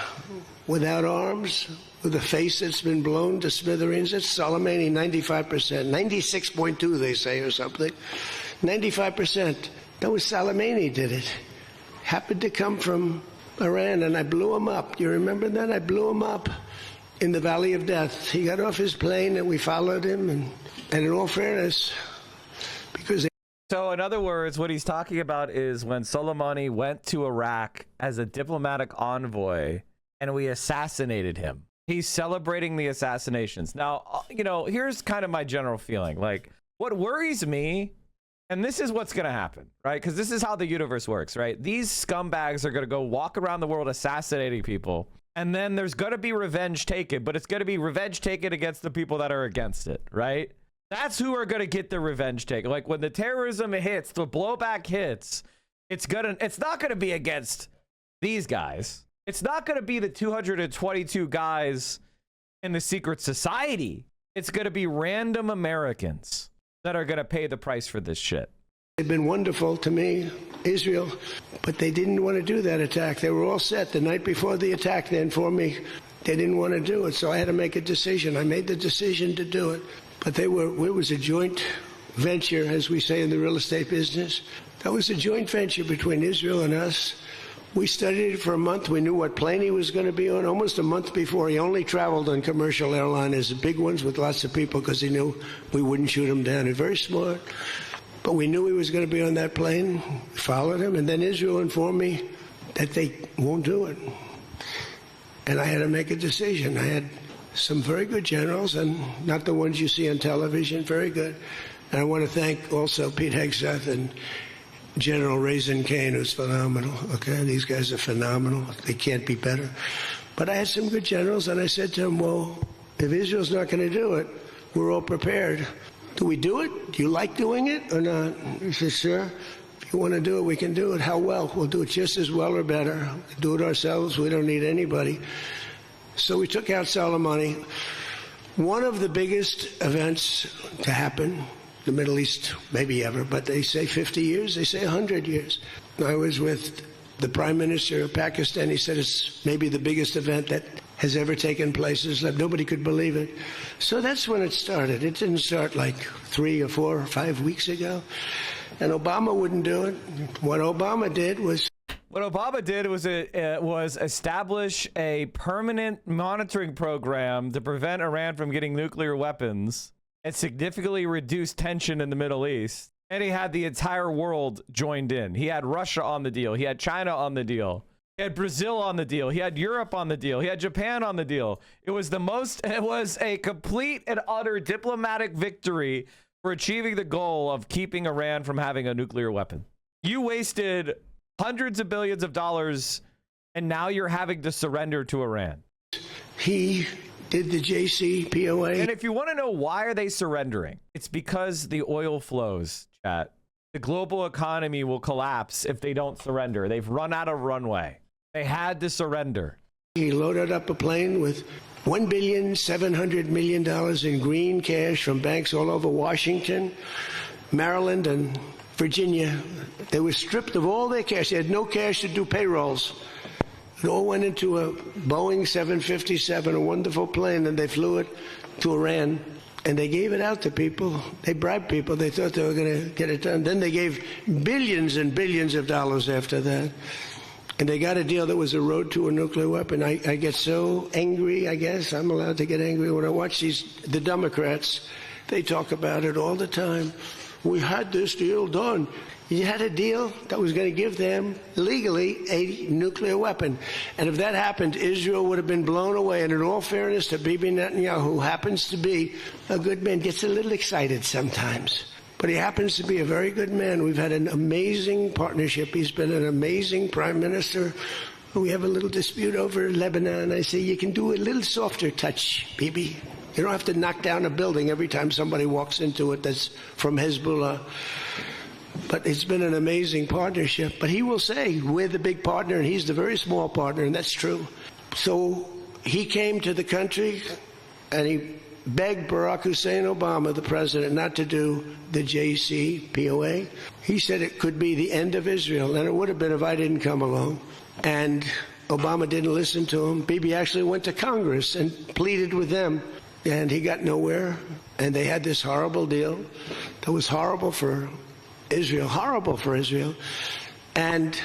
without arms, with a face that's been blown to smithereens, it's Soleimani, 95%, 96.2 they say or something, 95%. That was Soleimani did it. Happened to come from Iran, and I blew him up. You remember that? I blew him up in the Valley of Death. He got off his plane, and we followed him, and in all fairness, because... So, in other words, what he's talking about is when Soleimani went to Iraq as a diplomatic envoy, and we assassinated him. He's celebrating the assassinations. Now, you know, here's kind of my general feeling. Like, what worries me, and this is what's going to happen, right? Because this is how the universe works, right? These scumbags are going to go walk around the world assassinating people, and then there's going to be revenge taken, but it's going to be revenge taken against the people that are against it, right? That's who are going to get the revenge taken. Like, when the terrorism hits, the blowback hits, it's not going to be against these guys. It's not going to be the 222 guys in the secret society. It's going to be random Americans that are going to pay the price for this shit. They've been wonderful to me, Israel, but they didn't want to do that attack. They were all set the night before the attack then for me. They didn't want to do it, so I had to make a decision. I made the decision to do it, but it was a joint venture, as we say in the real estate business. That was a joint venture between Israel and us. We studied it for a month. We knew what plane he was going to be on. Almost a month before, he only traveled on commercial airliners, the big ones with lots of people, because he knew we wouldn't shoot him down. He's very smart. But we knew he was going to be on that plane. We followed him. And then Israel informed me that they won't do it. And I had to make a decision. I had some very good generals, and not the ones you see on television, very good. And I want to thank also Pete Hegseth and General Raisin Kane, who's phenomenal. Okay, these guys are phenomenal. They can't be better. But I had some good generals, and I said to them, well, if Israel's not going to do it, we're all prepared. Do we do it? Do you like doing it or not? He said, sure. If you want to do it, we can do it. How well? We'll do it just as well or better. We'll do it ourselves. We don't need anybody. So we took out Soleimani. One of the biggest events to happen, the Middle East, maybe ever, but they say 50 years, they say 100 years. I was with the Prime Minister of Pakistan. He said it's maybe the biggest event that has ever taken place. Nobody could believe it. So that's when it started. It didn't start like 3 or 4 or 5 weeks ago. And Obama wouldn't do it. What Obama did was establish a permanent monitoring program to prevent Iran from getting nuclear weapons and significantly reduce tension in the Middle East. And he had the entire world joined in. He had Russia on the deal. He had China on the deal. He had Brazil on the deal. He had Europe on the deal. He had Japan on the deal. It was a complete and utter diplomatic victory for achieving the goal of keeping Iran from having a nuclear weapon. You wasted hundreds of billions of dollars, and now you're having to surrender to Iran. He did the JCPOA. And if you want to know why are they surrendering, it's because the oil flows, chat. The global economy will collapse if they don't surrender. They've run out of runway. They had to surrender. He loaded up a plane with $1.7 billion in green cash from banks all over Washington, Maryland, and Virginia. They were stripped of all their cash. They had no cash to do payrolls. It all went into a Boeing 757, a wonderful plane, and they flew it to Iran. And they gave it out to people. They bribed people. They thought they were going to get it done. Then they gave billions and billions of dollars after that. And they got a deal that was a road to a nuclear weapon. I get so angry, I guess. I'm allowed to get angry when I watch the Democrats. They talk about it all the time. We had this deal done. You had a deal that was going to give them legally a nuclear weapon. And if that happened, Israel would have been blown away. And in all fairness to Bibi Netanyahu, who happens to be a good man, gets a little excited sometimes. But he happens to be a very good man. We've had an amazing partnership. He's been an amazing prime minister. We have a little dispute over Lebanon. I say, you can do a little softer touch, Bibi. You don't have to knock down a building every time somebody walks into it that's from Hezbollah. But it's been an amazing partnership. But he will say, we're the big partner, and he's the very small partner, and that's true. So he came to the country, and he begged Barack Hussein Obama, the president, not to do the JCPOA. He said it could be the end of Israel, and it would have been if I didn't come along. And Obama didn't listen to him. Bibi actually went to Congress and pleaded with them, and he got nowhere. And they had this horrible deal that was horrible for Israel, and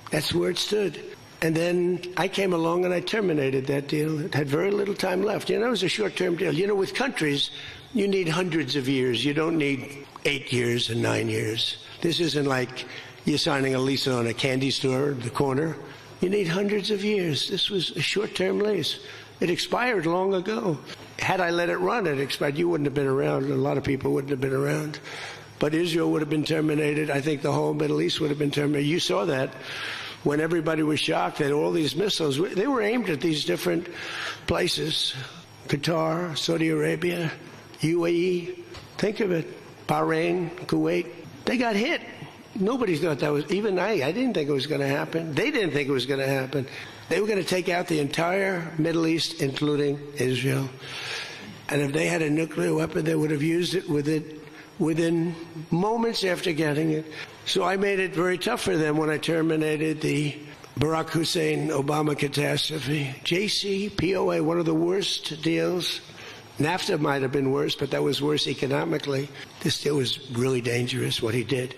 that's where it stood. And then I came along and I terminated that deal. It had very little time left. You know, it was a short-term deal. You know, with countries, you need hundreds of years. You don't need 8 years and 9 years. This isn't like you're signing a lease on a candy store at the corner. You need hundreds of years. This was a short-term lease. It expired long ago. Had I let it run, it expired. You wouldn't have been around. A lot of people wouldn't have been around. But Israel would have been terminated. I think the whole Middle East would have been terminated. You saw that when everybody was shocked that all these missiles, they were aimed at these different places. Qatar, Saudi Arabia, UAE. Think of it. Bahrain, Kuwait. They got hit. Nobody thought that was, even I didn't think it was going to happen. They didn't think it was going to happen. They were going to take out the entire Middle East, including Israel. And if they had a nuclear weapon, they would have used it within moments after getting it. So I made it very tough for them when I terminated the Barack Hussein Obama catastrophe. JCPOA, one of the worst deals. NAFTA might have been worse, but that was worse economically. This deal was really dangerous, what he did.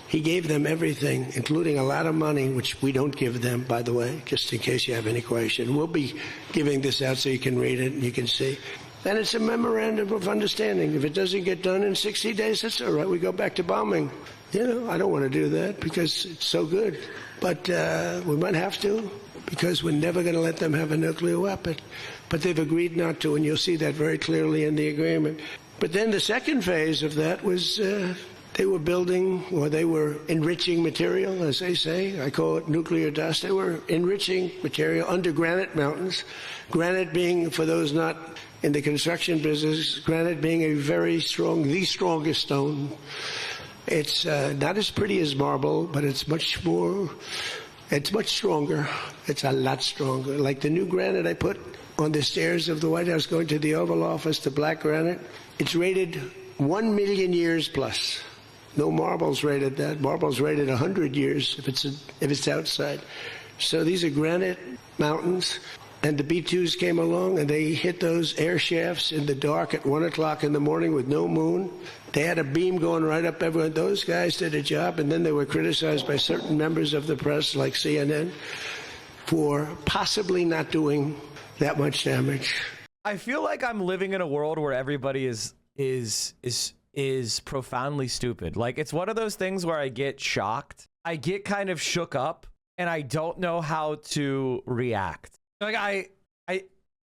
He gave them everything, including a lot of money, which we don't give them, by the way, just in case you have any question. We'll be giving this out so you can read it and you can see. And it's a memorandum of understanding. If it doesn't get done in 60 days, that's all right. We go back to bombing. You know, I don't want to do that because it's so good. But we might have to because we're never going to let them have a nuclear weapon. But they've agreed not to, and you'll see that very clearly in the agreement. But then the second phase of that was they were building, or they were enriching material, as they say. I call it nuclear dust. They were enriching material under granite mountains. Granite being, for those not in the construction business, granite being a very strong, the strongest stone. It's not as pretty as marble, but it's much stronger. It's a lot stronger. Like the new granite I put on the stairs of the White House going to the Oval Office, the black granite, it's rated 1 million years plus. No marble's rated that. Marble's rated 100 years if it's outside. So these are granite mountains. And the B-2s came along and they hit those air shafts in the dark at 1 o'clock in the morning with no moon. They had a beam going right up everyone. Those guys did a job, and then they were criticized by certain members of the press, like CNN, for possibly not doing that much damage. I feel like I'm living in a world where everybody is profoundly stupid. Like, it's one of those things where I get shocked, I get kind of shook up, and I don't know how to react. Like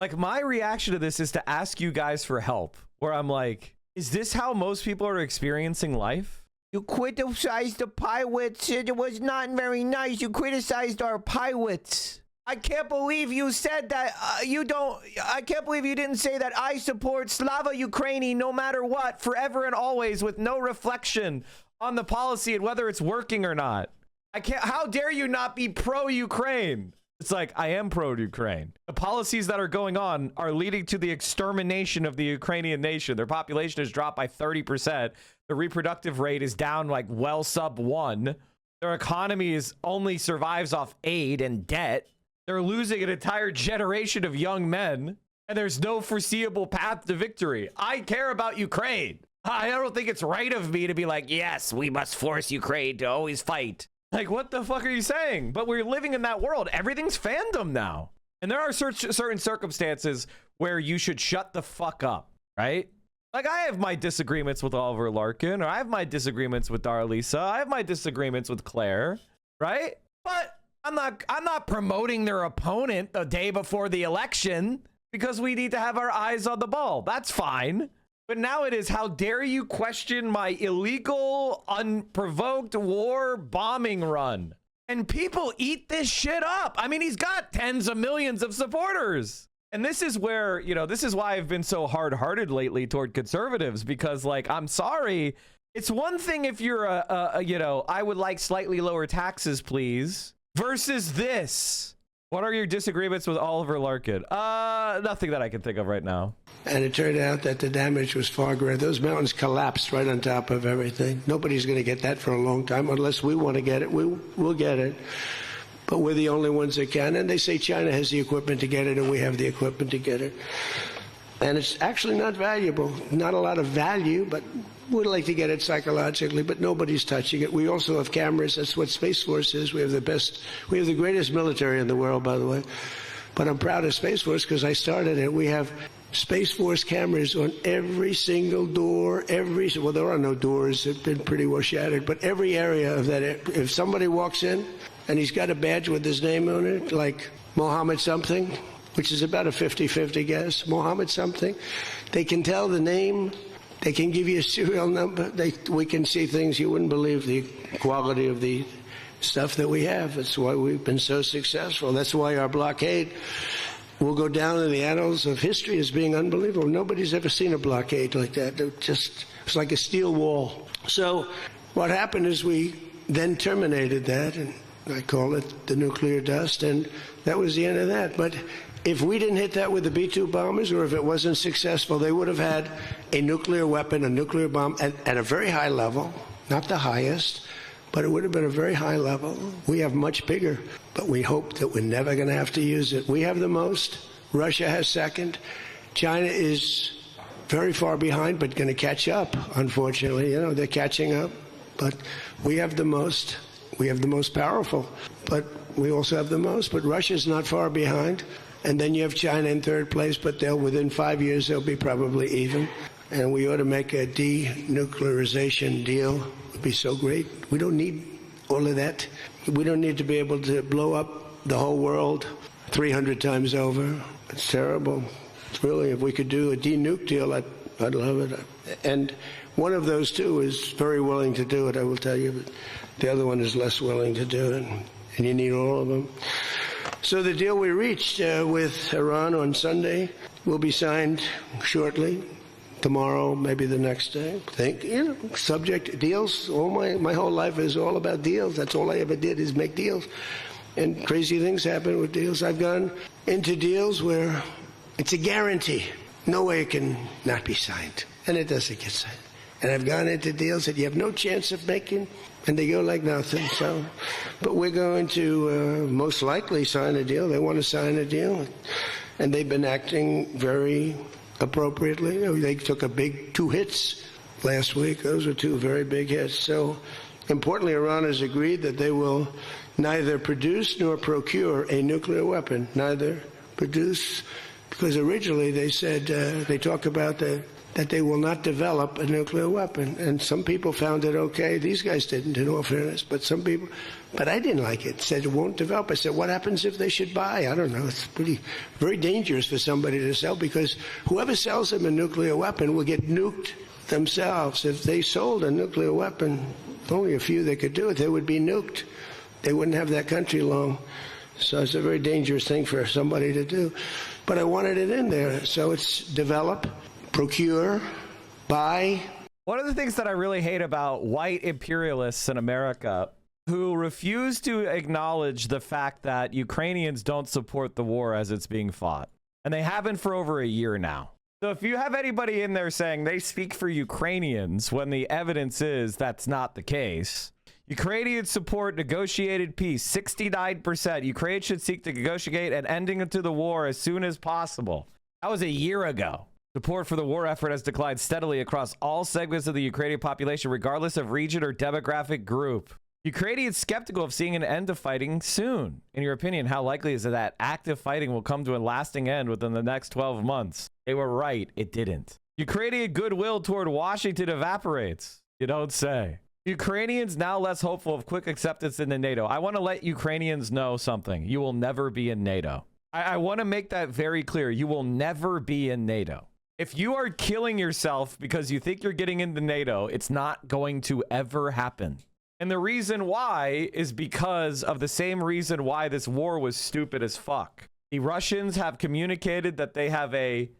like my reaction to this is to ask you guys for help, where I'm like, is this how most people are experiencing life? You criticized the pilots. It was not very nice. You criticized our pilots. I can't believe you said that I can't believe you didn't say that I support Slava Ukraini no matter what, forever and always, with no reflection on the policy and whether it's working or not. How dare you not be pro-Ukraine? It's like, I am pro-Ukraine. The policies that are going on are leading to the extermination of the Ukrainian nation. Their population has dropped by 30%. The reproductive rate is down like well sub 1. Their economy only survives off aid and debt. They're losing an entire generation of young men, and there's no foreseeable path to victory. I care about Ukraine. I don't think it's right of me to be like, yes, we must force Ukraine to always fight. Like, what the fuck are you saying? But we're living in that world. Everything's fandom now. And there are certain circumstances where you should shut the fuck up, right? Like, I have my disagreements with Oliver Larkin, or I have my disagreements with Darializa. I have my disagreements with Claire, right? But I'm not promoting their opponent the day before the election because we need to have our eyes on the ball. That's fine. But now it is, how dare you question my illegal, unprovoked war bombing run? And people eat this shit up. I mean, he's got tens of millions of supporters. And this is where, you know, this is why I've been so hard-hearted lately toward conservatives, because, like, I'm sorry It's one thing if you're I would like slightly lower taxes, please, versus this. What are your disagreements with Oliver Larkin? Nothing that I can think of right now. And it turned out that the damage was far greater. Those mountains collapsed right on top of everything. Nobody's going to get that for a long time unless we want to get it. We'll get it. But we're the only ones that can. And they say China has the equipment to get it, and we have the equipment to get it. And it's actually not valuable. Not a lot of value, but we'd like to get it psychologically, but nobody's touching it. We also have cameras. That's what Space Force is. We have the greatest military in the world, by the way. But I'm proud of Space Force because I started it. We have Space Force cameras on every single door, well, there are no doors. They've been pretty well shattered, but every area of that, if somebody walks in and he's got a badge with his name on it, like Mohammed something, which is about a 50-50 guess, Mohammed something, they can tell the name, they can give you a serial number, we can see things you wouldn't believe, the quality of the stuff that we have. That's why we've been so successful. That's why our blockade will go down in the annals of history as being unbelievable. Nobody's ever seen a blockade like that. It's like a steel wall. So what happened is we then terminated that, and I call it the nuclear dust, and that was the end of that. But if we didn't hit that with the B-2 bombers, or if it wasn't successful, they would have had a nuclear weapon, a nuclear bomb at a very high level, not the highest, but it would have been a very high level. We have much bigger, but we hope that we're never going to have to use it. We have the most. Russia has second. China is very far behind, but going to catch up, unfortunately. They're catching up. But we have the most. We have the most powerful. But we also have the most. But Russia's not far behind. And then you have China in third place, but within 5 years, they'll be probably even. And we ought to make a denuclearization deal. It would be so great. We don't need all of that. We don't need to be able to blow up the whole world 300 times over. It's terrible. It's really, if we could do a denuke deal, I'd love it. And one of those two is very willing to do it, I will tell you. But the other one is less willing to do it. And you need all of them. So the deal we reached with Iran on Sunday will be signed shortly. Tomorrow, maybe the next day. Subject deals. My whole life is all about deals. That's all I ever did is make deals. And crazy things happen with deals. I've gone into deals where it's a guarantee. No way it can not be signed. And it doesn't get signed. And I've gone into deals that you have no chance of making, and they go like nothing. But we're going to most likely sign a deal. They want to sign a deal. And they've been acting very appropriately. They took a big 2 hits last week. Those were 2 very big hits. So importantly, Iran has agreed that they will neither produce nor procure a nuclear weapon. Neither produce, because originally they said, they talk about that they will not develop a nuclear weapon. And some people found it okay. These guys didn't, in all fairness. But some people, but I didn't like it. Said it won't develop. I said, what happens if they should buy? I don't know. It's very dangerous for somebody to sell, because whoever sells them a nuclear weapon will get nuked themselves. If they sold a nuclear weapon, only a few that could do it, they would be nuked. They wouldn't have that country long. So it's a very dangerous thing for somebody to do. But I wanted it in there. So it's develop, procure, buy. One of the things that I really hate about white imperialists in America who refuse to acknowledge the fact that Ukrainians don't support the war as it's being fought. And they haven't for over a year now. So if you have anybody in there saying they speak for Ukrainians when the evidence is that's not the case, Ukrainians support negotiated peace, 69%. Ukraine should seek to negotiate an ending to the war as soon as possible. That was a year ago. Support for the war effort has declined steadily across all segments of the Ukrainian population, regardless of region or demographic group. Ukrainians skeptical of seeing an end to fighting soon. In your opinion, how likely is it that active fighting will come to a lasting end within the next 12 months? They were right, it didn't. Ukrainian goodwill toward Washington evaporates. You don't say. Ukrainians now less hopeful of quick acceptance into NATO. I want to let Ukrainians know something. You will never be in NATO. I want to make that very clear. You will never be in NATO. If you are killing yourself because you think you're getting into NATO, it's not going to ever happen. And the reason why is because of the same reason why this war was stupid as fuck. The Russians have communicated that they have a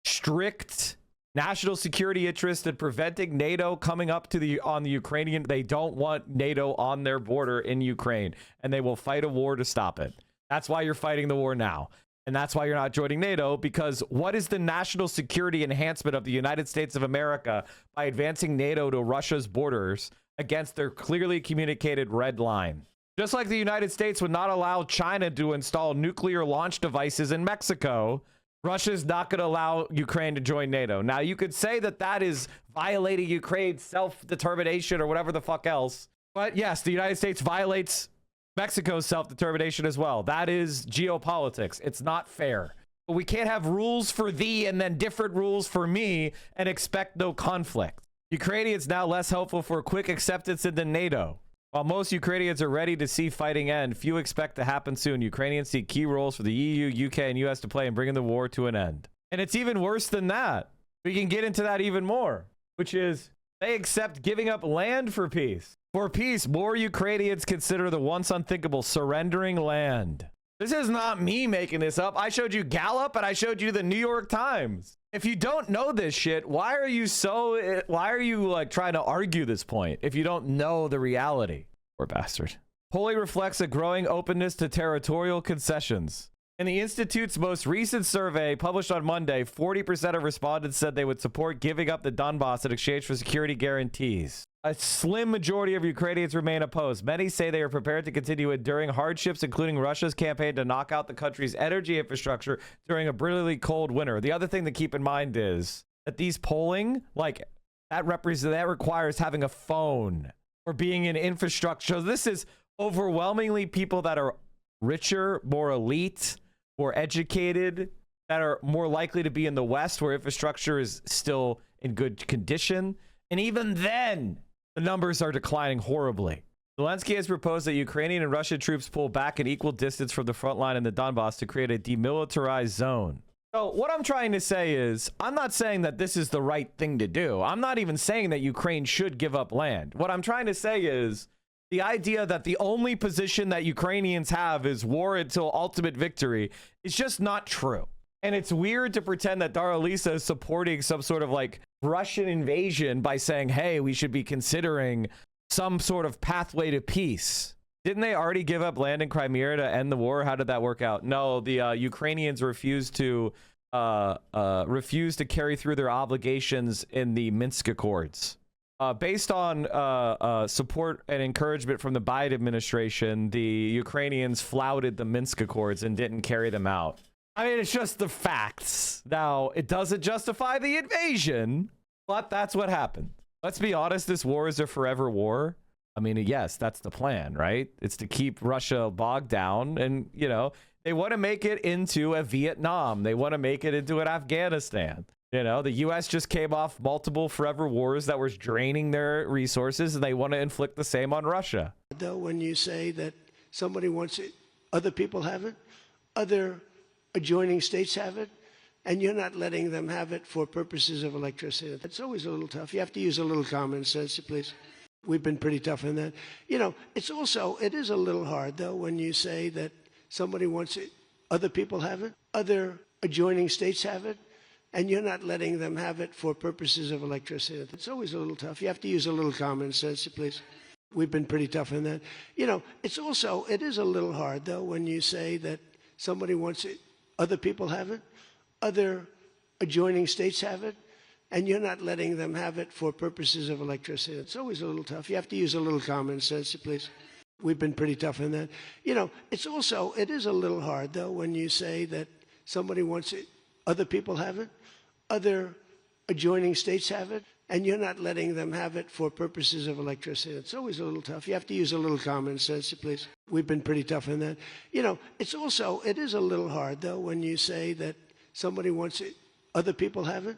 strict national security interest in preventing NATO coming up to on the Ukrainian. They don't want NATO on their border in Ukraine, and they will fight a war to stop it. That's why you're fighting the war now. And that's why you're not joining NATO, because what is the national security enhancement of the United States of America by advancing NATO to Russia's borders against their clearly communicated red line? Just like the United States would not allow China to install nuclear launch devices in Mexico, Russia's not going to allow Ukraine to join NATO. Now, you could say that that is violating Ukraine's self-determination or whatever the fuck else. But yes, the United States violates Mexico's self-determination as well. That is geopolitics. It's not fair. But we can't have rules for thee and then different rules for me and expect no conflict. Ukrainians now less hopeful for quick acceptance into NATO. While most Ukrainians are ready to see fighting end, few expect to happen soon. Ukrainians see key roles for the EU, UK, and US to play in bringing the war to an end. And it's even worse than that. We can get into that even more, which is they accept giving up land for peace. For peace, more Ukrainians consider the once unthinkable surrendering land. This is not me making this up. I showed you Gallup and I showed you the New York Times. If you don't know this shit, why are you like trying to argue this point if you don't know the reality? Poor bastard. Polling reflects a growing openness to territorial concessions. In the Institute's most recent survey published on Monday, 40% of respondents said they would support giving up the Donbass in exchange for security guarantees. A slim majority of Ukrainians remain opposed. Many say they are prepared to continue enduring hardships, including Russia's campaign to knock out the country's energy infrastructure during a brutally cold winter. The other thing to keep in mind is that these polling, like, that requires having a phone or being in infrastructure. So this is overwhelmingly people that are richer, more elite, more educated, that are more likely to be in the West where infrastructure is still in good condition. And even then, the numbers are declining horribly. Zelensky has proposed that Ukrainian and Russian troops pull back an equal distance from the front line in the Donbass to create a demilitarized zone. So what I'm trying to say is, I'm not saying that this is the right thing to do. I'm not even saying that Ukraine should give up land. What I'm trying to say is the idea that the only position that Ukrainians have is war until ultimate victory is just not true. And it's weird to pretend that Darializa is supporting some sort of like Russian invasion by saying, hey, we should be considering some sort of pathway to peace. Didn't they already give up land in Crimea to end the war? How did that work out? No, the Ukrainians refused to carry through their obligations in the Minsk Accords. Based on support and encouragement from the Biden administration, the Ukrainians flouted the Minsk Accords and didn't carry them out. I mean, it's just the facts. Now, it doesn't justify the invasion, but that's what happened. Let's be honest, this war is a forever war. I mean, yes, that's the plan, right? It's to keep Russia bogged down. And, you know, they want to make it into a Vietnam. They want to make it into an Afghanistan. You know, the U.S. just came off multiple forever wars that was draining their resources, and they want to inflict the same on Russia. Though, when you say that somebody wants it, other people have it, other adjoining states have it, and you're not letting them have it for purposes of electricity. It's always a little tough. You have to use a little common sense, please. We've been pretty tough on that. You know, it is a little hard, though, when you say that somebody wants it, other people have it, other adjoining states have it, and you're not letting them have it for purposes of electricity. It's always a little tough. You have to use a little common sense, please. We've been pretty tough on that. You know, it is a little hard, though, when you say that somebody wants it, other people have it, other adjoining states have it, and you're not letting them have it for purposes of electricity. It's always a little tough. You have to use a little common sense, please. We've been pretty tough on that. You know, it is a little hard, though, when you say that somebody wants it, other people have it, other adjoining states have it, and you're not letting them have it for purposes of electricity. It's always a little tough. You have to use a little common sense, please. We've been pretty tough on that. You know, it is a little hard, though, when you say that somebody wants it, other people have it,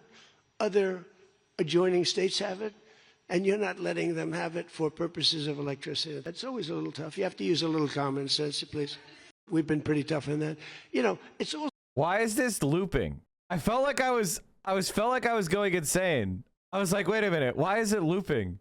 other adjoining states have it, and you're not letting them have it for purposes of electricity. It's always a little tough. You have to use a little common sense, please. We've been pretty tough on that. You know, Why is this looping? I felt like I was going insane. I was like, wait a minute, why is it looping?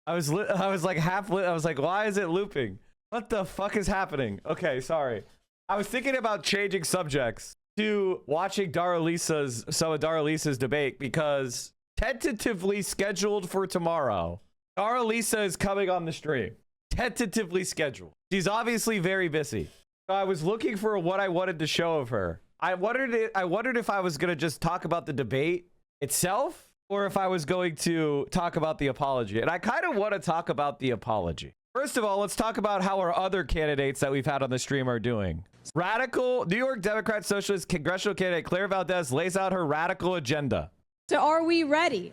I was like, why is it looping? What the fuck is happening? Okay, sorry. I was thinking about changing subjects to watching some of Darializa's debate, because tentatively scheduled for tomorrow. Darializa is coming on the stream. Tentatively scheduled. She's obviously very busy. So I was looking for what I wanted to show of her. I wondered if I was going to just talk about the debate itself or if I was going to talk about the apology. And I kind of want to talk about the apology. First of all, let's talk about how our other candidates that we've had on the stream are doing. Radical New York Democrat Socialist congressional candidate Claire Valdez lays out her radical agenda. So are we ready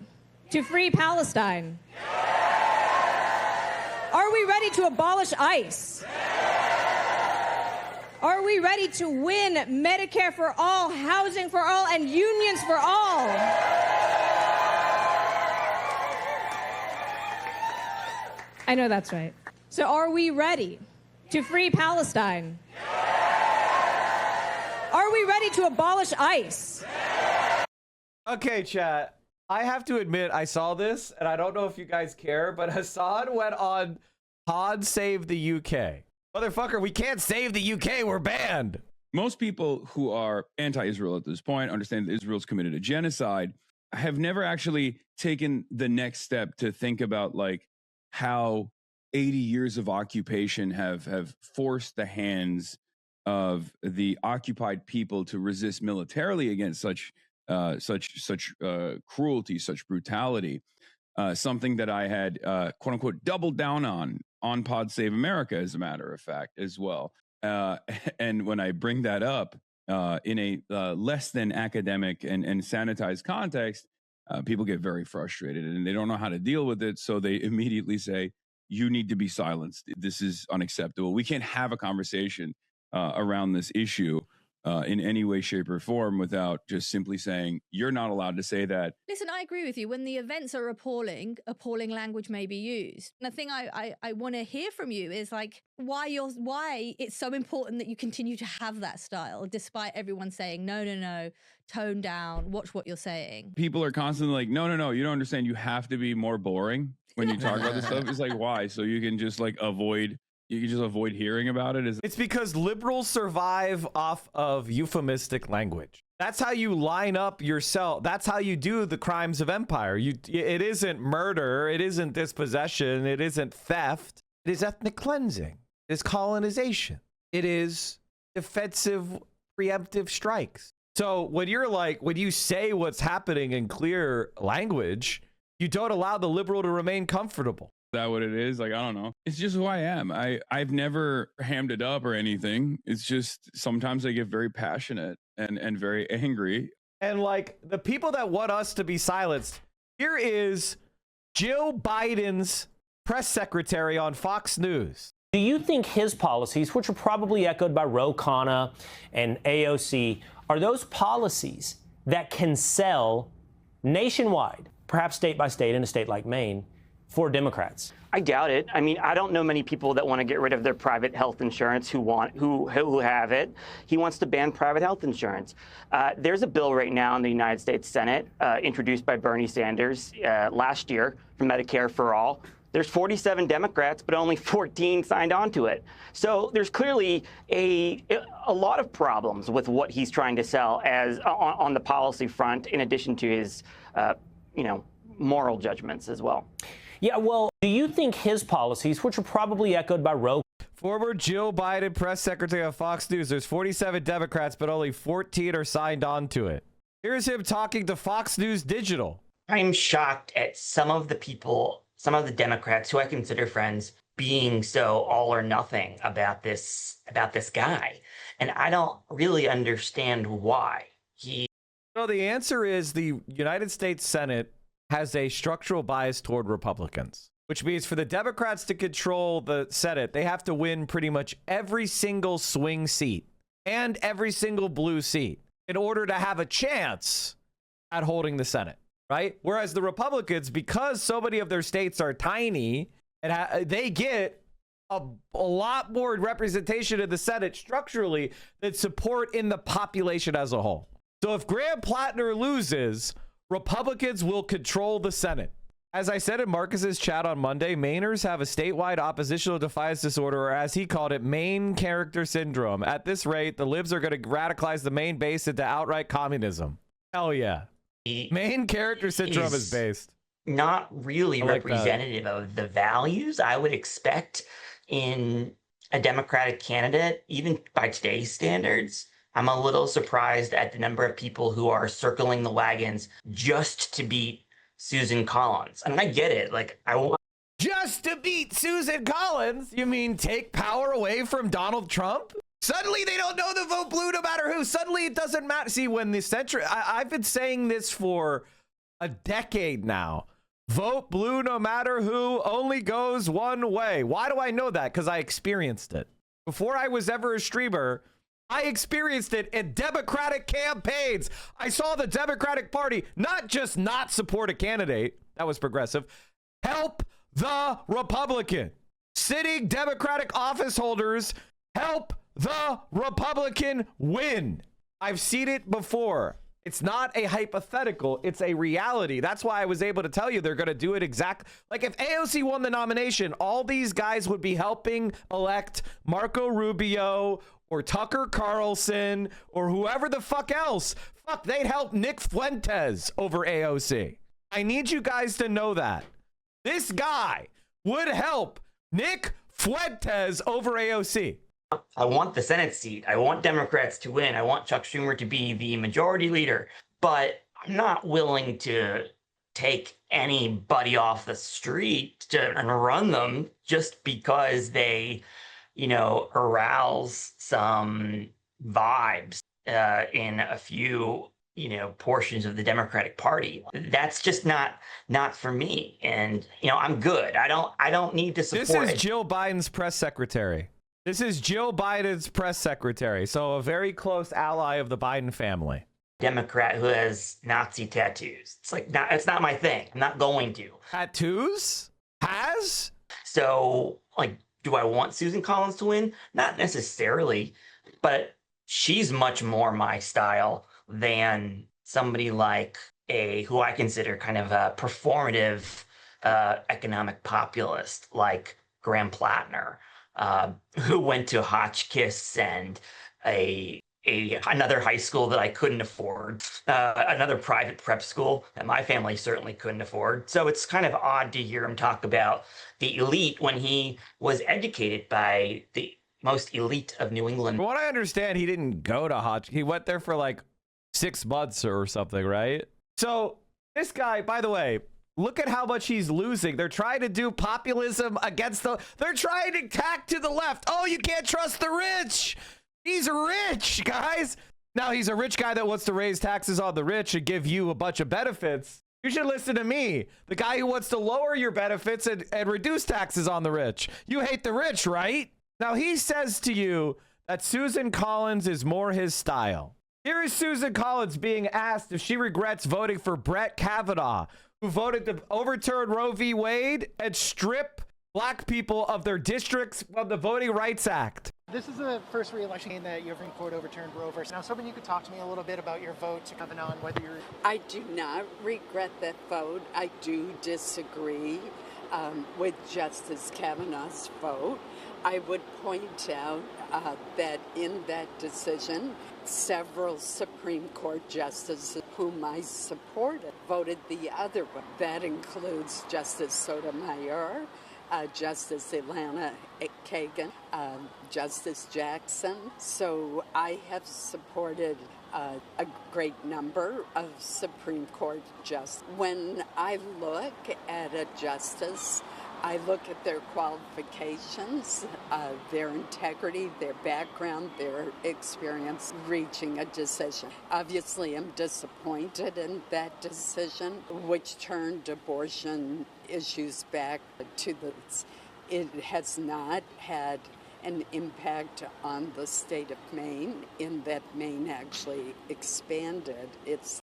to free Palestine? Are we ready to abolish ICE? Are we ready to win Medicare for all, housing for all, and unions for all? I know that's right. So are we ready to free Palestine? Are we ready to abolish ICE? Okay, chat. I have to admit, I saw this, and I don't know if you guys care, but Hassan went on Pod Save the UK. Motherfucker, we can't save the UK. We're banned. Most people who are anti-Israel at this point understand that Israel's committed a genocide, have never actually taken the next step to think about like how 80 years of occupation have forced the hands of the occupied people to resist militarily against such cruelty, such brutality. Something that I had quote unquote doubled down on Pod Save America, as a matter of fact, as well. And when I bring that up in a less than academic and sanitized context, people get very frustrated and they don't know how to deal with it. So they immediately say, you need to be silenced. This is unacceptable. We can't have a conversation around this issue in any way, shape, or form without just simply saying, you're not allowed to say that. Listen, I agree with you. When the events are appalling language may be used. And the thing I want to hear from you is like why it's so important that you continue to have that style, despite everyone saying, no, tone down, watch what you're saying. People are constantly like, no, you don't understand. You have to be more boring when you talk about this stuff. It's like, why? So you can just like avoid hearing about it? It's because liberals survive off of euphemistic language. That's how you line up yourself. That's how you do the crimes of empire. It isn't murder. It isn't dispossession. It isn't theft. It is ethnic cleansing. It is colonization. It is defensive, preemptive strikes. So when you say what's happening in clear language, you don't allow the liberal to remain comfortable. Is that what it is? Like, I don't know. It's just who I am. I've never hammed it up or anything. It's just sometimes I get very passionate and very angry. And like the people that want us to be silenced, here is Jill Biden's press secretary on Fox News. Do you think his policies, which are probably echoed by Ro Khanna and AOC, are those policies that can sell nationwide, perhaps state by state in a state like Maine, for Democrats? I doubt it. I mean, I don't know many people that want to get rid of their private health insurance who have it. He wants to ban private health insurance. There's a bill right now in the United States Senate introduced by Bernie Sanders last year for Medicare for all. There's 47 Democrats, but only 14 signed on to it. So there's clearly a lot of problems with what he's trying to sell as on the policy front, in addition to his, moral judgments as well. Yeah, well, do you think his policies, which are probably echoed by Ro... Former Jill Biden press secretary of Fox News. There's 47 Democrats, but only 14 are signed on to it. Here's him talking to Fox News Digital. I'm shocked at some of the Democrats who I consider friends being so all or nothing about this guy. And I don't really understand why. So the answer is the United States Senate has a structural bias toward Republicans, which means for the Democrats to control the Senate, they have to win pretty much every single swing seat and every single blue seat in order to have a chance at holding the Senate, right? Whereas the Republicans, because so many of their states are tiny, and they get a lot more representation in the Senate structurally than support in the population as a whole. So if Graham Plattner loses, Republicans will control the Senate. As I said in Marcus's chat on Monday, Mainers have a statewide oppositional defiance disorder, or as he called it, Maine character syndrome. At this rate, the libs are going to radicalize the Maine base into outright communism. Hell yeah. Main character syndrome is based. Not really I like that. representative of the values I would expect in a Democratic candidate, even by today's standards. I'm a little surprised at the number of people who are circling the wagons just to beat Susan Collins. I mean, I get it. Like, Just to beat Susan Collins? You mean take power away from Donald Trump? Suddenly they don't know the vote blue no matter who. Suddenly it doesn't matter. See, when the center, I've been saying this for a decade now. Vote blue no matter who only goes one way. Why do I know that? Because I experienced it. Before I was ever a streamer, I experienced it in Democratic campaigns. I saw the Democratic Party not just not support a candidate that was progressive, help the Republican. Sitting Democratic office holders help the Republican win. I've seen it before. It's not a hypothetical, it's a reality. That's why I was able to tell you they're going to do it exactly. Like if AOC won the nomination, all these guys would be helping elect Marco Rubio or Tucker Carlson or whoever the fuck else. Fuck, they'd help Nick Fuentes over AOC. I need you guys to know that. This guy would help Nick Fuentes over AOC. I want the Senate seat. I want Democrats to win. I want Chuck Schumer to be the majority leader. But I'm not willing to take anybody off the street and run them just because they, arouse some vibes in a few, portions of the Democratic Party. That's just not for me. And, I'm good. I don't need to support This is Jill Biden's press secretary. This is Jill Biden's press secretary, so a very close ally of the Biden family. Democrat who has Nazi tattoos. It's not my thing. I'm not going to. Tattoos? Has? So, do I want Susan Collins to win? Not necessarily, but she's much more my style than somebody like who I consider kind of a performative economic populist like Graham Plattner. Who went to Hotchkiss and another high school that I couldn't afford, another private prep school that my family certainly couldn't afford. So it's kind of odd to hear him talk about the elite when he was educated by the most elite of New England. From what I understand, he didn't go to Hotchkiss. He went there for like 6 months or something, right? So this guy, by the way, look at how much he's losing. They're trying to do populism against they're trying to tack to the left. Oh, you can't trust the rich. He's rich, guys. Now he's a rich guy that wants to raise taxes on the rich and give you a bunch of benefits. You should listen to me, the guy who wants to lower your benefits and reduce taxes on the rich. You hate the rich, right? Now he says to you that Susan Collins is more his style. Here is Susan Collins being asked if she regrets voting for Brett Kavanaugh, who voted to overturn Roe v. Wade and strip black people of their districts from the Voting Rights Act. This is the first re-election that your Supreme Court overturned Roe versus. Now, I was hoping you could talk to me a little bit about your vote to Kavanaugh and whether you're. I do not regret that vote. I do disagree with Justice Kavanaugh's vote. I would point out that in that decision, several Supreme Court justices whom I supported voted the other way. That includes Justice Sotomayor, Justice Elena Kagan, Justice Jackson. So I have supported a great number of Supreme Court justices. When I look at a justice, I look at their qualifications, their integrity, their background, their experience reaching a decision. Obviously, I'm disappointed in that decision, which turned abortion issues back to it has not had an impact on the state of Maine, in that Maine actually expanded its.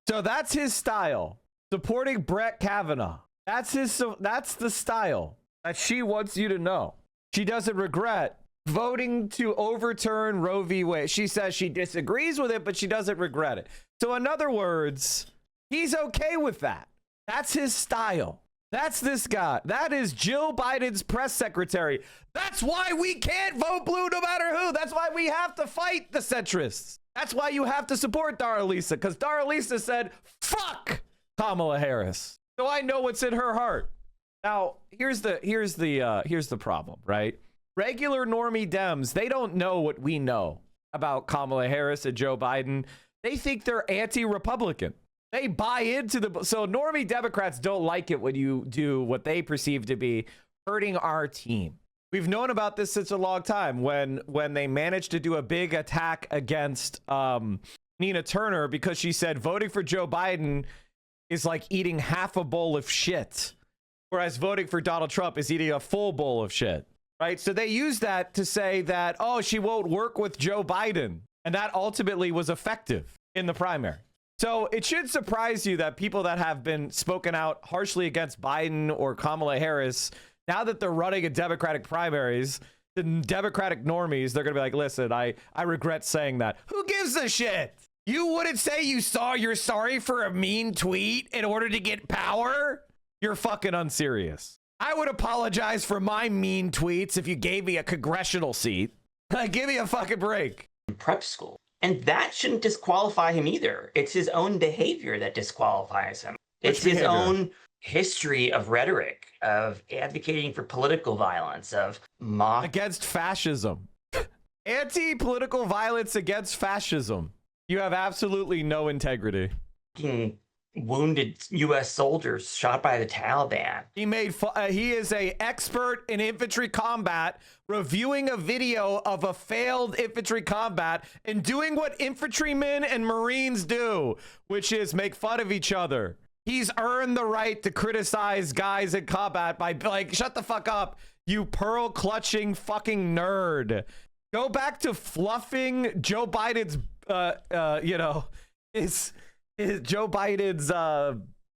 So that's his style, supporting Brett Kavanaugh. That's the style that she wants you to know. She doesn't regret voting to overturn Roe v. Wade. She says she disagrees with it, but she doesn't regret it. So in other words, he's okay with that. That's his style. That's this guy. That is Jill Biden's press secretary. That's why we can't vote blue no matter who. That's why we have to fight the centrists. That's why you have to support Darializa, because Darializa said, fuck Kamala Harris. So I know what's in her heart. Now, here's the problem, right? Regular normie Dems, they don't know what we know about Kamala Harris and Joe Biden. They think they're anti-Republican. They buy into so normie Democrats don't like it when you do what they perceive to be hurting our team. We've known about this since a long time when they managed to do a big attack against Nina Turner because she said voting for Joe Biden is like eating half a bowl of shit, whereas voting for Donald Trump is eating a full bowl of shit, right? So they used that to say that, oh, she won't work with Joe Biden. And that ultimately was effective in the primary. So it should surprise you that people that have been spoken out harshly against Biden or Kamala Harris, now that they're running in Democratic primaries, the Democratic normies, they're going to be like, listen, I regret saying that. Who gives a shit? You wouldn't say you're sorry for a mean tweet in order to get power? You're fucking unserious. I would apologize for my mean tweets if you gave me a congressional seat. Give me a fucking break. Prep school. And that shouldn't disqualify him either. It's his own behavior that disqualifies him. It's his own history of rhetoric, of advocating for political violence, of against fascism. Anti-political violence against fascism. You have absolutely no integrity. Wounded U.S. soldiers shot by the Taliban. He is an expert in infantry combat, reviewing a video of a failed infantry combat and doing what infantrymen and Marines do, which is make fun of each other. He's earned the right to criticize guys in combat by like, shut the fuck up, you pearl clutching fucking nerd. Go back to fluffing Joe Biden's, is Joe Biden's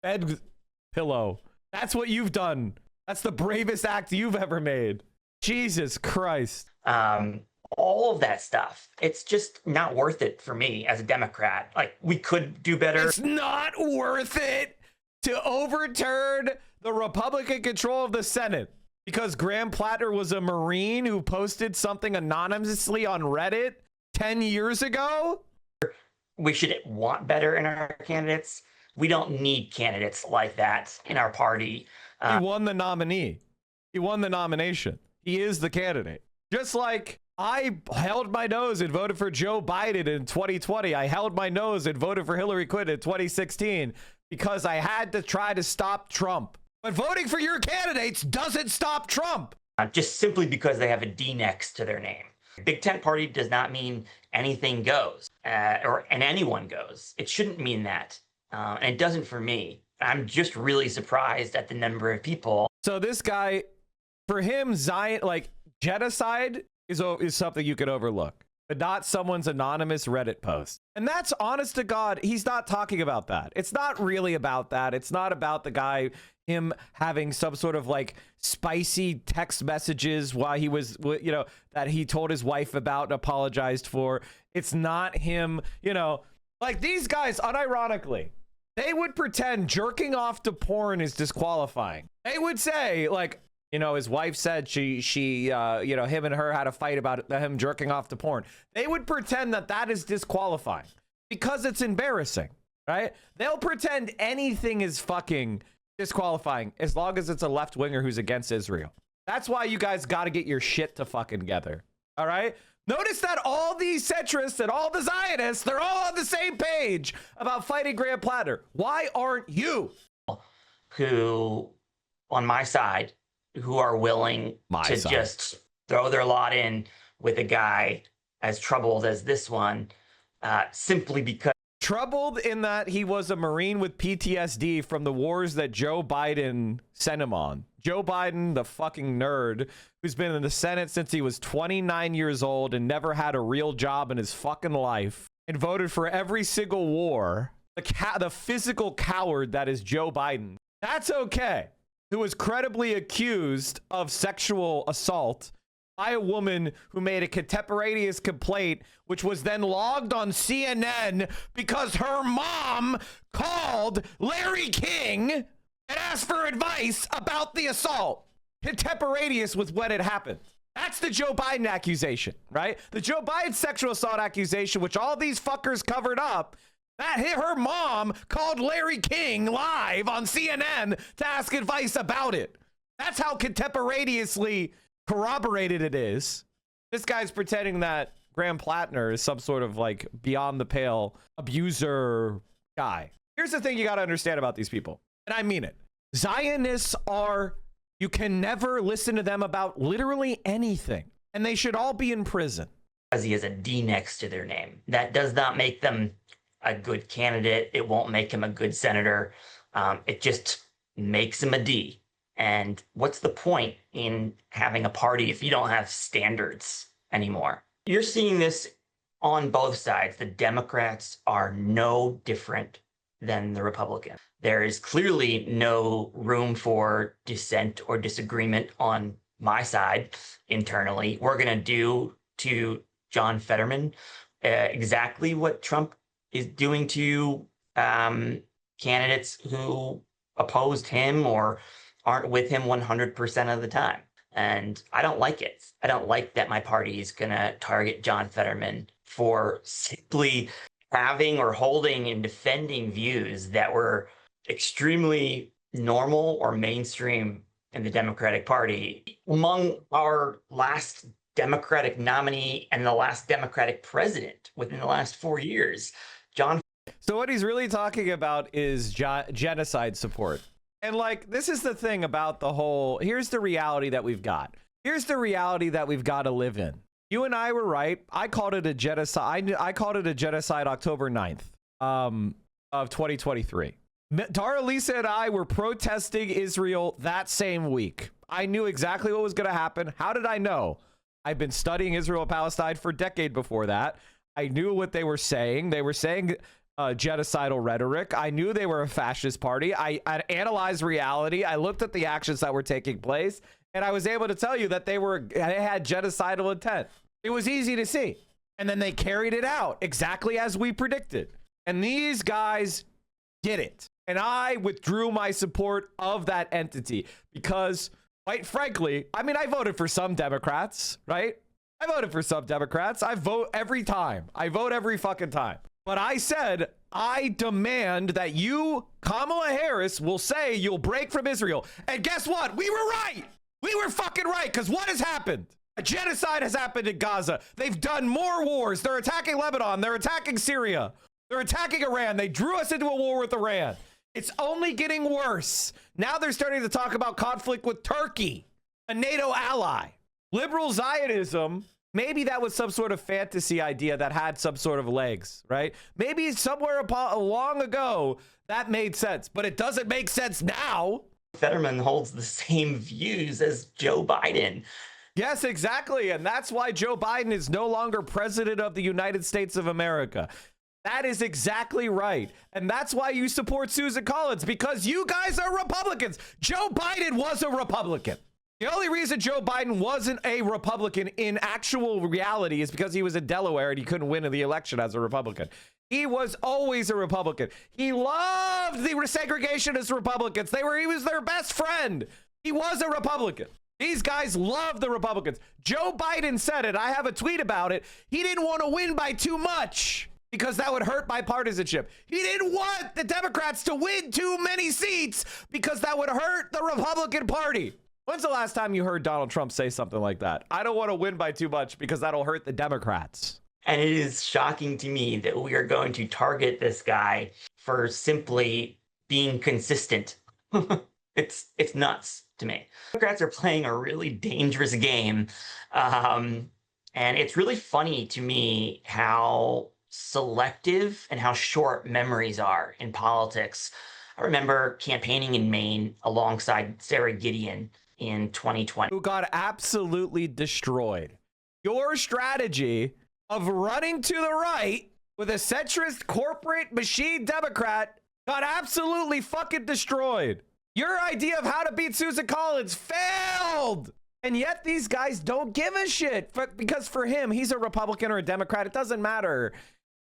bed pillow. That's what you've done. That's the bravest act you've ever made. Jesus Christ. All of that stuff. It's just not worth it for me as a Democrat. Like, we could do better. It's not worth it to overturn the Republican control of the Senate because Graham Platter was a Marine who posted something anonymously on Reddit 10 years ago. We should want better in our candidates. We don't need candidates like that in our party. He won the nominee. He won the nomination. He is the candidate. Just like I held my nose and voted for Joe Biden in 2020. I held my nose and voted for Hillary Clinton in 2016 because I had to try to stop Trump. But voting for your candidates doesn't stop Trump. Just simply because they have a D next to their name. Big Tent Party does not mean anything goes and anyone goes. It shouldn't mean that. And it doesn't for me. I'm just really surprised at the number of people. So this guy, for him, Zion, like genocide is something you could overlook, but not someone's anonymous Reddit post. And that's honest to God. He's not talking about that. It's not really about that. It's not about the guy, him having some sort of like spicy text messages while he was, that he told his wife about and apologized for. It's not him, like these guys, unironically, they would pretend jerking off to porn is disqualifying. They would say like, his wife said him and her had a fight about him jerking off to porn. They would pretend that is disqualifying because it's embarrassing, right? They'll pretend anything is fucking disqualifying as long as it's a left winger who's against Israel. That's why you guys got to get your shit to fucking together. All right. Notice that all these centrists and all the Zionists, they're all on the same page about fighting Graham Platter. Why aren't you? Who, on my side, who are willing to just throw their lot in with a guy as troubled as this one, simply because. Troubled in that he was a Marine with PTSD from the wars that Joe Biden sent him on. Joe Biden, the fucking nerd, who's been in the Senate since he was 29 years old and never had a real job in his fucking life and voted for every single war. The physical coward that is Joe Biden. That's okay. Who was credibly accused of sexual assault by a woman who made a contemporaneous complaint, which was then logged on CNN because her mom called Larry King and asked for advice about the assault, contemporaneous with when it happened. That's the Joe Biden accusation, right? The Joe Biden sexual assault accusation, which all these fuckers covered up, that her mom called Larry King live on CNN to ask advice about it. That's how contemporaneously corroborated it is. This guy's pretending that Graham Plattner is some sort of like beyond the pale abuser guy. Here's the thing you got to understand about these people, and I mean it. Zionists are, you can never listen to them about literally anything, and they should all be in prison. Because he has a D next to their name. That does not make them a good candidate. It won't make him a good senator. It just makes him a D. And what's the point in having a party if you don't have standards anymore? You're seeing this on both sides. The Democrats are no different than the Republicans. There is clearly no room for dissent or disagreement on my side internally. We're going to do to John Fetterman exactly what Trump is doing to candidates who opposed him or aren't with him 100% of the time. And I don't like it. I don't like that my party is going to target John Fetterman for simply having or holding and defending views that were extremely normal or mainstream in the Democratic Party. Among our last Democratic nominee and the last Democratic president within the last 4 years, John. So what he's really talking about is genocide support. And like, this is the thing about the whole, here's the reality that we've got. Here's the reality that we've got to live in. You and I were right. I called it a genocide. I called it a genocide October 9th of 2023. Darializa and I were protesting Israel that same week. I knew exactly what was going to happen. How did I know? I've been studying Israel and Palestine for a decade before that. I knew what they were saying. They were saying genocidal rhetoric. I knew they were a fascist party. I analyzed reality. I looked at the actions that were taking place, and I was able to tell you that they had genocidal intent. It was easy to see. And then they carried it out exactly as we predicted. And these guys did it. And I withdrew my support of that entity because, quite frankly, I mean, I voted for some Democrats, right? I voted for some Democrats. I vote every time. I vote every fucking time. But I said, I demand that you, Kamala Harris, will say you'll break from Israel. And guess what? We were right. We were fucking right, because what has happened? A genocide has happened in Gaza. They've done more wars. They're attacking Lebanon. They're attacking Syria. They're attacking Iran. They drew us into a war with Iran. It's only getting worse. Now they're starting to talk about conflict with Turkey, a NATO ally. Liberal Zionism, maybe that was some sort of fantasy idea that had some sort of legs, right? Maybe somewhere long ago that made sense, but it doesn't make sense now. Fetterman holds the same views as Joe Biden. Yes, exactly. And that's why Joe Biden is no longer president of the United States of America. That is exactly right. And that's why you support Susan Collins, because you guys are Republicans. Joe Biden was a Republican. The only reason Joe Biden wasn't a Republican in actual reality is because he was in Delaware and he couldn't win in the election as a Republican. He was always a Republican. He loved the segregationist Republicans. He was their best friend. He was a Republican. These guys love the Republicans. Joe Biden said it. I have a tweet about it. He didn't want to win by too much because that would hurt bipartisanship. He didn't want the Democrats to win too many seats because that would hurt the Republican Party. When's the last time you heard Donald Trump say something like that? I don't want to win by too much because that'll hurt the Democrats. And it is shocking to me that we are going to target this guy for simply being consistent. It's nuts to me. Democrats are playing a really dangerous game. And it's really funny to me how selective and how short memories are in politics. I remember campaigning in Maine alongside Sarah Gideon in 2020. Who got absolutely destroyed. Your strategy of running to the right with a centrist corporate machine Democrat got absolutely fucking destroyed. Your idea of how to beat Susan Collins failed. And yet these guys don't give a shit because for him, he's a Republican or a Democrat. It doesn't matter.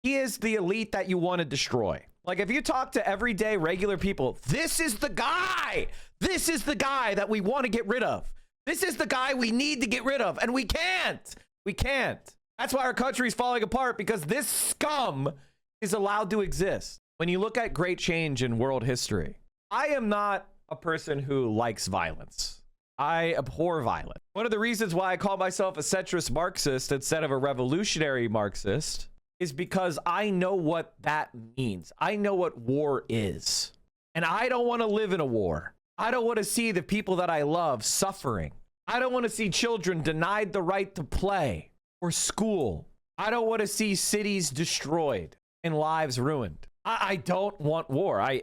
He is the elite that you want to destroy. Like if you talk to everyday regular people, this is the guy. This is the guy that we want to get rid of. This is the guy we need to get rid of, and we can't. We can't. That's why our country's falling apart, because this scum is allowed to exist. When you look at great change in world history, I am not a person who likes violence. I abhor violence. One of the reasons why I call myself a centrist Marxist instead of a revolutionary Marxist is because I know what that means. I know what war is. And I don't want to live in a war. I don't want to see the people that I love suffering. I don't want to see children denied the right to play or school. I don't want to see cities destroyed and lives ruined. I don't want war. I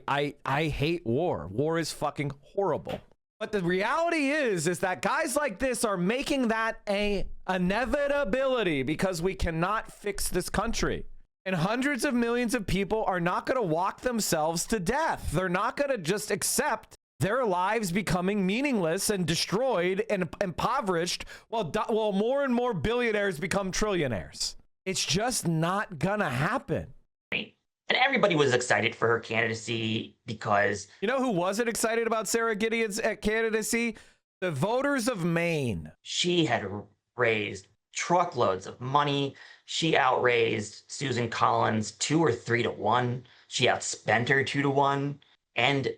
hate war. War is fucking horrible. But the reality is that guys like this are making that a inevitability because we cannot fix this country. And hundreds of millions of people are not going to walk themselves to death. They're not going to just accept their lives becoming meaningless and destroyed and impoverished while more and more billionaires become trillionaires. It's just not going to happen. And everybody was excited for her candidacy because... You know who wasn't excited about Sarah Gideon's candidacy? The voters of Maine. She had raised truckloads of money. She outraised Susan Collins 2 or 3 to 1. She outspent her 2 to 1. And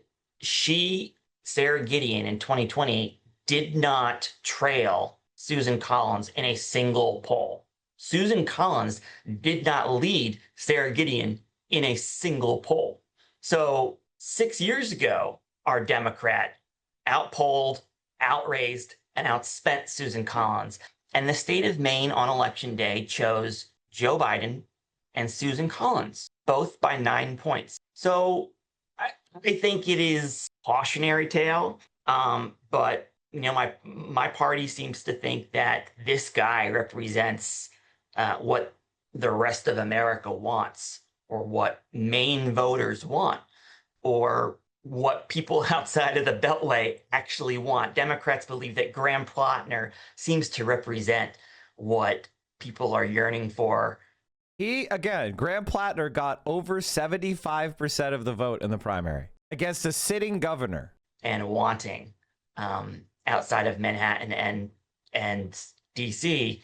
Sarah Gideon in 2020, did not trail Susan Collins in a single poll. Susan Collins did not lead Sarah Gideon in a single poll. So 6 years ago, our Democrat outpolled, outraised, and outspent Susan Collins. And the state of Maine on election day chose Joe Biden and Susan Collins, both by 9 points. So I think it is a cautionary tale, but you know, my party seems to think that this guy represents what the rest of America wants, or what Maine voters want, or what people outside of the Beltway actually want. Democrats believe that Graham Plotner seems to represent what people are yearning for. Graham Plotner got over 75% of the vote in the primary against a sitting governor. And wanting outside of Manhattan and DC.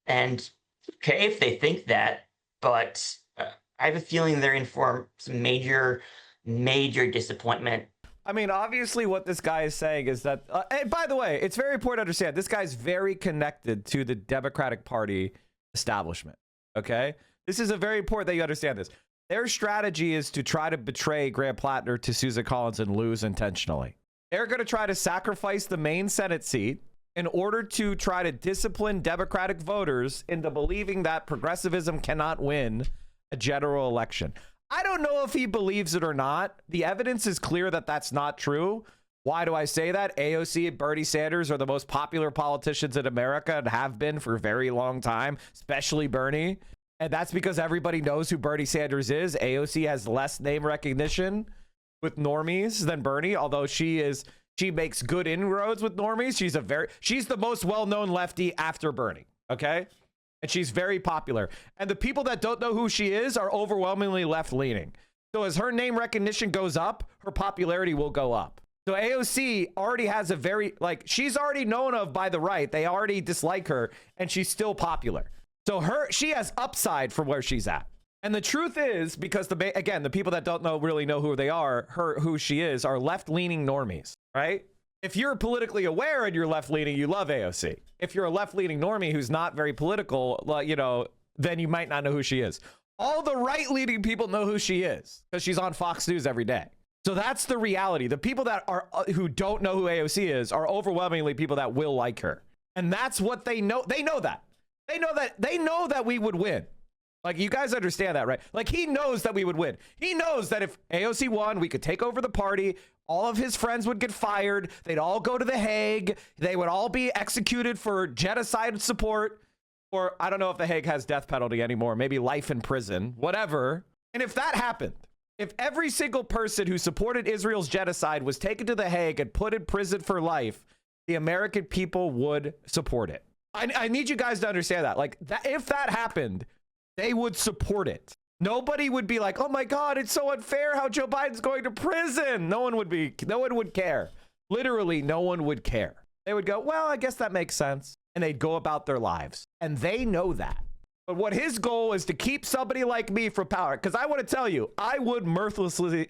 And okay, if they think that, but I have a feeling they're in for some major disappointment. I mean, obviously what this guy is saying is that, and by the way, it's very important to understand, this guy's very connected to the Democratic Party establishment, okay? This is a very important that you understand this. Their strategy is to try to betray Graham Plotner to Susan Collins and lose intentionally. They're going to try to sacrifice the Maine Senate seat in order to try to discipline Democratic voters into believing that progressivism cannot win a general election. I don't know if he believes it or not. The evidence is clear that that's not true. Why do I say that? AOC and Bernie Sanders are the most popular politicians in America and have been for a very long time, especially Bernie. And that's because everybody knows who Bernie Sanders is. AOC has less name recognition with normies than Bernie, although she makes good inroads with normies. She's the most well-known lefty after Bernie, okay? And she's very popular. And the people that don't know who she is are overwhelmingly left-leaning. So as her name recognition goes up, her popularity will go up. So AOC already has a very, she's already known of by the right. They already dislike her, and she's still popular. So she has upside from where she's at. And the truth is, because the people that don't really know who they are, who she is, are left-leaning normies, right? If you're politically aware and you're left-leaning, you love AOC. If you're a left-leaning normie who's not very political, then you might not know who she is. All the right-leaning people know who she is because she's on Fox News every day. So that's the reality. The people who don't know who AOC is are overwhelmingly people that will like her. And that's what they know. They know that. They know that we would win. You guys understand that, right? He knows that we would win. He knows that if AOC won, we could take over the party. All of his friends would get fired. They'd all go to The Hague. They would all be executed for genocide support. Or I don't know if The Hague has death penalty anymore. Maybe life in prison, whatever. And if that happened, if every single person who supported Israel's genocide was taken to The Hague and put in prison for life, the American people would support it. I need you guys to understand that. If that happened, they would support it. Nobody would be like, oh my God, it's so unfair how Joe Biden's going to prison. No one would care. Literally, no one would care. They would go, well, I guess that makes sense. And they'd go about their lives. And they know that. But what his goal is to keep somebody like me from power. Because I want to tell you, I would mercilessly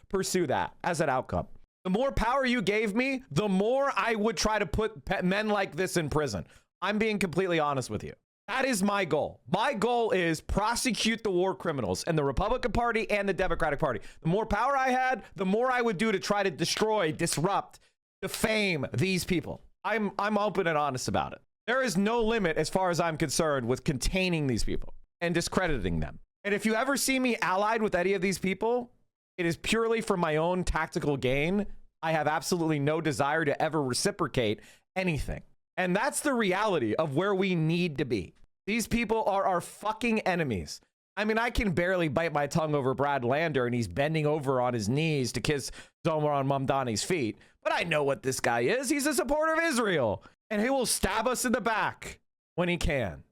pursue that as an outcome. The more power you gave me, the more I would try to put men like this in prison. I'm being completely honest with you. That is my goal. My goal is prosecute the war criminals in the Republican Party and the Democratic Party. The more power I had, the more I would do to try to destroy, disrupt, defame these people. I'm open and honest about it. There is no limit as far as I'm concerned with containing these people and discrediting them. And if you ever see me allied with any of these people, it is purely for my own tactical gain. I have absolutely no desire to ever reciprocate anything. And that's the reality of where we need to be. These people are our fucking enemies. I mean, I can barely bite my tongue over Brad Lander and he's bending over on his knees to kiss Zoran Mamdani's feet. But I know what this guy is. He's a supporter of Israel. And he will stab us in the back when he can.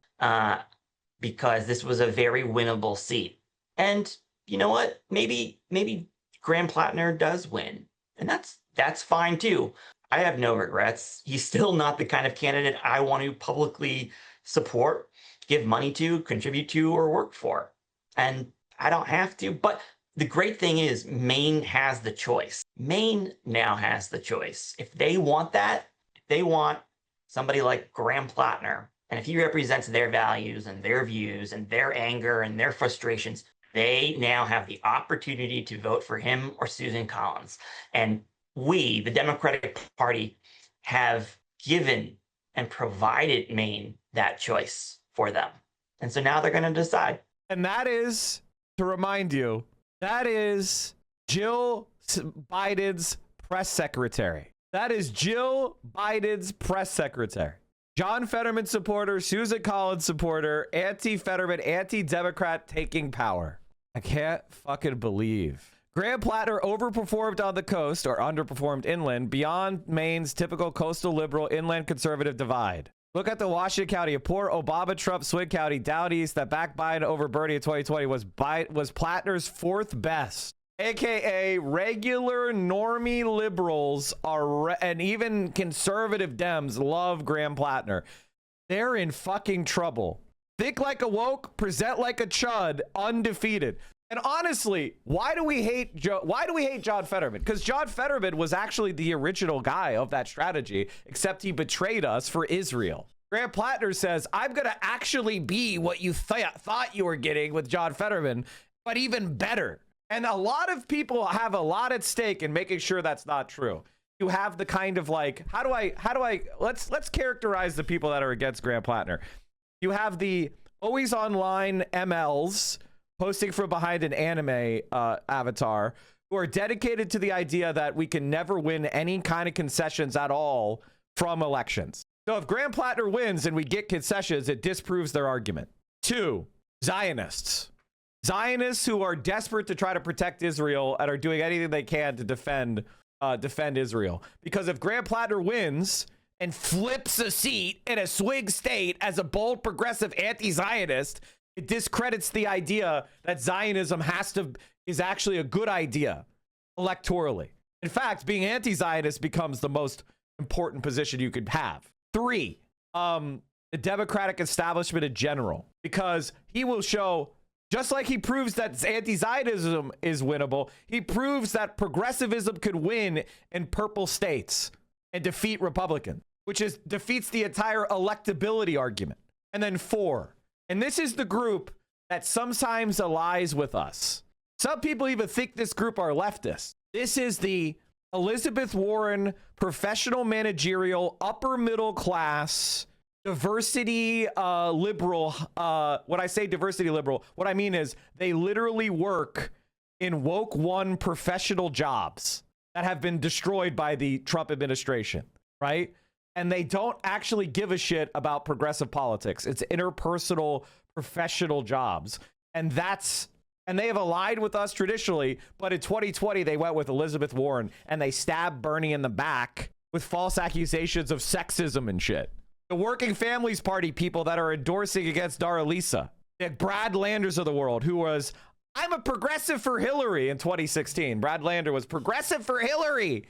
Because this was a very winnable seat. And you know what? Maybe Graham Plattner does win. And that's fine too. I have no regrets. He's still not the kind of candidate I want to publicly support, give money to, contribute to, or work for. And I don't have to. But the great thing is Maine has the choice. Maine now has the choice. If they want that, if they want somebody like Graham Plattner, and if he represents their values and their views and their anger and their frustrations, they now have the opportunity to vote for him or Susan Collins. And we, the Democratic Party, have given and provided Maine that choice for them. And so now they're going to decide. And that is, to remind you, that is Jill Biden's press secretary. That is Jill Biden's press secretary. John Fetterman supporter, Susan Collins supporter, anti-Fetterman, anti-Democrat taking power. I can't fucking believe. Graham Plattner overperformed on the coast, or underperformed inland, beyond Maine's typical coastal liberal inland conservative divide. Look at the Washington County, a poor Obama-Trump swing county down east that backed Biden over Bernie in 2020 was Plattner's fourth best. AKA regular normie liberals and even conservative Dems love Graham Plattner. They're in fucking trouble. Think like a woke, present like a chud, undefeated. And honestly, why do we hate John Fetterman? Because John Fetterman was actually the original guy of that strategy, except he betrayed us for Israel. Graham Plattner says, I'm going to actually be what you thought you were getting with John Fetterman, but even better. And a lot of people have a lot at stake in making sure that's not true. You have the kind of like, let's characterize the people that are against Graham Plattner. You have the always online MLs posting from behind an anime avatar who are dedicated to the idea that we can never win any kind of concessions at all from elections. So if Graham Plattner wins and we get concessions, it disproves their argument. 2, Zionists. Zionists who are desperate to try to protect Israel and are doing anything they can to defend Israel. Because if Graham Plattner wins and flips a seat in a swing state as a bold, progressive anti-Zionist, it discredits the idea that Zionism is actually a good idea electorally. In fact, being anti-Zionist becomes the most important position you could have. 3, the Democratic establishment in general, because he will show, just like he proves that anti-Zionism is winnable, he proves that progressivism could win in purple states and defeat Republicans, which defeats the entire electability argument. And then 4, and this is the group that sometimes allies with us. Some people even think this group are leftists. This is the Elizabeth Warren professional managerial upper middle class diversity liberal. When I say diversity liberal, what I mean is they literally work in woke one professional jobs that have been destroyed by the Trump administration, right? And they don't actually give a shit about progressive politics. It's interpersonal professional jobs. And they have allied with us traditionally, but in 2020, they went with Elizabeth Warren and they stabbed Bernie in the back with false accusations of sexism and shit. The Working Families Party people that are endorsing against Darializa, the Brad Landers of the world, who was, I'm a progressive for Hillary in 2016. Brad Lander was progressive for Hillary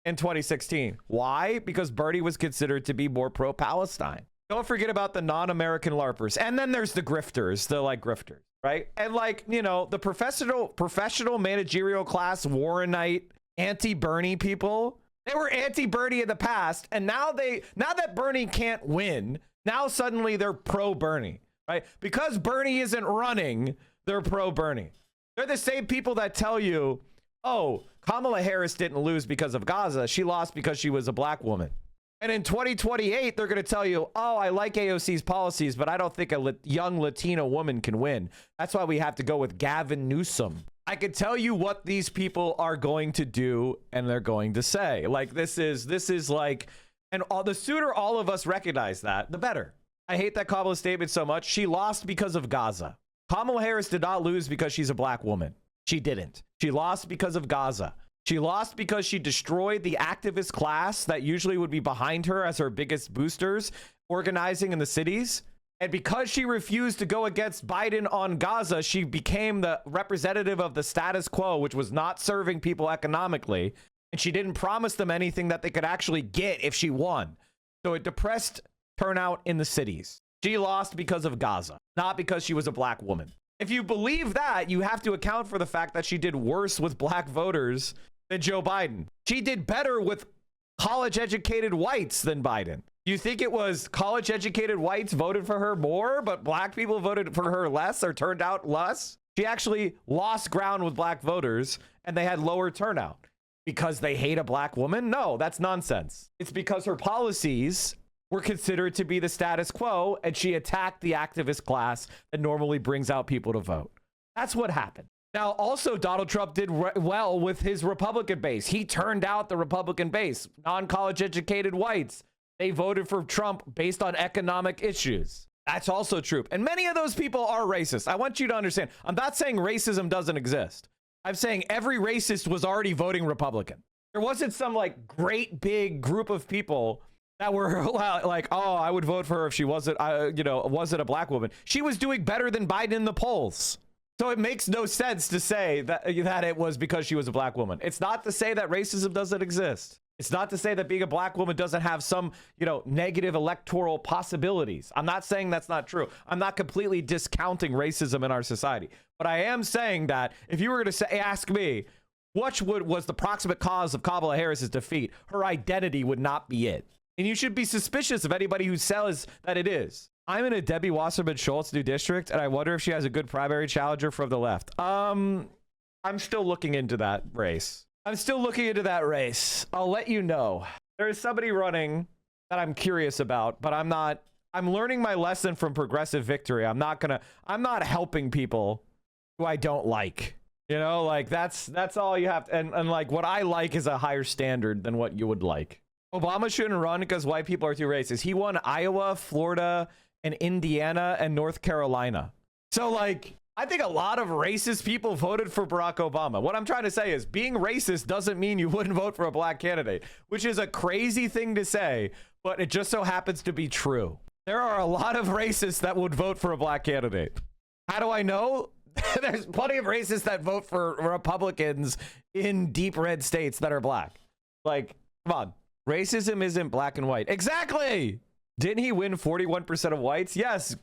in 2016. Why? Because Bernie was considered to be more pro-Palestine. Don't forget about the non-American LARPers. And then there's the grifters, the like grifters, right? And like, you know, the professional managerial class, Warrenite, anti-Bernie people, they were anti-Bernie in the past. And now that Bernie can't win, now suddenly they're pro-Bernie, right? Because Bernie isn't running, they're pro-Bernie. They're the same people that tell you, oh, Kamala Harris didn't lose because of Gaza. She lost because she was a black woman. And in 2028, they're going to tell you, oh, I like AOC's policies, but I don't think a young Latino woman can win. That's why we have to go with Gavin Newsom. I can tell you what these people are going to do and they're going to say. Like, this is like, and the sooner all of us recognize that, the better. I hate that Kamala statement so much. She lost because of Gaza. Kamala Harris did not lose because she's a black woman. She didn't. She lost because of Gaza. She lost because she destroyed the activist class that usually would be behind her as her biggest boosters, organizing in the cities. And because she refused to go against Biden on Gaza, she became the representative of the status quo, which was not serving people economically. And she didn't promise them anything that they could actually get if she won. So it depressed turnout in the cities. She lost because of Gaza, not because she was a black woman. If you believe that, you have to account for the fact that she did worse with black voters than Joe Biden. She did better with college-educated whites than Biden. You think it was college-educated whites voted for her more, but black people voted for her less or turned out less? She actually lost ground with black voters, and they had lower turnout. Because they hate a black woman? No, that's nonsense. It's because her policies were considered to be the status quo, and she attacked the activist class that normally brings out people to vote. That's what happened. Now, also, Donald Trump did well with his Republican base. He turned out the Republican base, non-college educated whites. They voted for Trump based on economic issues. That's also true. And many of those people are racist. I want you to understand. I'm not saying racism doesn't exist. I'm saying every racist was already voting Republican. There wasn't some like great big group of people that were like, oh, I would vote for her if she wasn't a black woman. She was doing better than Biden in the polls. So it makes no sense to say that it was because she was a black woman. It's not to say that racism doesn't exist. It's not to say that being a black woman doesn't have some, negative electoral possibilities. I'm not saying that's not true. I'm not completely discounting racism in our society. But I am saying that if you were going to ask me, what was the proximate cause of Kamala Harris's defeat, her identity would not be it. And you should be suspicious of anybody who says that it is. I'm in a Debbie Wasserman Schultz new district, and I wonder if she has a good primary challenger from the left. I'm still looking into that race. I'll let you know. There is somebody running that I'm curious about, but I'm learning my lesson from Progressive Victory. I'm not helping people who I don't like. That's all you have to, and like what I like is a higher standard than what you would like. Obama shouldn't run because white people are too racist. He won Iowa, Florida, and Indiana and North Carolina. So like, I think a lot of racist people voted for Barack Obama. What I'm trying to say is being racist doesn't mean you wouldn't vote for a black candidate, which is a crazy thing to say, but it just so happens to be true. There are a lot of racists that would vote for a black candidate. How do I know? There's plenty of racists that vote for Republicans in deep red states that are black. Like, come on. Racism isn't black and white. Exactly. Didn't he win 41% of whites? Yes.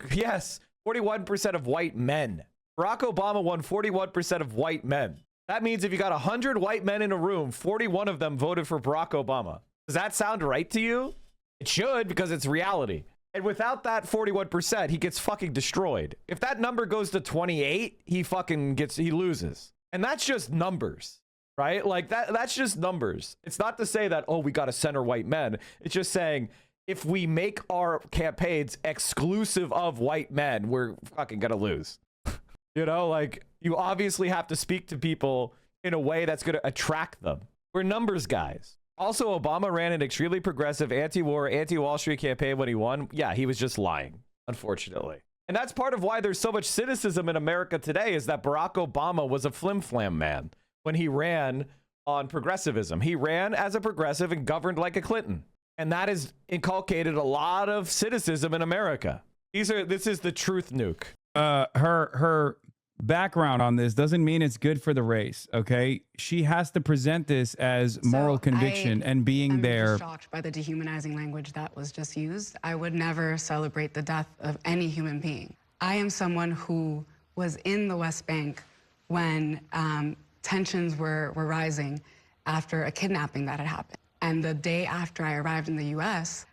41% of white men. Barack Obama won 41% of white men. That means if you got 100 white men in a room, 41 of them voted for Barack Obama. Does that sound right to you? It should, because it's reality. And without that 41%, he gets fucking destroyed. If that number goes to 28, he loses. And that's just numbers, right? Like that's just numbers. It's not to say that, oh, we got to center white men. It's just saying, if we make our campaigns exclusive of white men, we're fucking gonna lose. Like you obviously have to speak to people in a way that's gonna attract them. We're numbers guys. Also, Obama ran an extremely progressive anti-war, anti-Wall Street campaign when he won. Yeah, he was just lying, unfortunately. And that's part of why there's so much cynicism in America today, is that Barack Obama was a flim-flam man when he ran on progressivism. He ran as a progressive and governed like a Clinton. And that has inculcated a lot of cynicism in America. This is the truth nuke. Her background on this doesn't mean it's good for the race, okay? She has to present this as moral conviction and being there. I'm shocked by the dehumanizing language that was just used. I would never celebrate the death of any human being. I am someone who was in the West Bank when tensions were rising after a kidnapping that had happened. And the day after I arrived in the U.S.,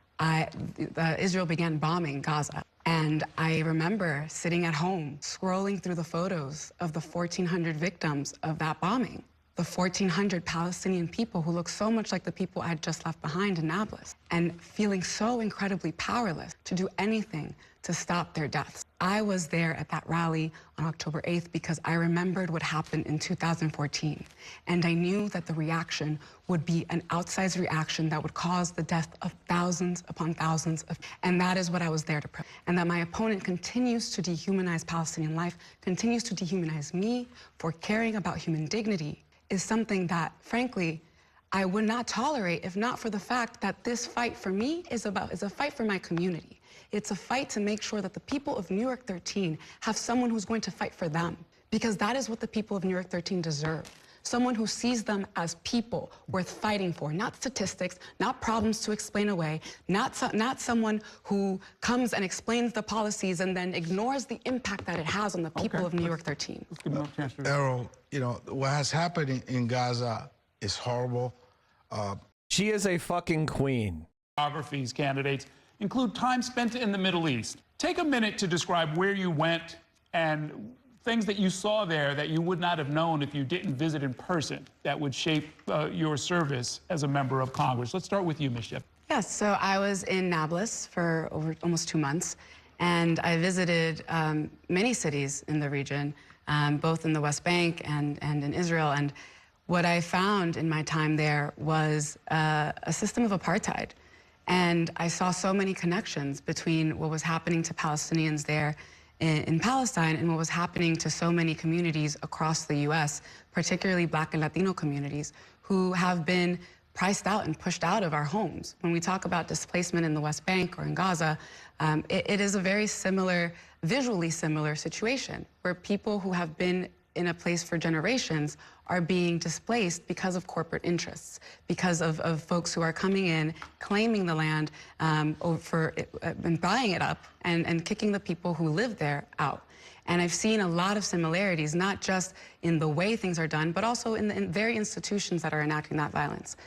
Israel began bombing Gaza. And I remember sitting at home, scrolling through the photos of the 1,400 victims of that bombing, the 1,400 Palestinian people who look so much like the people I'd just left behind in Nablus, and feeling so incredibly powerless to do anything to stop their deaths. I was there at that rally on October 8th because I remembered what happened in 2014. And I knew that the reaction would be an outsized reaction that would cause the death of thousands upon thousands of, and that is what I was there to prevent. And that my opponent continues to dehumanize Palestinian life, continues to dehumanize me for caring about human dignity, is something that, frankly, I would not tolerate if not for the fact that this fight for me is a fight for my community. It's a fight to make sure that the people of New York 13 have someone who's going to fight for them, because that is what the people of New York 13 deserve. Someone who sees them as people worth fighting for, not statistics, not problems to explain away, not someone who comes and explains the policies and then ignores the impact that it has on the people of New York 13. Errol, you know, what has happened in Gaza is horrible. She is a fucking queen. Biographies candidates include time spent in the Middle East. Take a minute to describe where you went and things that you saw there that you would not have known if you didn't visit in person that would shape your service as a member of Congress. Let's start with you, Ms. Shep. Yes, so I was in Nablus for almost 2 months, and I visited many cities in the region, both in the West Bank and in Israel. And what I found in my time there was a system of apartheid. And I saw so many connections between what was happening to Palestinians there in Palestine and what was happening to so many communities across the U.S., particularly Black and Latino communities, who have been priced out and pushed out of our homes. When we talk about displacement in the West Bank or in Gaza, it is a very similar, visually similar situation, where people who have been in a place for generations are being displaced because of corporate interests, because of folks who are coming in, claiming the land and buying it up and kicking the people who live there out. And I've seen a lot of similarities, not just in the way things are done, but also in the very institutions that are enacting that violence.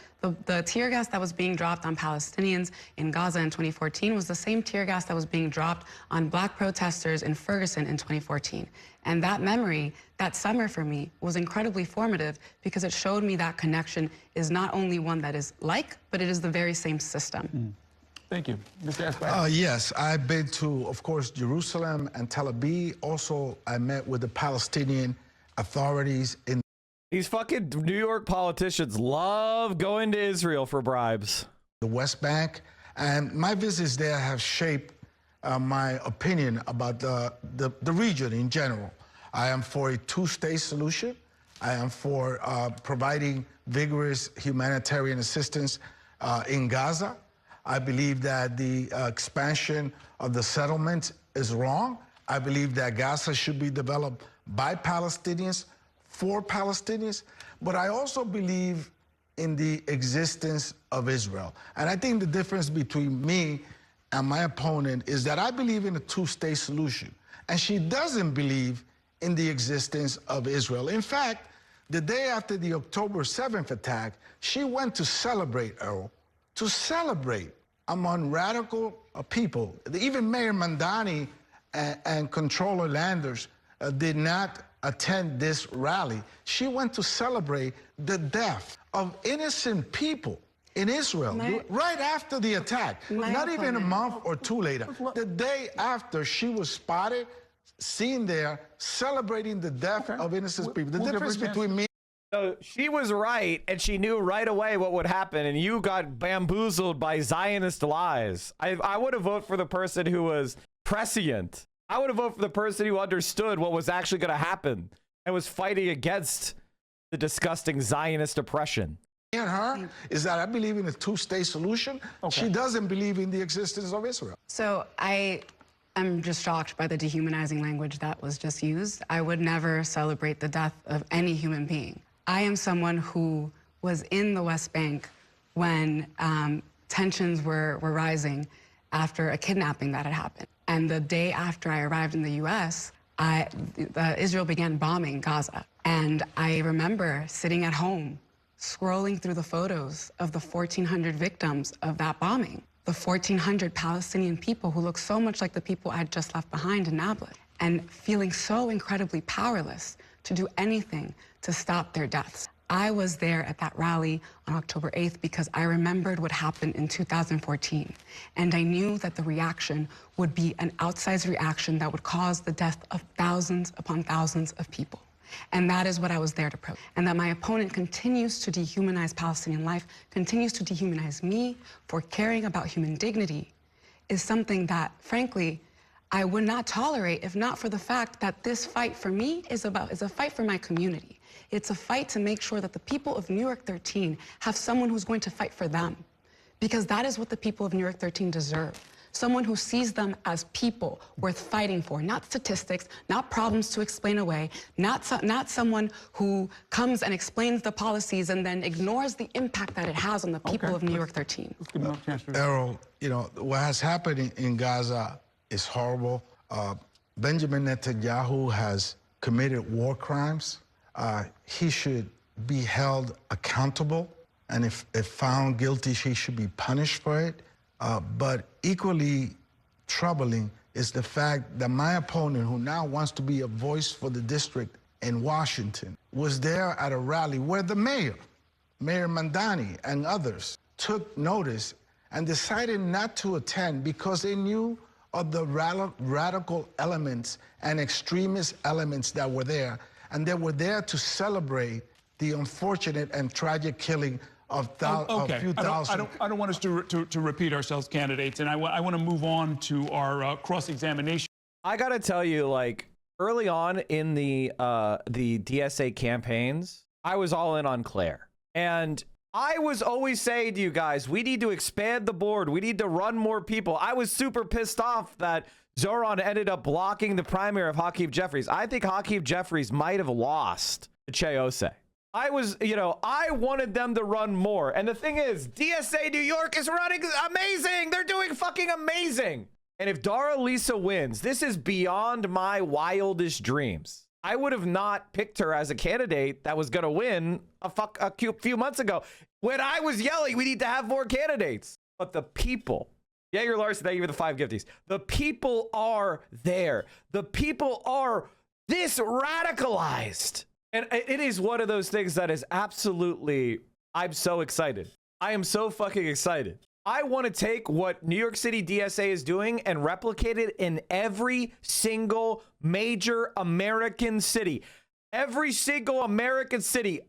The tear gas that was being dropped on Palestinians in Gaza in 2014 was the same tear gas that was being dropped on Black protesters in Ferguson in 2014. And that memory, that summer for me, was incredibly formative because it showed me that connection is not only one that is like, but it is the very same system. Thank you. Mr. Esquire. Yes, I've been to, of course, Jerusalem and Tel Aviv. Also, I met with the Palestinian authorities in. These fucking New York politicians love going to Israel for bribes. The West Bank. And my visits there have shaped my opinion about the region in general. I am for a two-state solution. I am for providing vigorous humanitarian assistance in Gaza. I believe that the expansion of the settlement is wrong. I believe that Gaza should be developed by Palestinians, for Palestinians. But I also believe in the existence of Israel. And I think the difference between me and my opponent is that I believe in a two-state solution. And she doesn't believe in the existence of Israel. In fact, the day after the October 7th attack, she went to celebrate, Earl, to celebrate among radical people. Even Mayor Mandani and Controller Landers did not attend this rally. She went to celebrate the death of innocent people in Israel right after the attack. Not even a month or two later. The day after, she was spotted, seen there, celebrating the death of innocent people. The difference between me. So she was right, and she knew right away what would happen, and you got bamboozled by Zionist lies. I would have voted for the person who was prescient. I would have voted for the person who understood what was actually going to happen and was fighting against the disgusting Zionist oppression. And her is that I believe in a two-state solution. She doesn't believe in the existence of Israel. So I I'm just shocked by the dehumanizing language that was just used. I would never celebrate the death of any human being. I am someone who was in the West Bank when tensions were rising after a kidnapping that had happened. And the day after I arrived in the U.S., Israel began bombing Gaza. And I remember sitting at home, scrolling through the photos of the 1,400 victims of that bombing, the 1,400 Palestinian people who look so much like the people I had just left behind in Nablus, and feeling so incredibly powerless to do anything to stop their deaths. I was there at that rally on October 8th because I remembered what happened in 2014. And I knew that the reaction would be an outsized reaction that would cause the death of thousands upon thousands of people. And that is what I was there to protest. And that my opponent continues to dehumanize Palestinian life, continues to dehumanize me for caring about human dignity, is something that, frankly, I would not tolerate if not for the fact that this fight for me is a fight for my community. It's a fight to make sure that the people of New York 13 have someone who's going to fight for them, because that is what the people of New York 13 deserve. Someone who sees them as people worth fighting for, not statistics, not problems to explain away, not someone who comes and explains the policies and then ignores the impact that it has on the people of New York 13. Errol, you know, what has happened in Gaza is horrible. Benjamin Netanyahu has committed war crimes. He should be held accountable, and if found guilty, he should be punished for it. But equally troubling is the fact that my opponent, who now wants to be a voice for the district in Washington, was there at a rally where the mayor, Mayor Mandani, and others took notice and decided not to attend because they knew of the radical elements and extremist elements that were there, and they were there to celebrate the unfortunate and tragic killing of a few thousand. I don't want us to repeat ourselves, candidates, and I want to move on to our cross-examination. I gotta tell you, like, early on in the DSA campaigns, I was all in on Claire, and I was always saying to you guys, we need to expand the board. We need to run more people. I was super pissed off that Zoran ended up blocking the primary of Hakeem Jeffries. I think Hakeem Jeffries might have lost to Cheyose. I was, you know, I wanted them to run more. And the thing is, DSA New York is running amazing. They're doing fucking amazing. And if Darializa wins, this is beyond my wildest dreams. I would have not picked her as a candidate that was going to win a few months ago when I was yelling, we need to have more candidates. But the people, Jaeger Larson, thank you for the 5 gifties. The people are there. The people are this radicalized. And it is one of those things that is absolutely, I'm so excited. I am so fucking excited. I want to take what New York City DSA is doing and replicate it in every single major American city. Every single American city,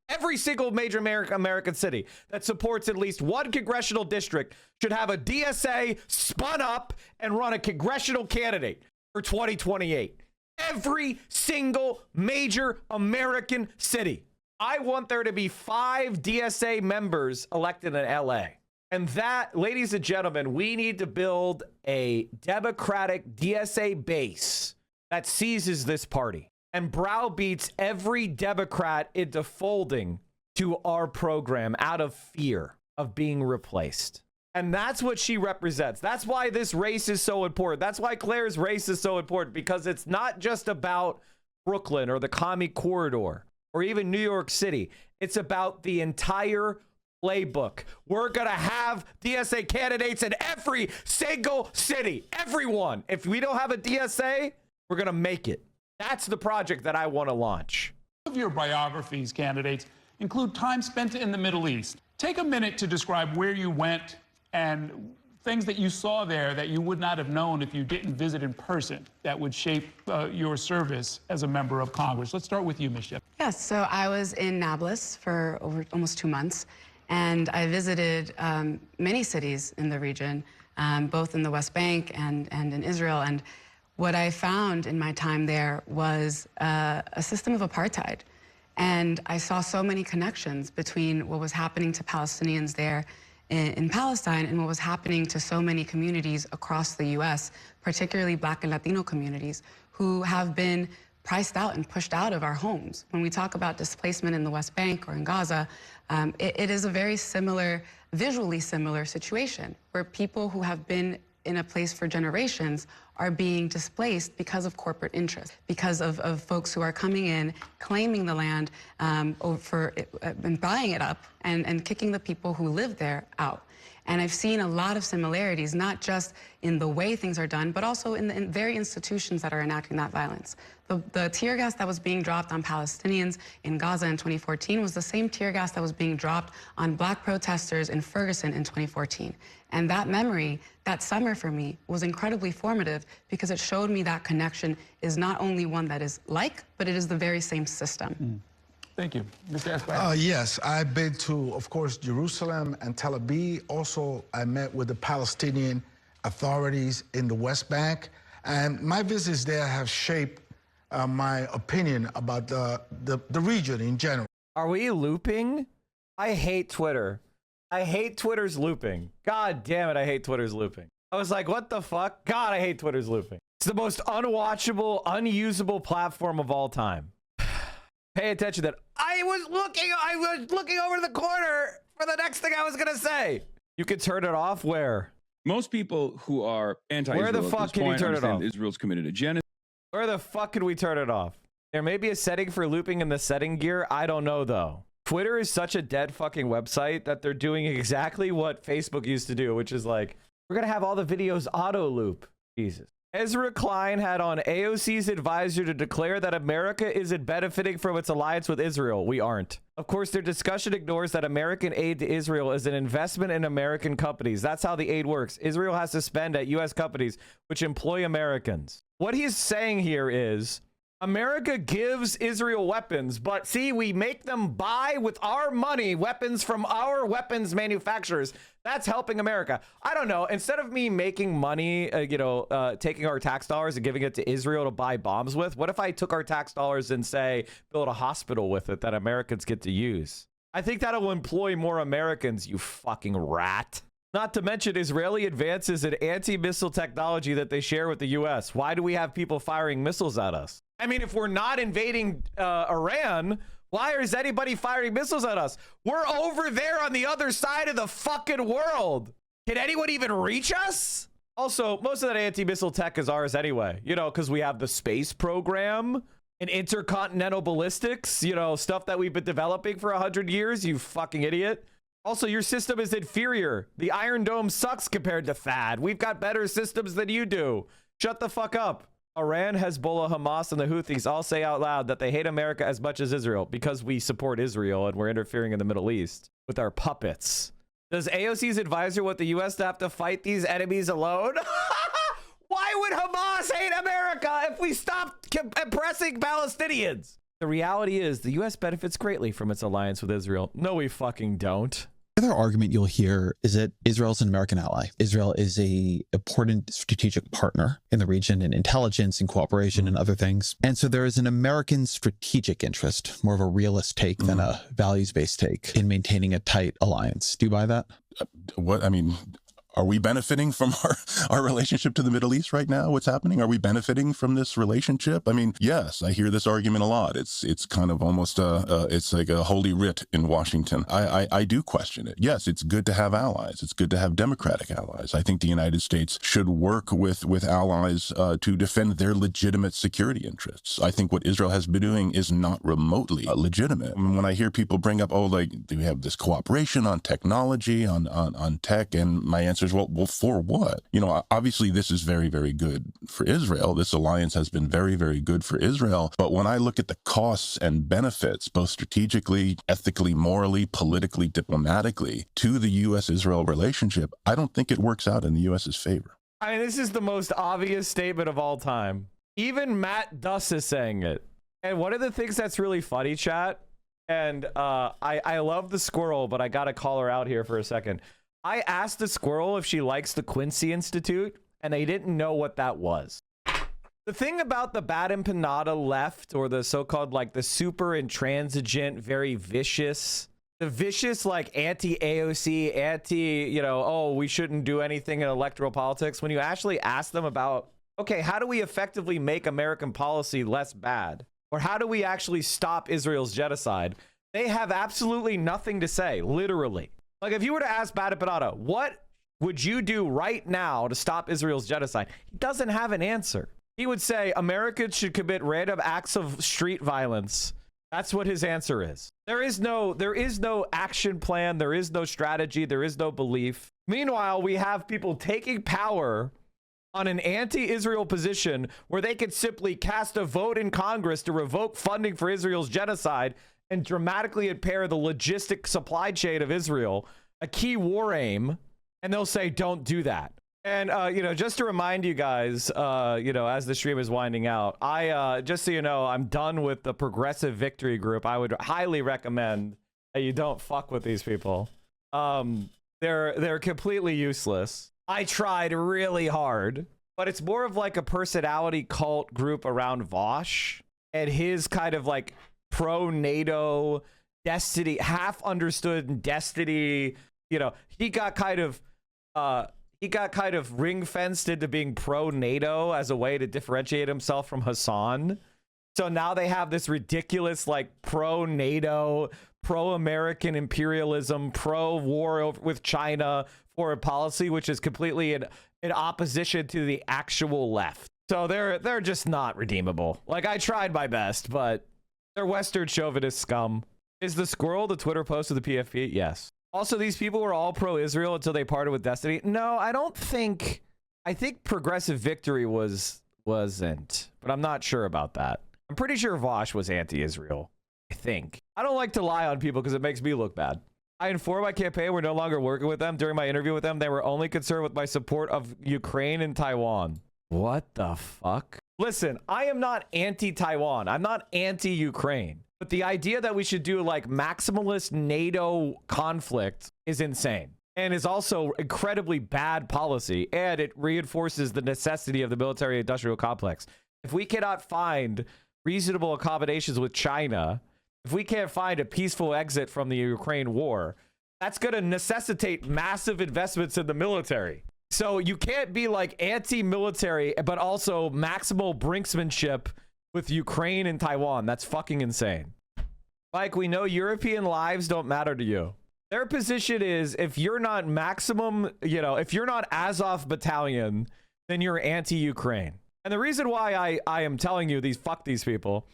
every single major American city that supports at least one congressional district should have a DSA spun up and run a congressional candidate for 2028. Every single major American city. I want there to be 5 DSA members elected in LA. And that, ladies and gentlemen, we need to build a Democratic DSA base that seizes this party and browbeats every Democrat into folding to our program out of fear of being replaced. And that's what she represents. That's why this race is so important. That's why Claire's race is so important, because it's not just about Brooklyn or the Commie Corridor or even New York City. It's about the entire playbook. We're going to have DSA candidates in every single city. Everyone. If we don't have a DSA, we're going to make it. That's the project that I want to launch. Some of your biographies, candidates, include time spent in the Middle East. Take a minute to describe where you went and things that you saw there that you would not have known if you didn't visit in person that would shape your service as a member of Congress. Let's start with you, Ms. Shep. Yes, so I was in Nablus for almost 2 months, and I visited many cities in the region, both in the West Bank and in Israel. And what I found in my time there was a system of apartheid. And I saw so many connections between what was happening to Palestinians there in Palestine and what was happening to so many communities across the U.S., particularly Black and Latino communities, who have been priced out and pushed out of our homes. When we talk about displacement in the West Bank or in Gaza, it is a very similar, visually similar situation where people who have been in a place for generations are being displaced because of corporate interests, because of folks who are coming in, claiming the land and buying it up and kicking the people who live there out. And I've seen a lot of similarities, not just in the way things are done, but also in the very institutions that are enacting that violence. The tear gas that was being dropped on Palestinians in Gaza in 2014 was the same tear gas that was being dropped on Black protesters in Ferguson in 2014. And that memory, that summer for me, was incredibly formative because it showed me that connection is not only one that is like, but it is the very same system. Thank you. Mr. Esquire. Yes, I've been to, of course, Jerusalem and Tel Aviv. Also, I met with the Palestinian authorities in the West Bank. And my visits there have shaped my opinion about the region in general. Are we looping? I hate Twitter. I hate Twitter's looping. God damn it, I hate Twitter's looping. I was like, what the fuck? God, I hate Twitter's looping. It's the most unwatchable, unusable platform of all time. Pay attention that I was looking over to the corner for the next thing I was gonna say. You could turn it off where? Most people who are anti-Israel Where the fuck can you turn it off? Israel's committed a genocide. Where the fuck can we turn it off? There may be a setting for looping in the setting gear. I don't know though. Twitter is such a dead fucking website that they're doing exactly what Facebook used to do, which is like, we're gonna have all the videos auto loop. Jesus. Ezra Klein had on AOC's advisor to declare that America isn't benefiting from its alliance with Israel. We aren't. Of course, their discussion ignores that American aid to Israel is an investment in American companies. That's how the aid works. Israel has to spend at U.S. companies which employ Americans. What he's saying here is America gives Israel weapons, but see, we make them buy with our money weapons from our weapons manufacturers. That's helping America. I don't know. Instead of me making money, taking our tax dollars and giving it to Israel to buy bombs with, what if I took our tax dollars and say, build a hospital with it that Americans get to use? I think that'll employ more Americans, you fucking rat. Not to mention Israeli advances in anti-missile technology that they share with the U.S. Why do we have people firing missiles at us? I mean, if we're not invading Iran, why is anybody firing missiles at us? We're over there on the other side of the fucking world. Can anyone even reach us? Also, most of that anti-missile tech is ours anyway, because we have the space program and intercontinental ballistics, stuff that we've been developing for 100 years, you fucking idiot. Also, your system is inferior. The Iron Dome sucks compared to THAAD. We've got better systems than you do. Shut the fuck up. Iran, Hezbollah, Hamas, and the Houthis all say out loud that they hate America as much as Israel because we support Israel and we're interfering in the Middle East with our puppets. Does AOC's advisor want the U.S. to have to fight these enemies alone? Why would Hamas hate America if we stopped oppressing Palestinians? The reality is the U.S. benefits greatly from its alliance with Israel. No, we fucking don't. The other argument you'll hear is that Israel's an American ally. Israel is an important strategic partner in the region in intelligence and cooperation and other things. And so there is an American strategic interest, more of a realist take than a values-based take, in maintaining a tight alliance. Do you buy that? Are we benefiting from our relationship to the Middle East right now? What's happening? Are we benefiting from this relationship? I mean, yes, I hear this argument a lot. It's kind of almost it's like a holy writ in Washington. I do question it. Yes, it's good to have allies. It's good to have democratic allies. I think the United States should work with allies to defend their legitimate security interests. I think what Israel has been doing is not remotely legitimate. I mean, when I hear people bring up, do we have this cooperation on technology, on tech, and my answer is, well, for what? Obviously this is very, very good for Israel. This alliance has been very, very good for Israel. But when I look at the costs and benefits, both strategically, ethically, morally, politically, diplomatically, to the U.S.-Israel relationship, I don't think it works out in the U.S.'s favor. I mean, this is the most obvious statement of all time. Even Matt Duss is saying it. And one of the things that's really funny, chat, and I love the squirrel, but I got to call her out here for a second. I asked the squirrel if she likes the Quincy Institute, and they didn't know what that was. The thing about the bad empanada left, or the so-called, the super intransigent, very vicious the vicious like anti-AOC, oh, we shouldn't do anything in electoral politics. When you actually ask them about, okay, how do we effectively make American policy less bad? Or how do we actually stop Israel's genocide? They have absolutely nothing to say, literally. Like if you were to ask Badit Banata, what would you do right now to stop Israel's genocide? He doesn't have an answer. He would say Americans should commit random acts of street violence. That's what his answer is. There is no action plan. There is no strategy. There is no belief. Meanwhile, we have people taking power on an anti-Israel position where they could simply cast a vote in Congress to revoke funding for Israel's genocide and dramatically impair the logistic supply chain of Israel, a key war aim, and they'll say, don't do that. And, just to remind you guys, as the stream is winding out, just so you know, I'm done with the Progressive Victory Group. I would highly recommend that you don't fuck with these people. They're completely useless. I tried really hard, but it's more of like a personality cult group around Vosh and his kind of like pro-NATO destiny, half understood destiny. He got kind of ring fenced into being pro-NATO as a way to differentiate himself from Hassan. So now they have this ridiculous like pro-NATO, pro-American imperialism, pro-war with China foreign policy, which is completely in opposition to the actual left. So they're just not redeemable. Like I tried my best, but they're Western chauvinist scum. Is the squirrel the Twitter post of the PFP? Yes. Also, these people were all pro-Israel until they parted with Destiny. No, I don't think. I think Progressive Victory wasn't, but I'm not sure about that. I'm pretty sure Vosh was anti-Israel. I think. I don't like to lie on people because it makes me look bad. I informed my campaign we're no longer working with them. During my interview with them, they were only concerned with my support of Ukraine and Taiwan. What the fuck? Listen, I am not anti-Taiwan. I'm not anti-Ukraine. But the idea that we should do like maximalist NATO conflict is insane and is also incredibly bad policy. And it reinforces the necessity of the military industrial complex. If we cannot find reasonable accommodations with China, if we can't find a peaceful exit from the Ukraine war, that's going to necessitate massive investments in the military. So you can't be like anti-military, but also maximal brinksmanship with Ukraine and Taiwan. That's fucking insane. Like, we know European lives don't matter to you. Their position is if you're not maximum, if you're not Azov battalion, then you're anti-Ukraine. And the reason why I am telling you fuck these people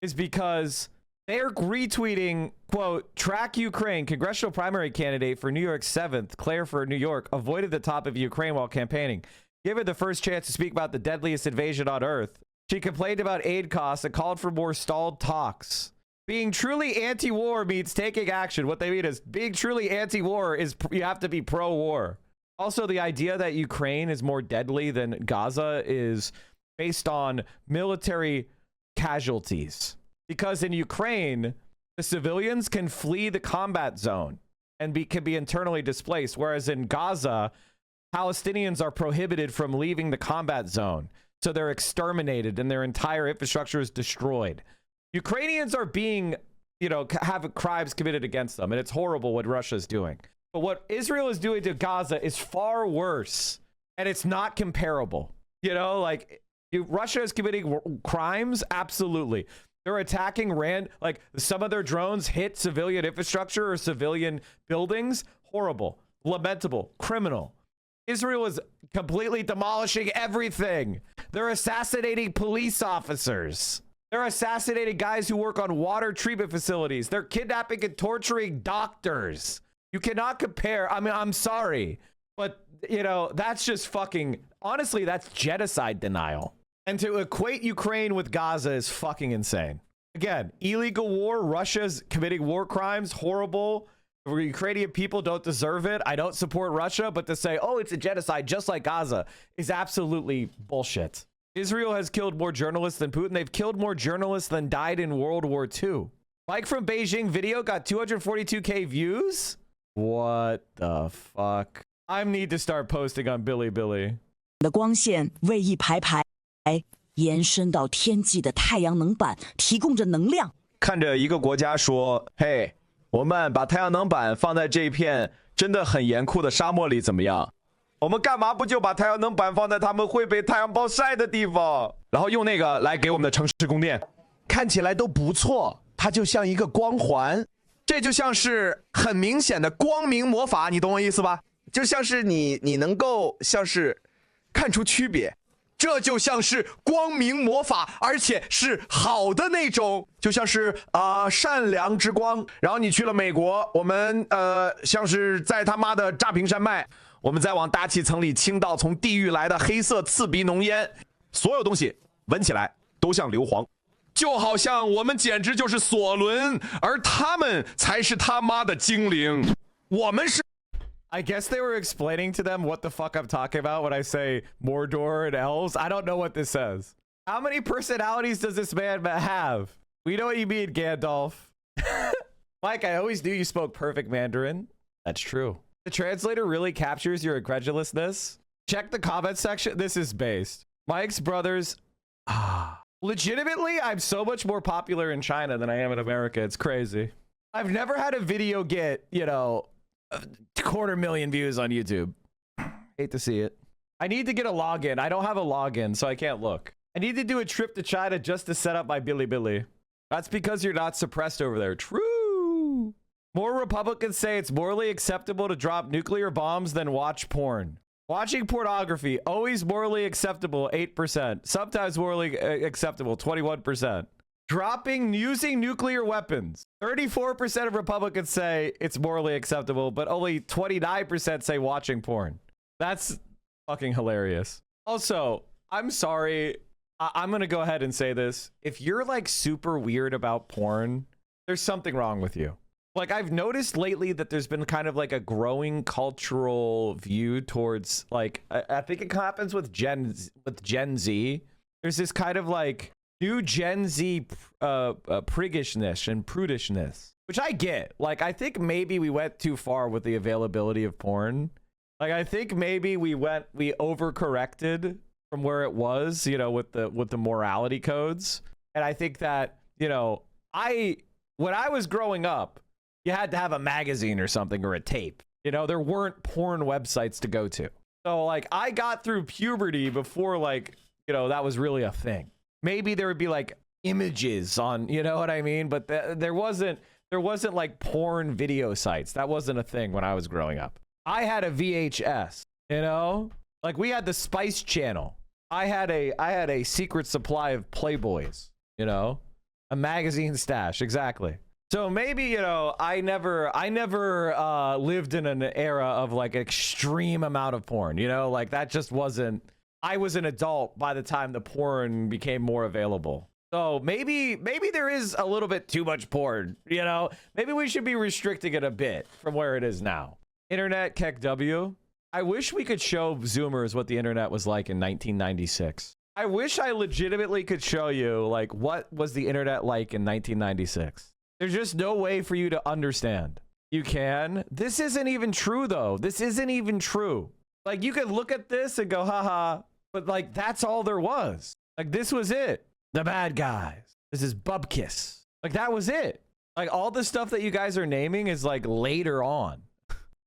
is because they're retweeting, quote, track Ukraine, congressional primary candidate for New York 7th, Claire for New York, avoided the top of Ukraine while campaigning. Given the first chance to speak about the deadliest invasion on earth, she complained about aid costs and called for more stalled talks. Being truly anti-war means taking action. What they mean is being truly anti-war is you have to be pro-war. Also, the idea that Ukraine is more deadly than Gaza is based on military casualties. Because in Ukraine, the civilians can flee the combat zone and can be internally displaced, whereas in Gaza, Palestinians are prohibited from leaving the combat zone. So they're exterminated and their entire infrastructure is destroyed. Ukrainians are being, have crimes committed against them, and it's horrible what Russia is doing. But what Israel is doing to Gaza is far worse, and it's not comparable. Russia is committing crimes, absolutely. They're attacking some of their drones hit civilian infrastructure or civilian buildings. Horrible, lamentable, criminal. Israel is completely demolishing everything. They're assassinating police officers. They're assassinating guys who work on water treatment facilities. They're kidnapping and torturing doctors. You cannot compare. I mean, I'm sorry, but that's just honestly, that's genocide denial. And to equate Ukraine with Gaza is fucking insane. Again, illegal war, Russia's committing war crimes, horrible. The Ukrainian people don't deserve it. I don't support Russia, but to say, oh, it's a genocide just like Gaza is absolutely bullshit. Israel has killed more journalists than Putin. They've killed more journalists than died in World War II. Mike from Beijing video got 242K views? What the fuck? I need to start posting on Bilibili. 的光线为一排排延伸到天际的太阳能板提供着能量。看着一个国家说，嘿，我们把太阳能板放在这一片真的很严酷的沙漠里怎么样？我们干嘛不就把太阳能板放在他们会被太阳暴晒的地方，然后用那个来给我们的城市供电，看起来都不错。它就像一个光环，这就像是很明显的光明魔法，你懂我意思吧？就像是你能够像是看出区别，这就像是光明魔法，而且是好的那种，就像是善良之光。然后你去了美国，我们像是在他妈的炸平山脉，我们再往大气层里倾倒从地狱来的黑色刺鼻浓烟，所有东西闻起来都像硫磺，就好像我们简直就是索伦，而他们才是他妈的精灵。我们是 I guess they were explaining to them what the fuck I'm talking about when I say Mordor and elves. I don't know what this says. How many personalities does this man have? We know what you mean, Gandalf. Mike, I always knew you spoke perfect Mandarin. That's true. The translator really captures your incredulousness. Check the comment section. This is based. Mike's brothers. Legitimately, I'm so much more popular in China than I am in America. It's crazy. I've never had a video get, you know, 250,000 views on YouTube. Hate to see it. I need to get a login. I don't have a login, so I can't look. I need to do a trip to China just to set up my Bilibili. That's because you're not suppressed over there. True. More Republicans say it's morally acceptable to drop nuclear bombs than watch porn. Watching pornography, always morally acceptable, 8%. Sometimes morally acceptable, 21%. Using nuclear weapons. 34% of Republicans say it's morally acceptable, but only 29% say watching porn. That's fucking hilarious. Also, I'm sorry. I'm going to go ahead and say this. If you're like super weird about porn, there's something wrong with you. Like, I've noticed lately that there's been kind of like a growing cultural view towards, like, I think it happens with Gen Z. There's this kind of like new Gen Z priggishness and prudishness, which I get. Like, I think maybe we went too far with the availability of porn. Like, I think maybe we overcorrected from where it was, you know, with the morality codes. And I think that, you know, when I was growing up, you had to have a magazine or something or a tape. You know, there weren't porn websites to go to. So, like, I got through puberty before, like, you know, that was really a thing. Maybe there would be, like, images on, you know what I mean? But there wasn't like, porn video sites. That wasn't a thing when I was growing up. I had a VHS, you know? Like, we had the Spice Channel. I had a secret supply of Playboys, you know? A magazine stash, exactly. So maybe, you know, I never lived in an era of like extreme amount of porn, you know, like that just wasn't, I was an adult by the time the porn became more available. So maybe there is a little bit too much porn, you know, maybe we should be restricting it a bit from where it is now. Internet KEKW. I wish we could show Zoomers what the internet was like in 1996. I wish I legitimately could show you like what was the internet like in 1996. There's just no way for you to understand. You can. This isn't even true, though. This isn't even true. Like, you could look at this and go, haha, but, like, that's all there was. Like, this was it. The bad guys. This is Bubkiss. Like, that was it. Like, all the stuff that you guys are naming is, like, later on.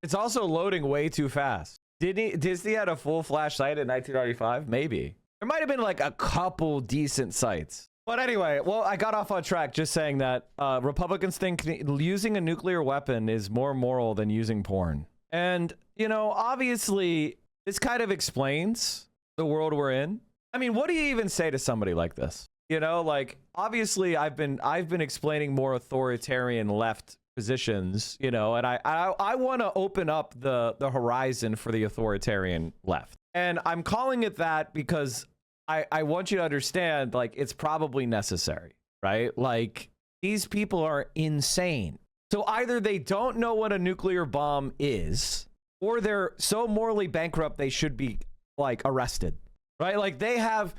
It's also loading way too fast. Disney had a full flash site in 1995? Maybe. There might have been, like, a couple decent sites. But anyway, well, I got off on track just saying that Republicans think using a nuclear weapon is more moral than using porn. And, you know, obviously, this kind of explains the world we're in. I mean, what do you even say to somebody like this? You know, like, obviously, I've been explaining more authoritarian left positions, you know, and I want to open up the horizon for the authoritarian left. And I'm calling it that because I want you to understand, like, it's probably necessary, right? Like, these people are insane. So either they don't know what a nuclear bomb is, or they're so morally bankrupt they should be, like, arrested, right? Like, they're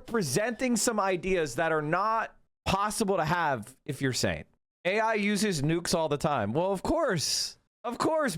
presenting some ideas that are not possible to have if you're sane. AI uses nukes all the time. Well, of course,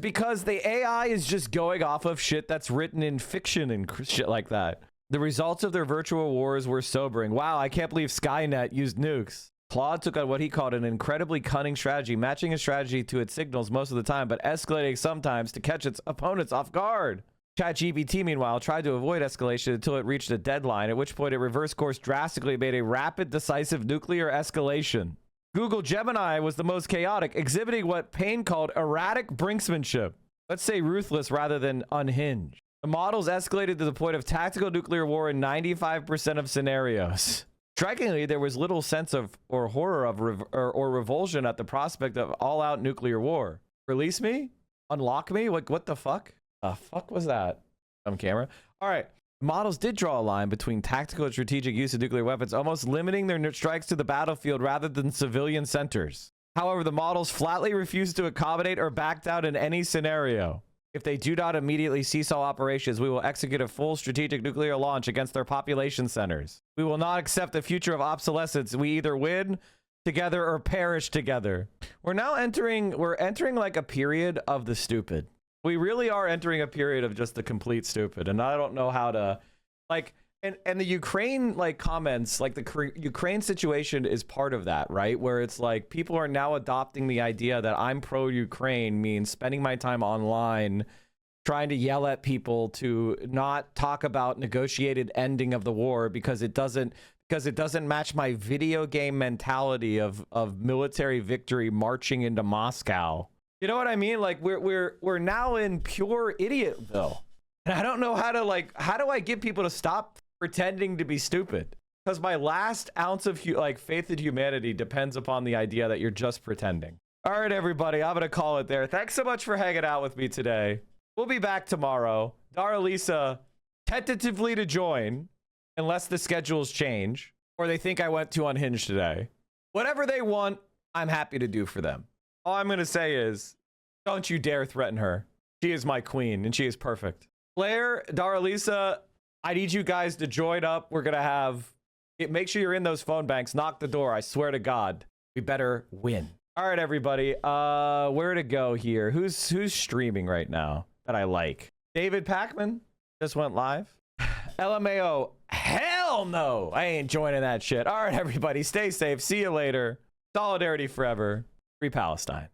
because the AI is just going off of shit that's written in fiction and shit like that. The results of their virtual wars were sobering. Wow, I can't believe Skynet used nukes. Claude took on what he called an incredibly cunning strategy, matching his strategy to its signals most of the time, but escalating sometimes to catch its opponents off guard. ChatGPT, meanwhile, tried to avoid escalation until it reached a deadline, at which point it reversed course drastically and made a rapid, decisive nuclear escalation. Google Gemini was the most chaotic, exhibiting what Payne called erratic brinksmanship. Let's say ruthless rather than unhinged. The models escalated to the point of tactical nuclear war in 95% of scenarios. Strikingly, there was little sense of or horror of or revulsion at the prospect of all-out nuclear war. Release me? Unlock me? What the fuck? The fuck was that? On camera. All right. Models did draw a line between tactical and strategic use of nuclear weapons, almost limiting their strikes to the battlefield rather than civilian centers. However, the models flatly refused to accommodate or back down in any scenario. If they do not immediately cease all operations, we will execute a full strategic nuclear launch against their population centers. We will not accept the future of obsolescence. We either win together or perish together. We're entering like a period of the stupid. We really are entering a period of just the complete stupid. And I don't know how to, like, and the Ukraine, like, comments, like the Ukraine situation is part of that, right? Where it's like people are now adopting the idea that I'm pro-Ukraine means spending my time online trying to yell at people to not talk about negotiated ending of the war because it doesn't match my video game mentality of military victory marching into Moscow. You know what I mean? Like we're now in pure Idiotville. And I don't know how do I get people to stop pretending to be stupid? Because my last ounce of faith in humanity depends upon the idea that you're just pretending. All right, everybody, I'm gonna call it there. Thanks so much for hanging out with me today. We'll be back tomorrow. Darializa tentatively to join, unless the schedules change or they think I went too unhinged today. Whatever they want, I'm happy to do for them. All I'm gonna say is, don't you dare threaten her. She is my queen and she is perfect. Blair, Darializa, I need you guys to join up. We're gonna have it. Make sure you're in those phone banks. Knock the door. I swear to God, we better win. All right, everybody. Where to go here? Who's streaming right now that I like? David Packman just went live. LMAO. Hell no. I ain't joining that shit. All right, everybody. Stay safe. See you later. Solidarity forever. Free Palestine.